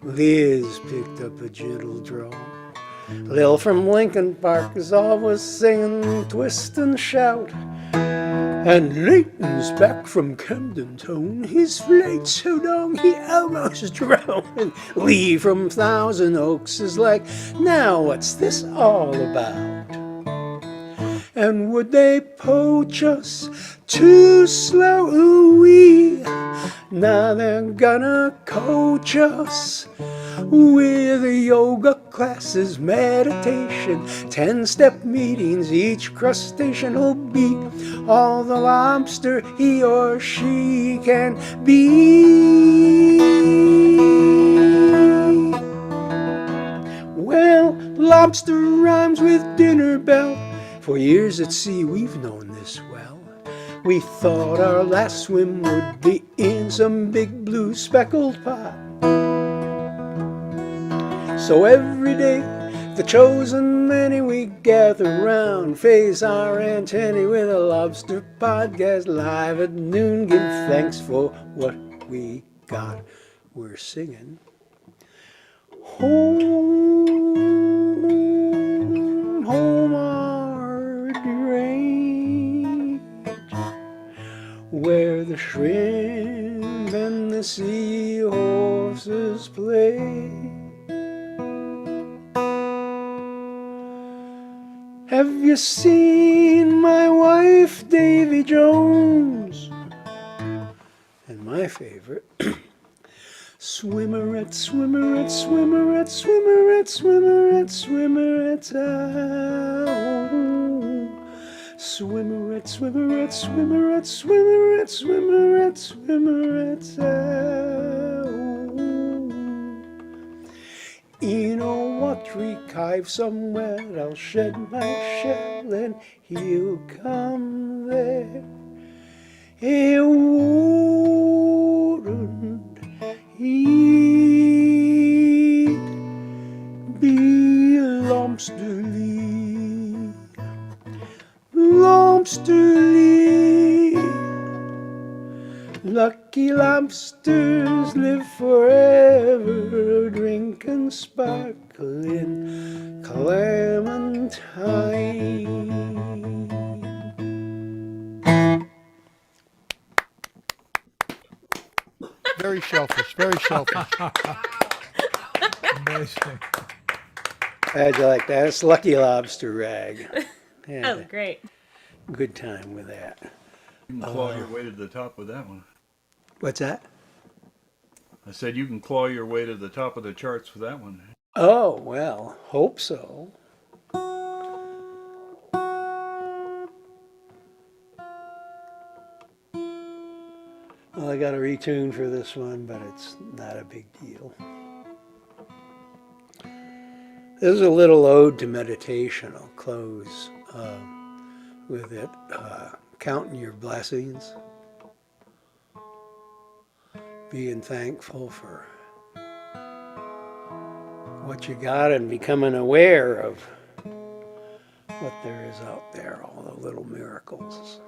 Liz picked up a gentle drawl. Lil from Lincoln Park is always singing Twist and Shout. And Leighton's back from Camden Town. His flight's so long he almost drowned. And Lee from Thousand Oaks is like, now what's this all about? And would they poach us too slow? Ooh-wee. Now they're gonna coach us with yoga classes, meditation, 10-step meetings. Each crustacean will be all the lobster he or she can be. Well, lobster rhymes with dinner bell. For years at sea we've known this well. We thought our last swim would be in some big blue speckled pot. So every day, the chosen many we gather round, face our antennae with a lobster podcast live at noon. Give thanks for what we got. We're singing home, homeward range, where the shrimp and the seahorses play. Have you seen my wife, Davy Jones? And my favorite, swimmerette, swimmerette, swimmerette, swimmerette, swimmerette, swimmerette, oh. Swimmerette, swimmerette, swimmerette, swimmerette, swimmerette, swimmerette, oh. In a watery cave somewhere I'll shed my shell and he'll come there. It wouldn't he'd be lobster Lee, lobster Lee. Lucky lobsters live forever, drinking sparkling clementine. Very shellfish, very shellfish. Amazing. How'd you like that? It's Lucky Lobster Rag. Oh, great. Good time with that. You can claw your way to the top with that one. What's that? I said you can claw your way to the top of the charts with that one. Oh, well, hope so. Well, I got a retune for this one, but it's not a big deal. This is a little ode to meditation. I'll close with it. Counting your blessings. Being thankful for what you got and becoming aware of what there is out there, all the little miracles.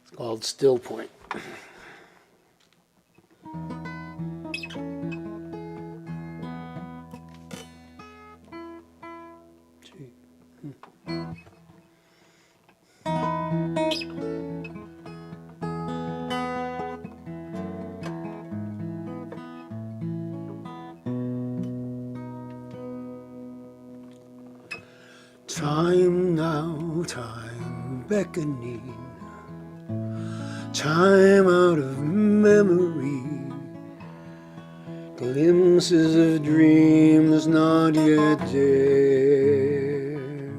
It's called Still Point. Time now, time beckoning, time out of memory, glimpses of dreams not yet dared,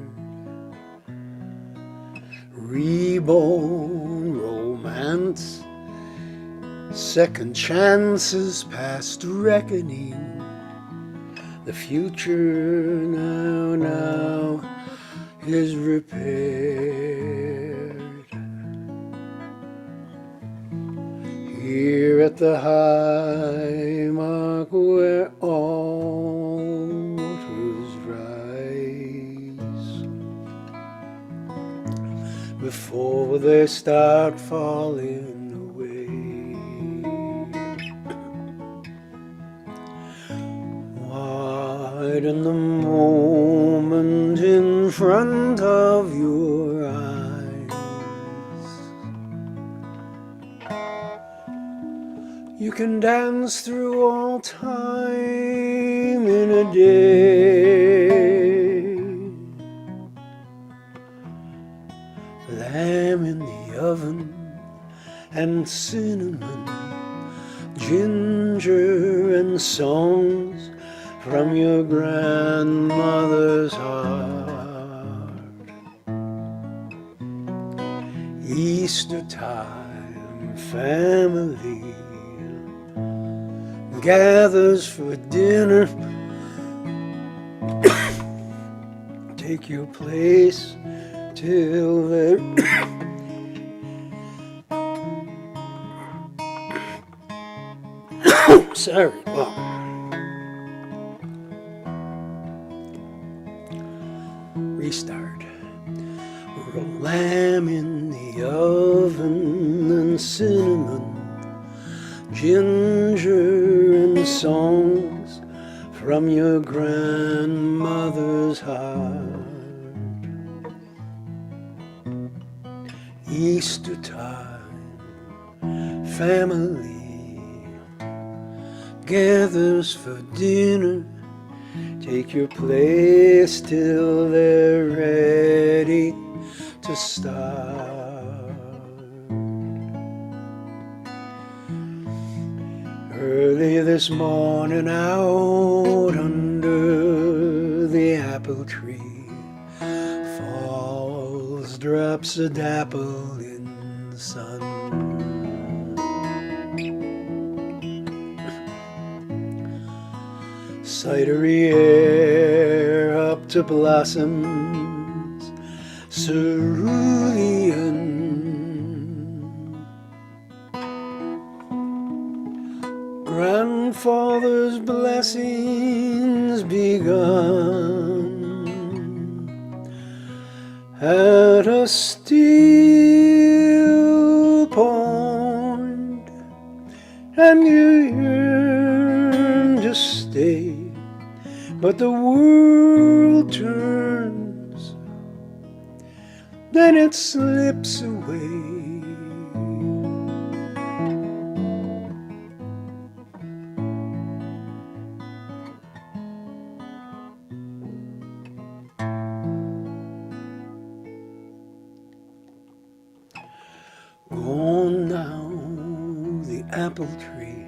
reborn romance, second chances past reckoning, the future now is repaired. Here at the high mark where all waters rise, before they start falling away, widen the moment in front of your eyes. You can dance through all time in a day. Lamb in the oven and cinnamon, ginger and songs from your grandmother's heart. Easter time, family gathers for dinner. Take your place till they're sorry. Well, restart. Roll lamb in the oven and cinnamon, ginger and songs from your grandmother's heart. Easter time, family gathers for dinner. Take your place till they're ready to start. Early this morning out under the apple tree falls drops of dapple in the sun. Cidery air up to blossoms, cerulean. Grandfather's blessings begun at a still pond, and you yearn to stay, but the world turns, then it slips away. Gone now, the apple tree,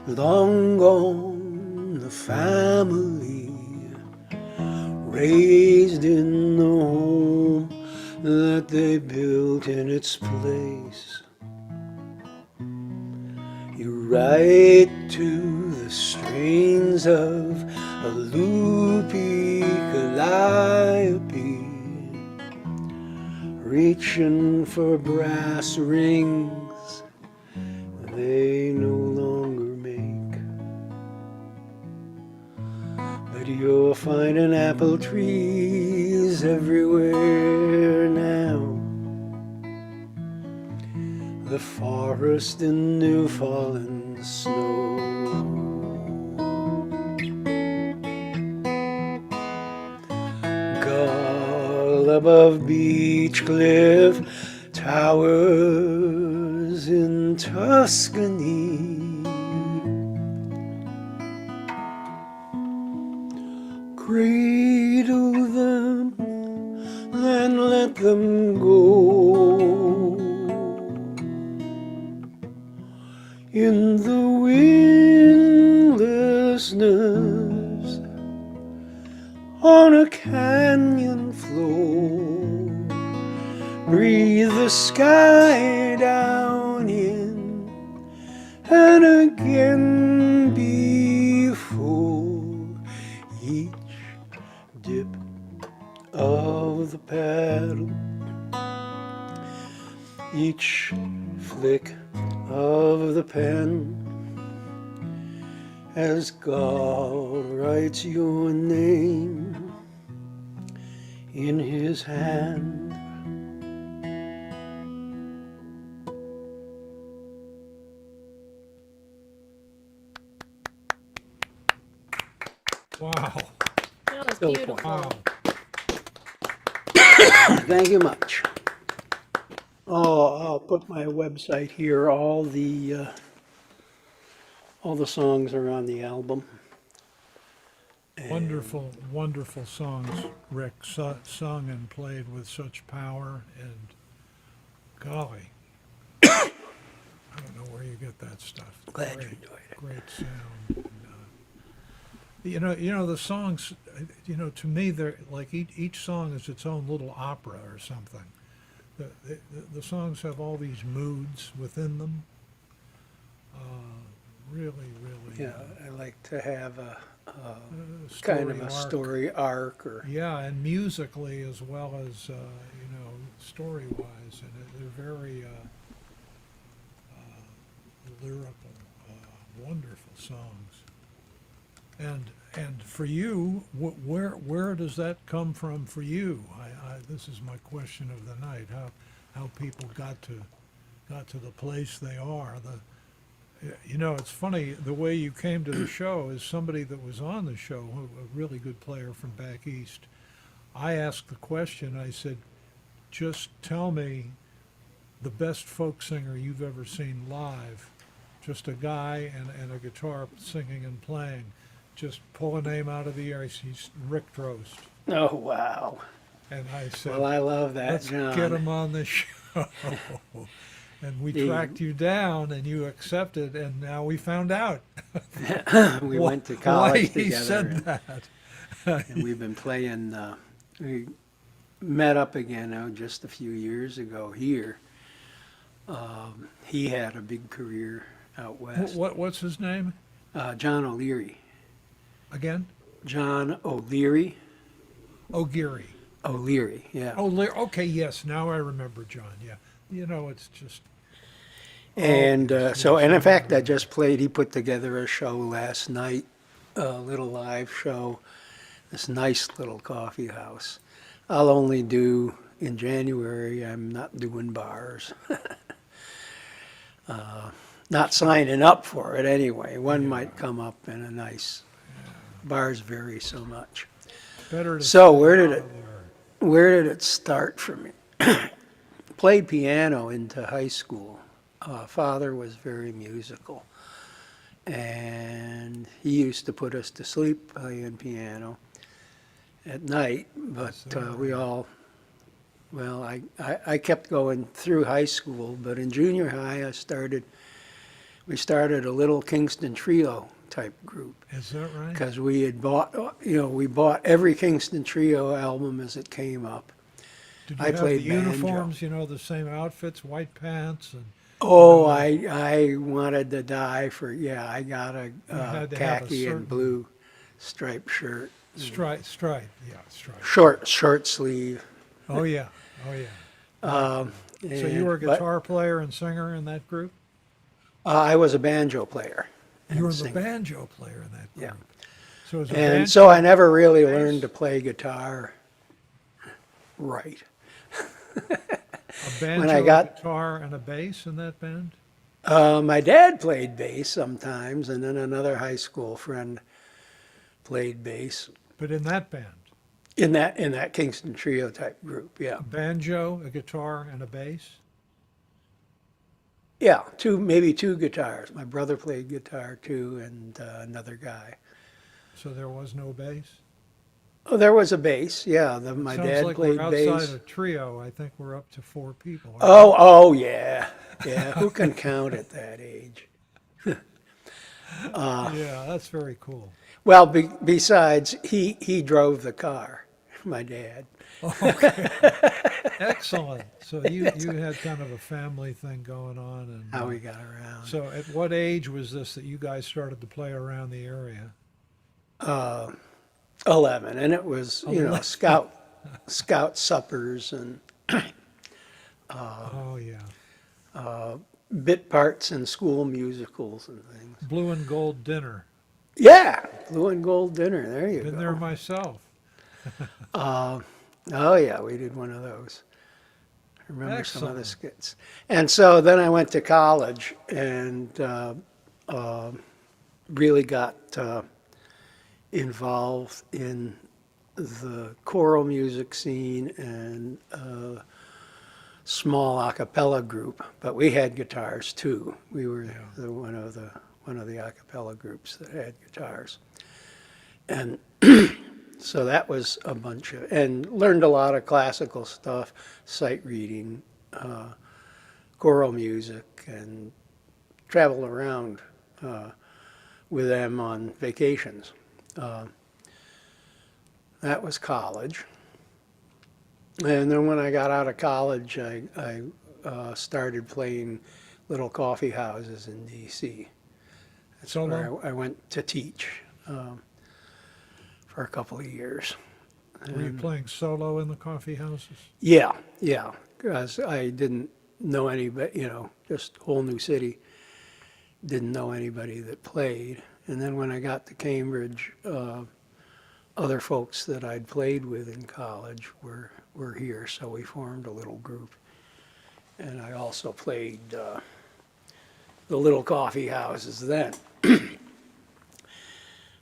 long gone the family, raised in the home that they built in its place. You write to the strains of a loopy calliope, reaching for brass rings they no longer make. But you're finding apple trees everywhere now. The forest in new fallen snow. Above beach cliff towers in Tuscany, cradle them them go. In the windlessness on a canyon floor, breathe the sky down in and again before each dip of the paddle, each flick of the pen, as God writes your name in his hand. Wow. That was So beautiful. Wow. Thank you much. Oh, I'll put my website here. All the songs are on the album. Wonderful, wonderful songs, Rick, sung and played with such power, and golly, I don't know where you get that stuff. Glad you Great, enjoyed it. great sound. And, you know the songs. To me, they're like each song is its own little opera or something. The songs have all these moods within them. Really, really. Yeah, I like to have a story kind of a arc. story arc, or Yeah, and musically as well as story-wise, and they're very lyrical, wonderful songs. And for you, where does that come from for you? This is my question of the night. How people got to the place they are. It's funny, the way you came to the show is somebody that was on the show, a really good player from back east. I asked the question, I said, just tell me the best folk singer you've ever seen live. Just a guy and a guitar singing and playing. Just pull a name out of the air. He's Rick Drost. oh wow. And I said, Well, I love that, let's John. get him on the show. And we tracked you down, and you accepted, and now we found out. We went to college why he together, said and- that. and we've been playing. We met up again just a few years ago here. He had a big career out west. What's his name John O'Leary. again? John O'Leary. O'Geary. O'Leary, yeah. Okay, yes, now I remember John. Yeah, it's just. And and in fact, I just played. He put together a show last night, a little live show. This nice little coffee house. I'll only do in January. I'm not doing bars. Not signing up for it anyway. One might come up in a nice. Bars vary so much. Better to So stay where did out it? of there. Where did it start for me? Played piano into high school. Father was very musical, and he used to put us to sleep playing piano at night. But I kept going through high school. But in junior high, we started a little Kingston Trio type group. Is that right? Because we had bought every Kingston Trio album as it came up. Did you I have played the banjo. uniforms, the same outfits, white pants, and Oh, I wanted to die for, I got a had to have a khaki certain- and blue striped shirt. stripe, stripe. Short sleeve. Oh yeah. So you were a but, guitar player and singer in that group? I was a banjo player. You were the singer. banjo player in that group. Yeah. So as a And banjo, so I never really learned to play guitar right. a banjo, when I got- guitar, and a bass in that band? My dad played bass sometimes, and then another high school friend played bass But in that band, in that Kingston Trio type group. Yeah, a banjo, a guitar, and a bass? yeah, maybe two guitars. My brother played guitar too, and another guy. So there was no bass? Oh, there was a bass. Yeah, my Sounds dad like played we're outside bass. a trio. I think we're up to 4 people. Oh, yeah, yeah. Who can count at that age? Yeah, that's very cool. Well, besides, he drove the car, my dad. Okay. Excellent. So you had kind of a family thing going on, and How we got around. so at what age was this that you guys started to play around the area? 11, and it was, 11. scout suppers and Oh yeah, bit parts in school musicals and things. blue and gold dinner. Yeah, blue and gold dinner. There you Been go. there myself. Oh yeah, we did one of those. I remember some of the Excellent. skits. And so then I went to college and really got involved in the choral music scene and small a cappella group, but we had guitars too. We were one of the a cappella groups that had guitars. And so that was a bunch of, and learned a lot of classical stuff, sight reading, choral music, and traveled around with them on vacations. That was college. And then when I got out of college, I started playing little coffee houses in D.C. That's where I went to teach for a couple of years. Were you playing solo in the coffee houses? Yeah, because I didn't know anybody, just whole new city, didn't know anybody that played. And then when I got to Cambridge, other folks that I'd played with in college were here, so we formed a little group. And I also played the little coffee houses then.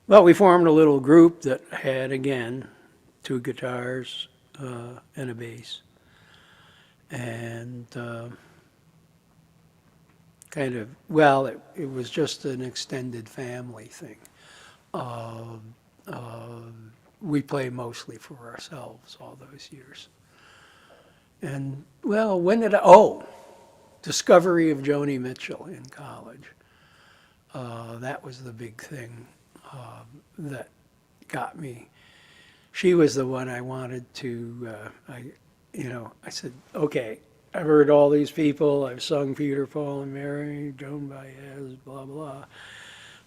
Well, we formed a little group that had, again, 2 guitars and a bass. And it was just an extended family thing. We played mostly for ourselves all those years. And, well, discovery of Joni Mitchell in college. That was the big thing that got me. She was the one I wanted to, I said, okay, I've heard all these people, I've sung Peter, Paul, and Mary, Joan Baez, blah, blah,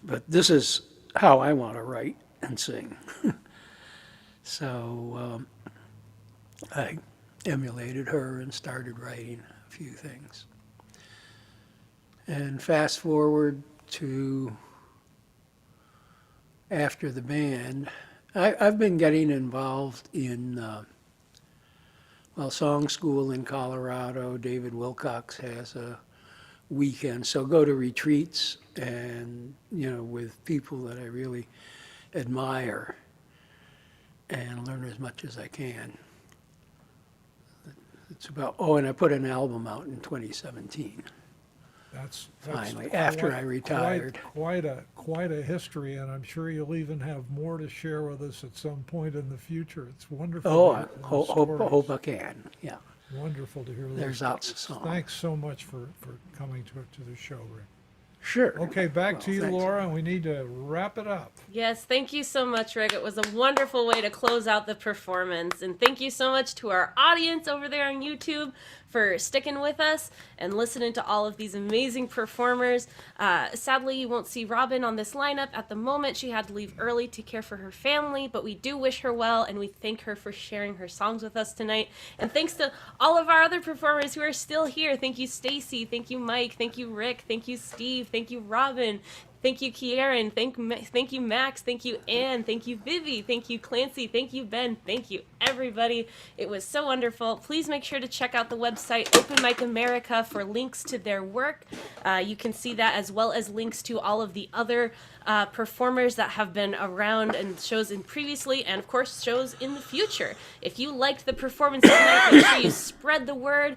but this is how I want to write and sing. So I emulated her and started writing a few things. And fast forward to after the band, I've been getting involved in song school in Colorado. David Wilcox has a weekend, so go to retreats and with people that I really admire and learn as much as I can. It's about, and I put an album out in 2017. That's Finally, after I retired. Quite a history, and I'm sure you'll even have more to share with us at some point in the future. It's wonderful. Oh, to I hear those stories. hope I can. Yeah. Wonderful to hear those. There's lots of songs. Thanks so much for coming to the show, Rick. Sure. Okay, back to you, thanks. Laura, and we need to wrap it up. Yes, thank you so much, Rick. It was a wonderful way to close out the performance. And thank you so much to our audience over there on YouTube for sticking with us and listening to all of these amazing performers. Sadly, you won't see Robin on this lineup at the moment. She had to leave early to care for her family, but we do wish her well, and we thank her for sharing her songs with us tonight. And thanks to all of our other performers who are still here. Thank you, Stacy. Thank you, Mike. Thank you, Rick. Thank you, Steve. Thank you, Robin. Thank you, Ciarán. Thank you, Max. Thank you, Anne. Thank you, Vivi. Thank you, Clancy. Thank you, Ben. Thank you, everybody. It was so wonderful. Please make sure to check out the website Open Mic America for links to their work. You can see that as well as links to all of the other performers that have been around and shows in previously, and of course shows in the future. If you liked the performance tonight, make sure you spread the word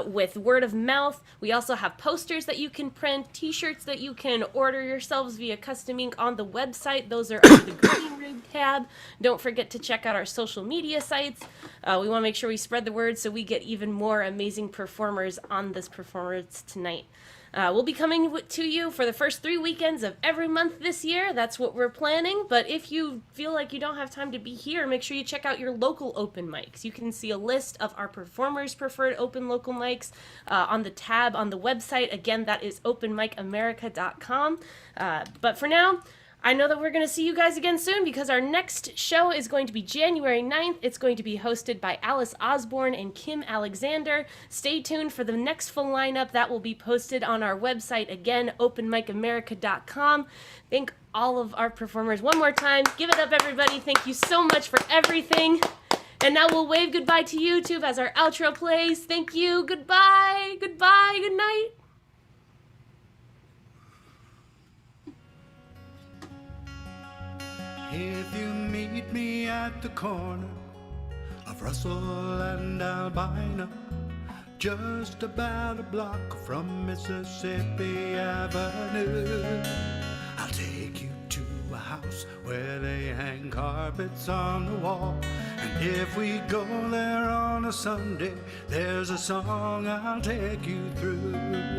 with word of mouth. We also have posters that you can print, t-shirts that you can order yourselves via custom ink on the website. Those are under the green room tab. Don't forget to check out our social media sites. We want to make sure we spread the word so we get even more amazing performers on this performance tonight. We'll be coming to you for the first 3 weekends of every month this year. That's what we're planning. But if you feel like you don't have time to be here, make sure you check out your local open mics. You can see a list of our performers' preferred open local mics on the tab on the website. Again, that is openmicamerica.com. But for now, I know that we're going to see you guys again soon because our next show is going to be January 9th. It's going to be hosted by Alice Osborne and Kim Alexander. Stay tuned for the next full lineup. That will be posted on our website, again, openmicamerica.com. Thank all of our performers one more time. Give it up, everybody. Thank you so much for everything. And now we'll wave goodbye to YouTube as our outro plays. Thank you. Goodbye. Goodbye. Good night. If you meet me at the corner of Russell and Albina, just about a block from Mississippi Avenue, I'll take you to a house where they hang carpets on the wall. And if we go there on a Sunday, there's a song I'll take you through.